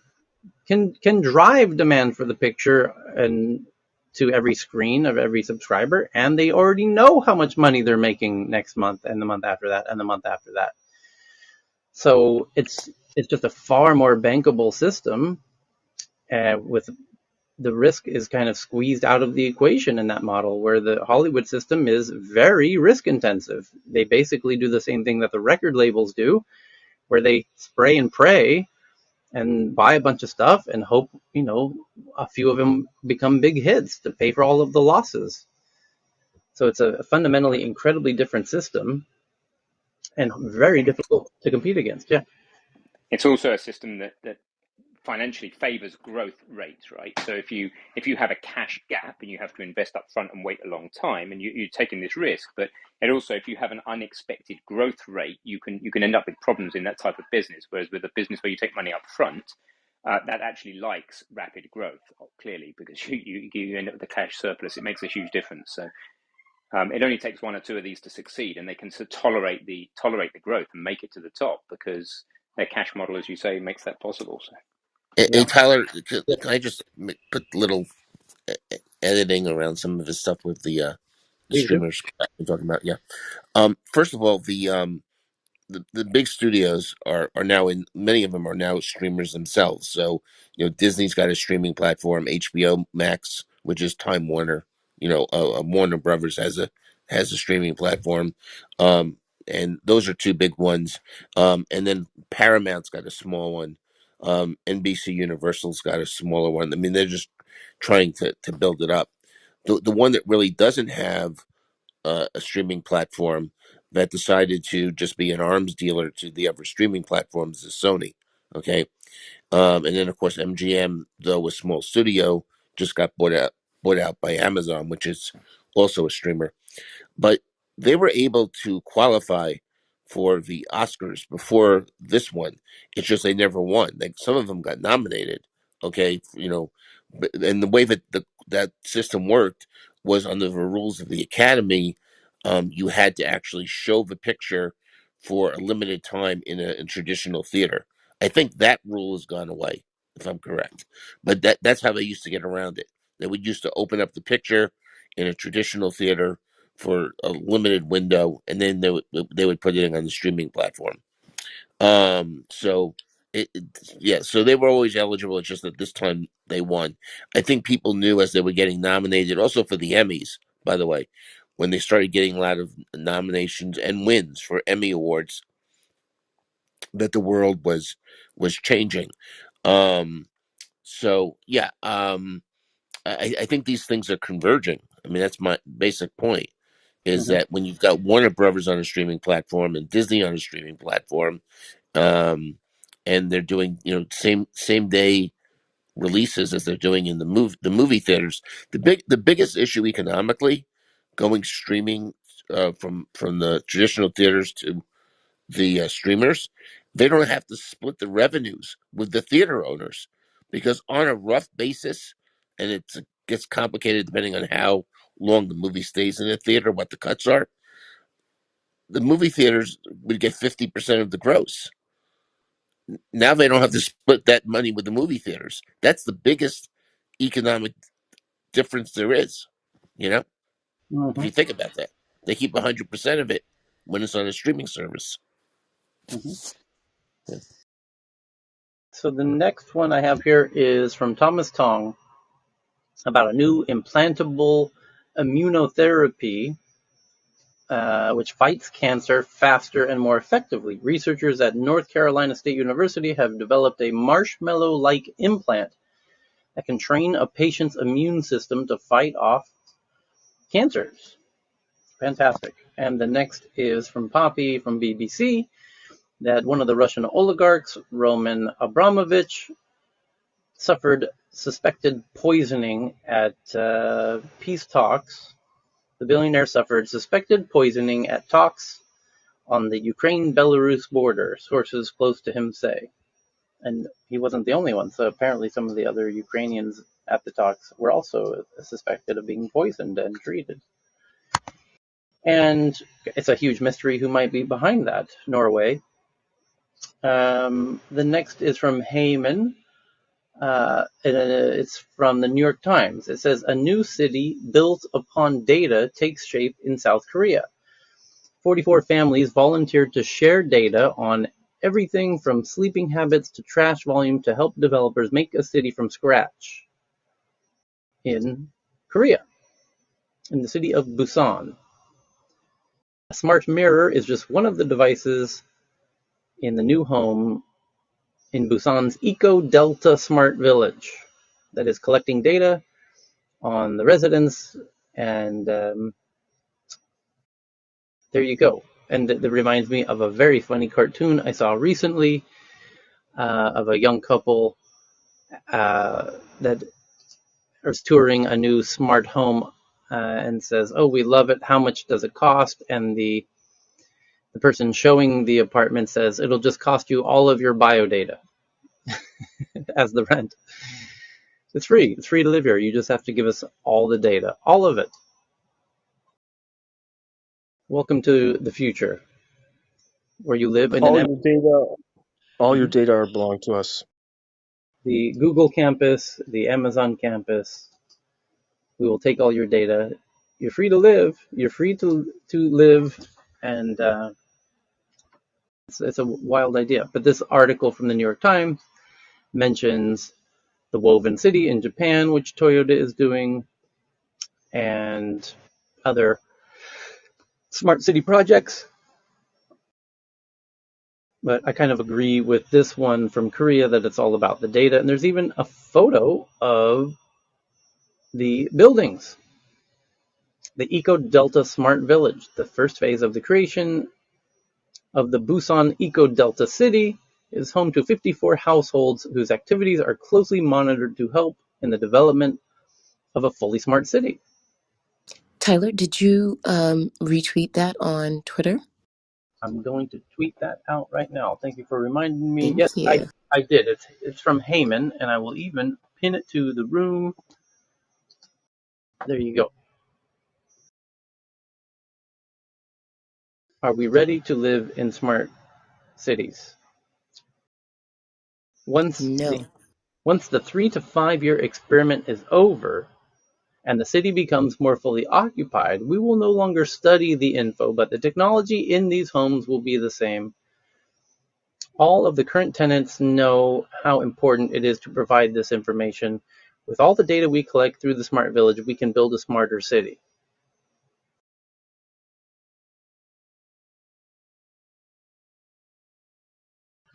can drive demand for the picture and to every screen of every subscriber, and they already know how much money they're making next month and the month after that and the month after that. So it's just a far more bankable system, with the risk is kind of squeezed out of the equation in that model, where the Hollywood system is very risk intensive. They basically do the same thing that the record labels do, where they spray and pray and buy a bunch of stuff and hope, a few of them become big hits to pay for all of the losses. So it's a fundamentally incredibly different system and very difficult to compete against. Yeah. It's also a system that financially favors growth rates, right? So if you have a cash gap and you have to invest up front and wait a long time, and you're taking this risk, but and also if you have an unexpected growth rate, you can end up with problems in that type of business. Whereas with a business where you take money up front, that actually likes rapid growth, clearly, because you end up with a cash surplus. It makes a huge difference. So it only takes one or two of these to succeed, and they can tolerate the growth and make it to the top because their cash model, as you say, makes that possible. So. Hey, Yeah. Tyler, can I just put a little editing around some of his stuff with the Please do. streamers we're talking about? Yeah. First of all, the big studios are now in, many of them are now streamers themselves. So, Disney's got a streaming platform, HBO Max, which is Time Warner. Warner Brothers has a streaming platform. And those are two big ones. And then Paramount's got a small one. NBC Universal's got a smaller one. I mean, they're just trying to build it up. The one that really doesn't have a streaming platform that decided to just be an arms dealer to the other streaming platforms is Sony. Okay. And then of course MGM, though a small studio, just got bought out by Amazon, which is also a streamer. But they were able to qualify for the Oscars before this one. It's just they never won. Like some of them got nominated. Okay, and the way that that system worked was under the rules of the Academy. You had to actually show the picture for a limited time in traditional theater. I think that rule has gone away, if I'm correct. But that's how they used to get around it. They would used to open up the picture in a traditional theater for a limited window, and then they would put it on the streaming platform. So yeah, so they were always eligible. It's just that this time they won. I think people knew as they were getting nominated, also for the Emmys, by the way, when they started getting a lot of nominations and wins for Emmy awards, that the world was changing. Um, so yeah, I think these things are converging. I mean, that's my basic point is Hmm. that when you've got Warner Brothers on a streaming platform and Disney on a streaming platform, um, and they're doing same day releases as they're doing in the movie theaters. The biggest issue economically, going streaming from the traditional theaters to the streamers, they don't have to split the revenues with the theater owners because on a rough basis, and it gets complicated depending on how long the movie stays in the theater, what the cuts are. The movie theaters would get 50% of the gross. Now they don't have to split that money with the movie theaters. That's the biggest economic difference there is. You know, if Hmm. you think about that, they keep 100% of it when it's on a streaming service. Hmm. So the next one I have here is from Thomas Tong about a new implantable immunotherapy, which fights cancer faster and more effectively. Researchers at North Carolina State University have developed a marshmallow-like implant that can train a patient's immune system to fight off cancers. Fantastic. And the next is from Poppy from BBC, that one of the Russian oligarchs, Roman Abramovich, suffered suspected poisoning at peace talks. The billionaire suffered suspected poisoning at talks on the Ukraine-Belarus border, sources close to him say. And he wasn't the only one, so apparently some of the other Ukrainians at the talks were also suspected of being poisoned and treated. And it's a huge mystery who might be behind that. Norway. The next is from Heyman. It's from the New York Times. It says a new city built upon data takes shape in South Korea. 44 families volunteered to share data on everything from sleeping habits to trash volume to help developers make a city from scratch in Korea, in the city of Busan. A smart mirror is just one of the devices in the new home in Busan's Eco Delta Smart Village that is collecting data on the residents, and there you go. And that reminds me of a very funny cartoon I saw recently of a young couple that is touring a new smart home and says, "Oh, we love it. How much does it cost?" And the person showing the apartment says, "It'll just cost you all of your bio data as the rent. It's free. It's free to live here. You just have to give us all the data, all of it." Welcome to the future, where you live in All an your data, all your Mhm. data are belong to us. The Google campus, the Amazon campus. We will take all your data. You're free to live. You're free to live, and it's a wild idea. But this article from the New York Times mentions the Woven City in Japan, which Toyota is doing, and other smart city projects. But I kind of agree with this one from Korea that it's all about the data. And there's even a photo of the buildings, the Eco Delta Smart Village, the first phase of the creation of the Busan Eco Delta City, is home to 54 households whose activities are closely monitored to help in the development of a fully smart city. Tyler, did you retweet that on Twitter? I'm going to tweet that out right now. Thank you for reminding me. Yes, Thank you. I did. It's from Heyman, and I will even pin it to the room. There you go. Are we ready to live in smart cities? Once the No. once the 3 to 5 year experiment is over and the city becomes more fully occupied, we will no longer study the info, but the technology in these homes will be the same. All of the current tenants know how important it is to provide this information. With all the data we collect through the smart village, we can build a smarter city.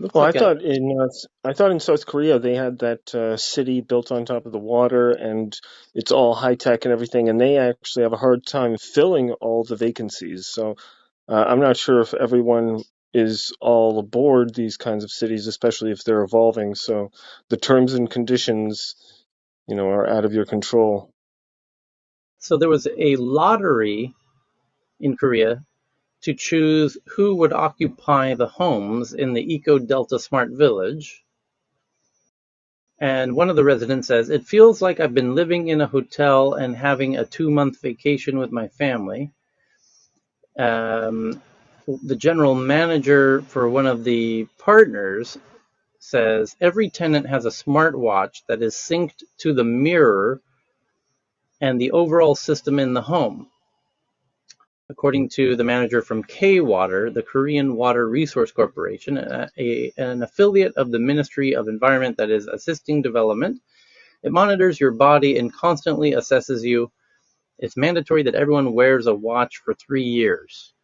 Looks Well, like a I thought in South Korea they had that city built on top of the water, and it's all high tech and everything, and they actually have a hard time filling all the vacancies. So I'm not sure if everyone is all aboard these kinds of cities, especially if they're evolving. So the terms and conditions, are out of your control. so there was a lottery in Korea to choose who would occupy the homes in the Eco Delta Smart Village. And one of the residents says, "It feels like I've been living in a hotel and having a 2 month vacation with my family." Um, the general manager for one of the partners says, "Every tenant has a smartwatch that is synced to the mirror and the overall system in the home." According to the manager from K-Water, the Korean Water Resource Corporation, an affiliate of the Ministry of Environment that is assisting development, it monitors your body and constantly assesses you. It's mandatory that everyone wears a watch for 3 years.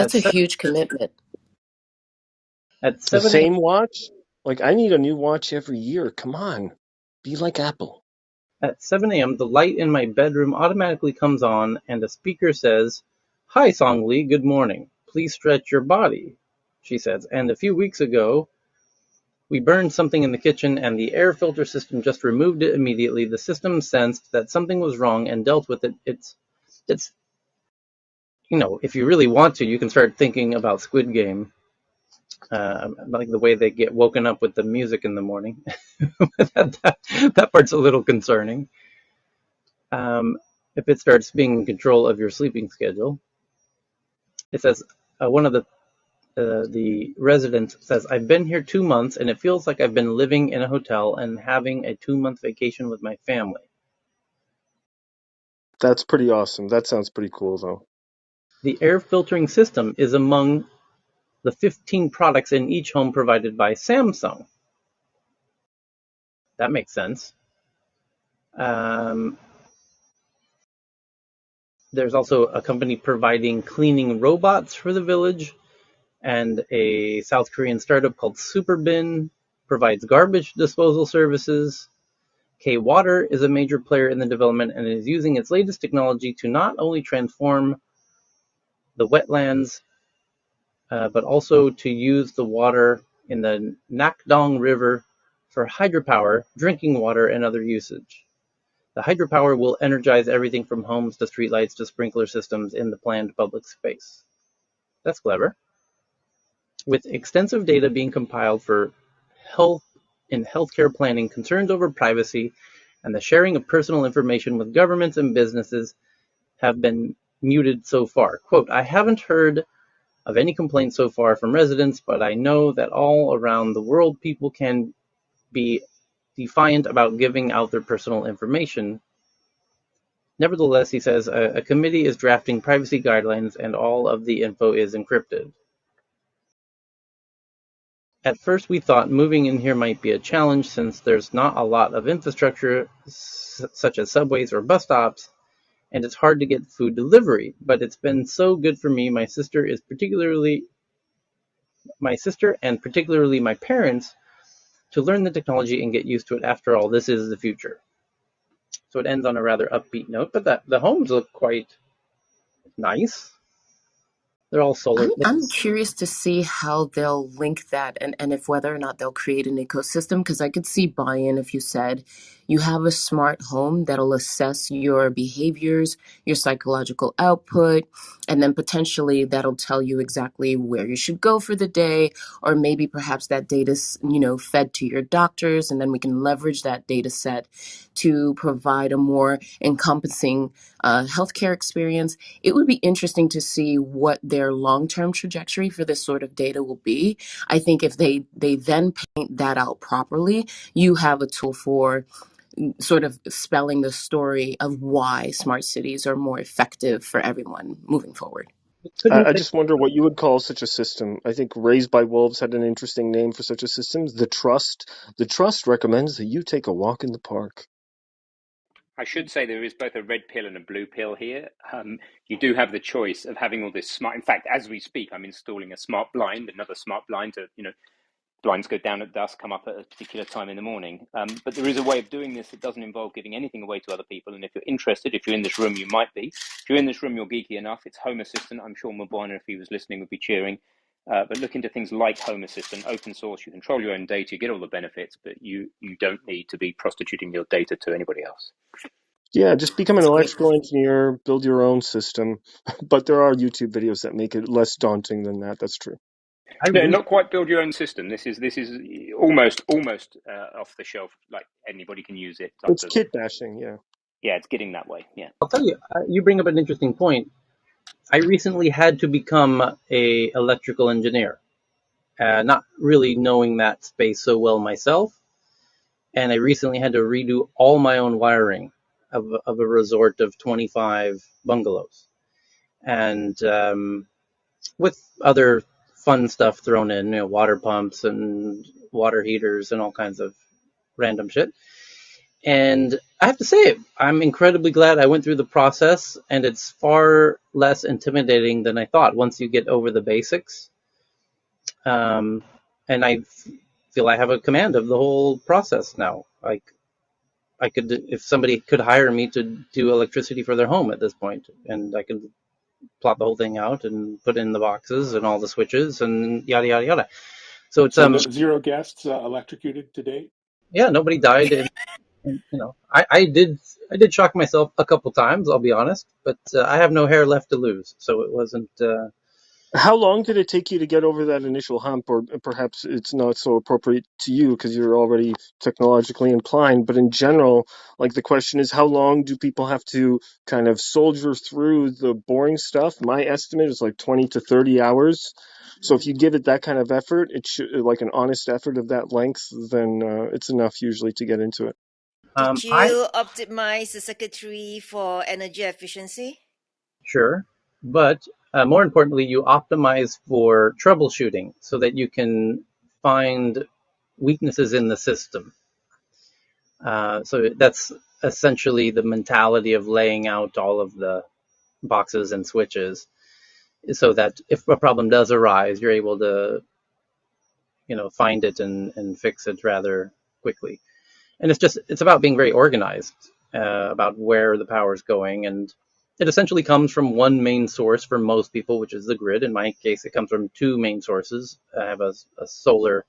At That's a 7, huge commitment. at The 7 a.m. same watch? Like, I need a new watch every year. Come on. Be like Apple. At 7 a.m., the light in my bedroom automatically comes on and a speaker says, "Hi, Song Lee, good morning. Please stretch your body," she says. "And a few weeks ago, we burned something in the kitchen and the air filter system just removed it immediately. The system sensed that something was wrong and dealt with it." It's if you really want to, you can start thinking about Squid Game, like the way they get woken up with the music in the morning. that part's a little concerning. Um, if it starts being in control of your sleeping schedule. It says one of the resident says, I've been here 2 months and it feels like I've been living in a hotel and having a 2 month vacation with my family. That's pretty awesome. That sounds pretty cool, though. The air filtering system is among the 15 products in each home provided by Samsung. That makes sense. Um, there's also a company providing cleaning robots for the village, and a South Korean startup called Superbin provides garbage disposal services. K-Water is a major player in the development and is using its latest technology to not only transform the wetlands, but also to use the water in the Nakdong River for hydropower, drinking water, and other usage. The hydropower will energize everything from homes to streetlights to sprinkler systems in the planned public space. That's clever. With extensive data being compiled for health in healthcare planning, concerns over privacy and the sharing of personal information with governments and businesses have been muted so far. Quote, I haven't heard of any complaints so far from residents, but I know that all around the world people can be defiant about giving out their personal information. Nevertheless, he says, a committee is drafting privacy guidelines and all of the info is encrypted. At first we thought moving in here might be a challenge since there's not a lot of infrastructure such as subways or bus stops, and it's hard to get food delivery, but it's been so good for me. My sister and particularly my parents to learn the technology and get used to it. After all, this is the future. So it ends on a rather upbeat note, but the homes look quite nice. They're all solar. I'm curious to see how they'll link that and if whether or not they'll create an ecosystem because I could see buy-in if you said you have a smart home that'll assess your behaviors, your psychological output, and then potentially that'll tell you exactly where you should go for the day, or maybe perhaps that data's, fed to your doctors, and then we can leverage that data set to provide a more encompassing healthcare experience. It would be interesting to see what their long-term trajectory for this sort of data will be. I think if they then paint that out properly, you have a tool for sort of spelling the story of why smart cities are more effective for everyone moving forward. Couldn't I they? just wonder what you would call such a system. I think Raised by Wolves had an interesting name for such a system. The Trust. The Trust recommends that you take a walk in the park. I should say there is both a red pill and a blue pill here. You do have the choice of having all this smart. In fact, as we speak, I'm installing a smart blind, another smart blind to, blinds go down at dusk, come up at a particular time in the morning. But there is a way of doing this that doesn't involve giving anything away to other people. And if you're interested, if you're in this room, you might be. If you're in this room, you're geeky enough. It's Home Assistant. I'm sure Mabwana, if he was listening, would be cheering. But look into things like Home Assistant, open source. You control your own data, you get all the benefits, but you don't need to be prostituting your data to anybody else. Yeah, just become an electrical engineer, build your own system. But there are YouTube videos that make it less daunting than that. That's true. I No, re- not quite build your own system. This is almost off the shelf. Like anybody can use it. It's up It's to kit bashing, yeah. yeah, it's getting that way. Yeah. I'll tell you. You bring up an interesting point. I recently had to become a electrical engineer, not really knowing that space so well myself, and I recently had to redo all my own wiring of a resort of 25 bungalows, and with other fun stuff thrown in, water pumps and water heaters and all kinds of random shit. And I have to say, I'm incredibly glad I went through the process, and it's far less intimidating than I thought once you get over the basics. Um, and I feel I have a command of the whole process now. Like I could, if somebody could hire me to do electricity for their home at this point, and I could plot the whole thing out and put in the boxes and all the switches and yada yada yada. So it's So no, zero guests electrocuted to date. yeah, nobody died, and I did shock myself a couple times. I'll be honest, but I have no hair left to lose, so it wasn't. How long did it take you to get over that initial hump? Or perhaps it's not so appropriate to you because you're already technologically inclined, but in general, like the question is, how long do people have to kind of soldier through the boring stuff? My estimate is like 20 to 30 hours. So if you give it that kind of effort, it should, like an honest effort of that length, then it's enough usually to get into it. Did I you optimize the circuitry for energy efficiency? Sure, but more importantly, you optimize for troubleshooting so that you can find weaknesses in the system. So that's essentially the mentality of laying out all of the boxes and switches, so that if a problem does arise, you're able to find it and fix it rather quickly. And it's about being very organized about where the power is going, and it essentially comes from one main source for most people, which is the grid. In my case, it comes from two main sources. I have a solar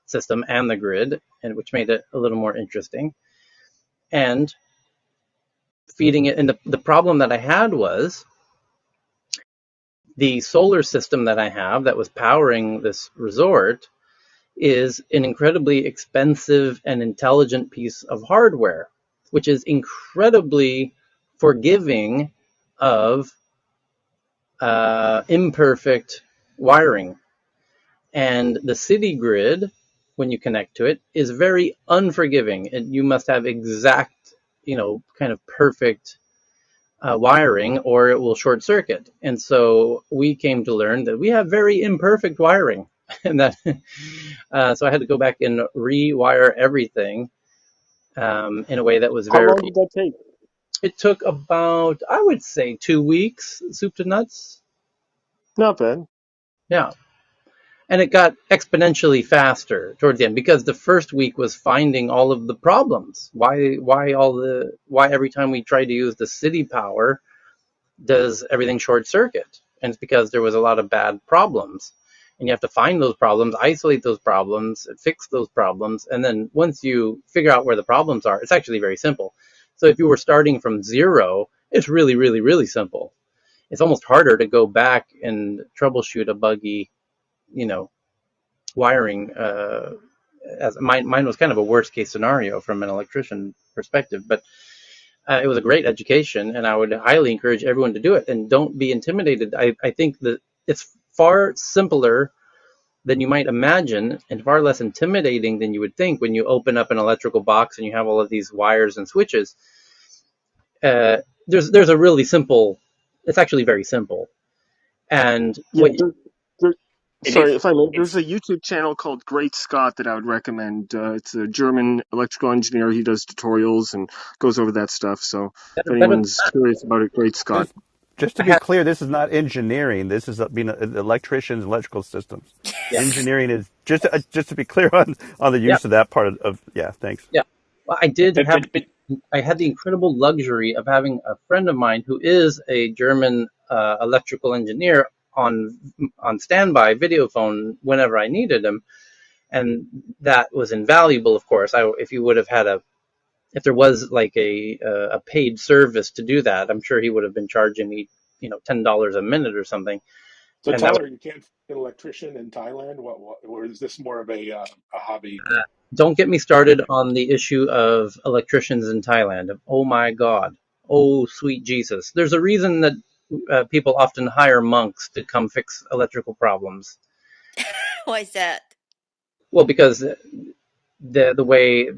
system and the grid, and which made it a little more interesting. And feeding it, and the problem that I had was the solar system that I have that was powering this resort is an incredibly expensive and intelligent piece of hardware, which is incredibly forgiving of imperfect wiring. And the city grid, when you connect to it, is very unforgiving. And you must have exact, kind of perfect wiring, or it will short circuit. And so we came to learn that we have very imperfect wiring, and that so I had to go back and rewire everything in a way that was How long very. did that take? It took about, I would say, 2 weeks, soup to nuts. Not bad. Yeah, and it got exponentially faster towards the end because the first week was finding all of the problems. Why every time we tried to use the city power does everything short circuit? And it's because there was a lot of bad problems. And you have to find those problems, isolate those problems, fix those problems. And then once you figure out where the problems are, it's actually very simple. So if you were starting from zero, it's really, really, really simple. It's almost harder to go back and troubleshoot a buggy, you know, wiring. As mine was kind of a worst case scenario from an electrician perspective, but it was a great education, and I would highly encourage everyone to do it. And don't be intimidated. I think that it's far simpler than you might imagine, and far less intimidating than you would think when you open up an electrical box and you have all of these wires and switches. Uh, there's a really simple. It's actually very simple. And Yeah, what there, It sorry is. if I may. There's It's a YouTube channel called Great Scott that I would recommend. It's a German electrical engineer. He does tutorials and goes over that stuff. So if better anyone's curious about it, Great Scott. Just to I be had clear, this is not engineering. This is being electricians, electrical systems. yeah Engineering is just to be clear on the yeah use of that part of yeah. Thanks. yeah. Well, I did but have. but but I had the incredible luxury of having a friend of mine who is a German electrical engineer on standby video phone whenever I needed him, and that was invaluable. Of course, if you would have had if there was like a paid service to do that, I'm sure he would have been charging me, $10 a minute or something, So and that Tyler, you can't get an electrician in Thailand. Or is this more of a hobby? don't get me started on the issue of electricians in Thailand. Oh my God. Oh, sweet Jesus. There's a reason that people often hire monks to come fix electrical problems. What is that? Well, because the way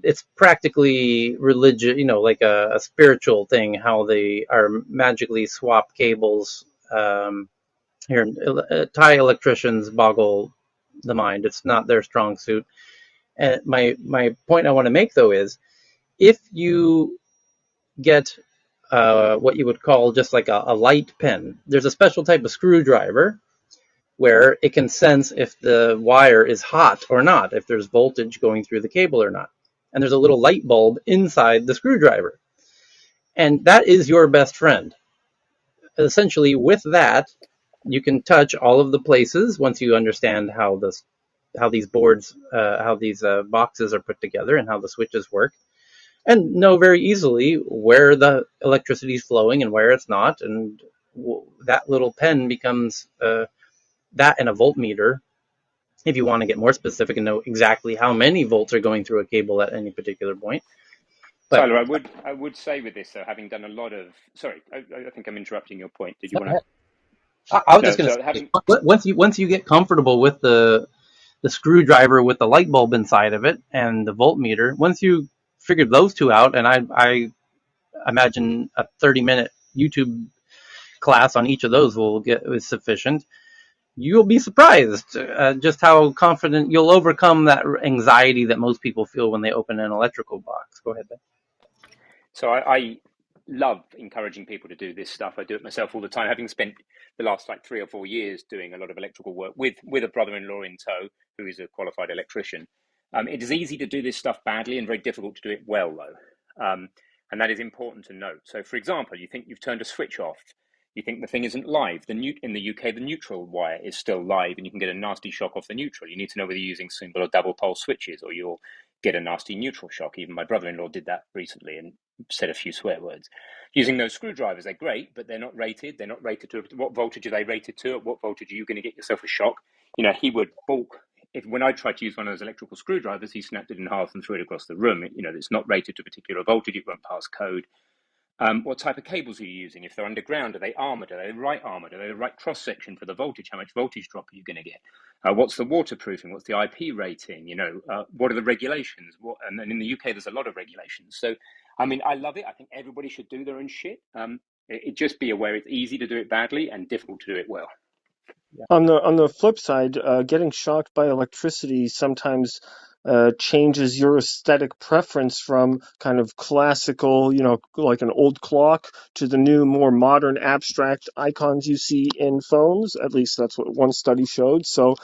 it's practically religious, like a spiritual thing, how they are magically swap cables. Here, Thai electricians boggle the mind. It's not their strong suit. And my point I want to make though is if you get what you would call just like a light pen, there's a special type of screwdriver where it can sense if the wire is hot or not, if there's voltage going through the cable or not. And there's a little light bulb inside the screwdriver. And that is your best friend. Essentially, with that, you can touch all of the places once you understand how these boards, how these boxes are put together, and how the switches work, and know very easily where the electricity is flowing and where it's not. And that little pen becomes that and a voltmeter, if you want to get more specific and know exactly how many volts are going through a cable at any particular point. But Tyler, I would say with this though, having done a lot of sorry, I think I'm interrupting your point. Did you want to? I was just No, going to so say, having once you get comfortable with the screwdriver with the light bulb inside of it and the voltmeter, once you figured those two out, and I imagine a 30-minute YouTube class on each of those will get is sufficient. You'll be surprised just how confident you'll overcome that anxiety that most people feel when they open an electrical box. Go ahead, Ben. So I love encouraging people to do this stuff. I do it myself all the time, having spent the last like 3 or 4 years doing a lot of electrical work with a brother-in-law in tow who is a qualified electrician. It is easy to do this stuff badly and very difficult to do it well, though. And that is important to note. So, for example, you think you've turned a switch off. You think the thing isn't live. In the UK, the neutral wire is still live, and you can get a nasty shock off the neutral. You need to know whether you're using single or double pole switches, or you'll get a nasty neutral shock. Even my brother-in-law did that recently, and said a few swear words. Using those screwdrivers, they're great, but they're not rated. They're not rated to what voltage are they rated to? At what voltage are you going to get yourself a shock? He would balk. When I tried to use one of those electrical screwdrivers, he snapped it in half and threw it across the room. It's not rated to a particular voltage. It won't pass code. What type of cables are you using? If they're underground, are they armored? Are they right armored? Are they the right cross section for the voltage? How much voltage drop are you going to get? What's the waterproofing? What's the IP rating? What are the regulations? And then in the UK, there's a lot of regulations. So, I mean, I love it. I think everybody should do their own shit. Just be aware it's easy to do it badly and difficult to do it well. Yeah. On the flip side, getting shocked by electricity sometimes changes your aesthetic preference from kind of classical, like an old clock, to the new, more modern, abstract icons you see in phones. At least that's what one study showed. So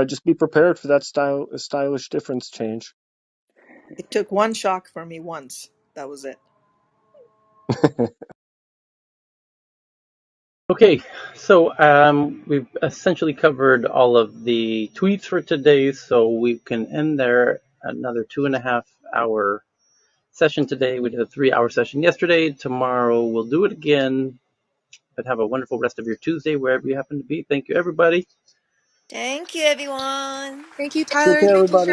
just be prepared for that stylish difference change. It took one shock for me once. That was it. Okay, so we've essentially covered all of the tweets for today, so we can end there. Another 2.5 hour session today. We did a 3 hour session yesterday. Tomorrow we'll do it again. But have a wonderful rest of your Tuesday wherever you happen to be. Thank you, everybody. Thank you, everyone. Thank you, Take Tyler. care, Thank you, everybody. Sharon.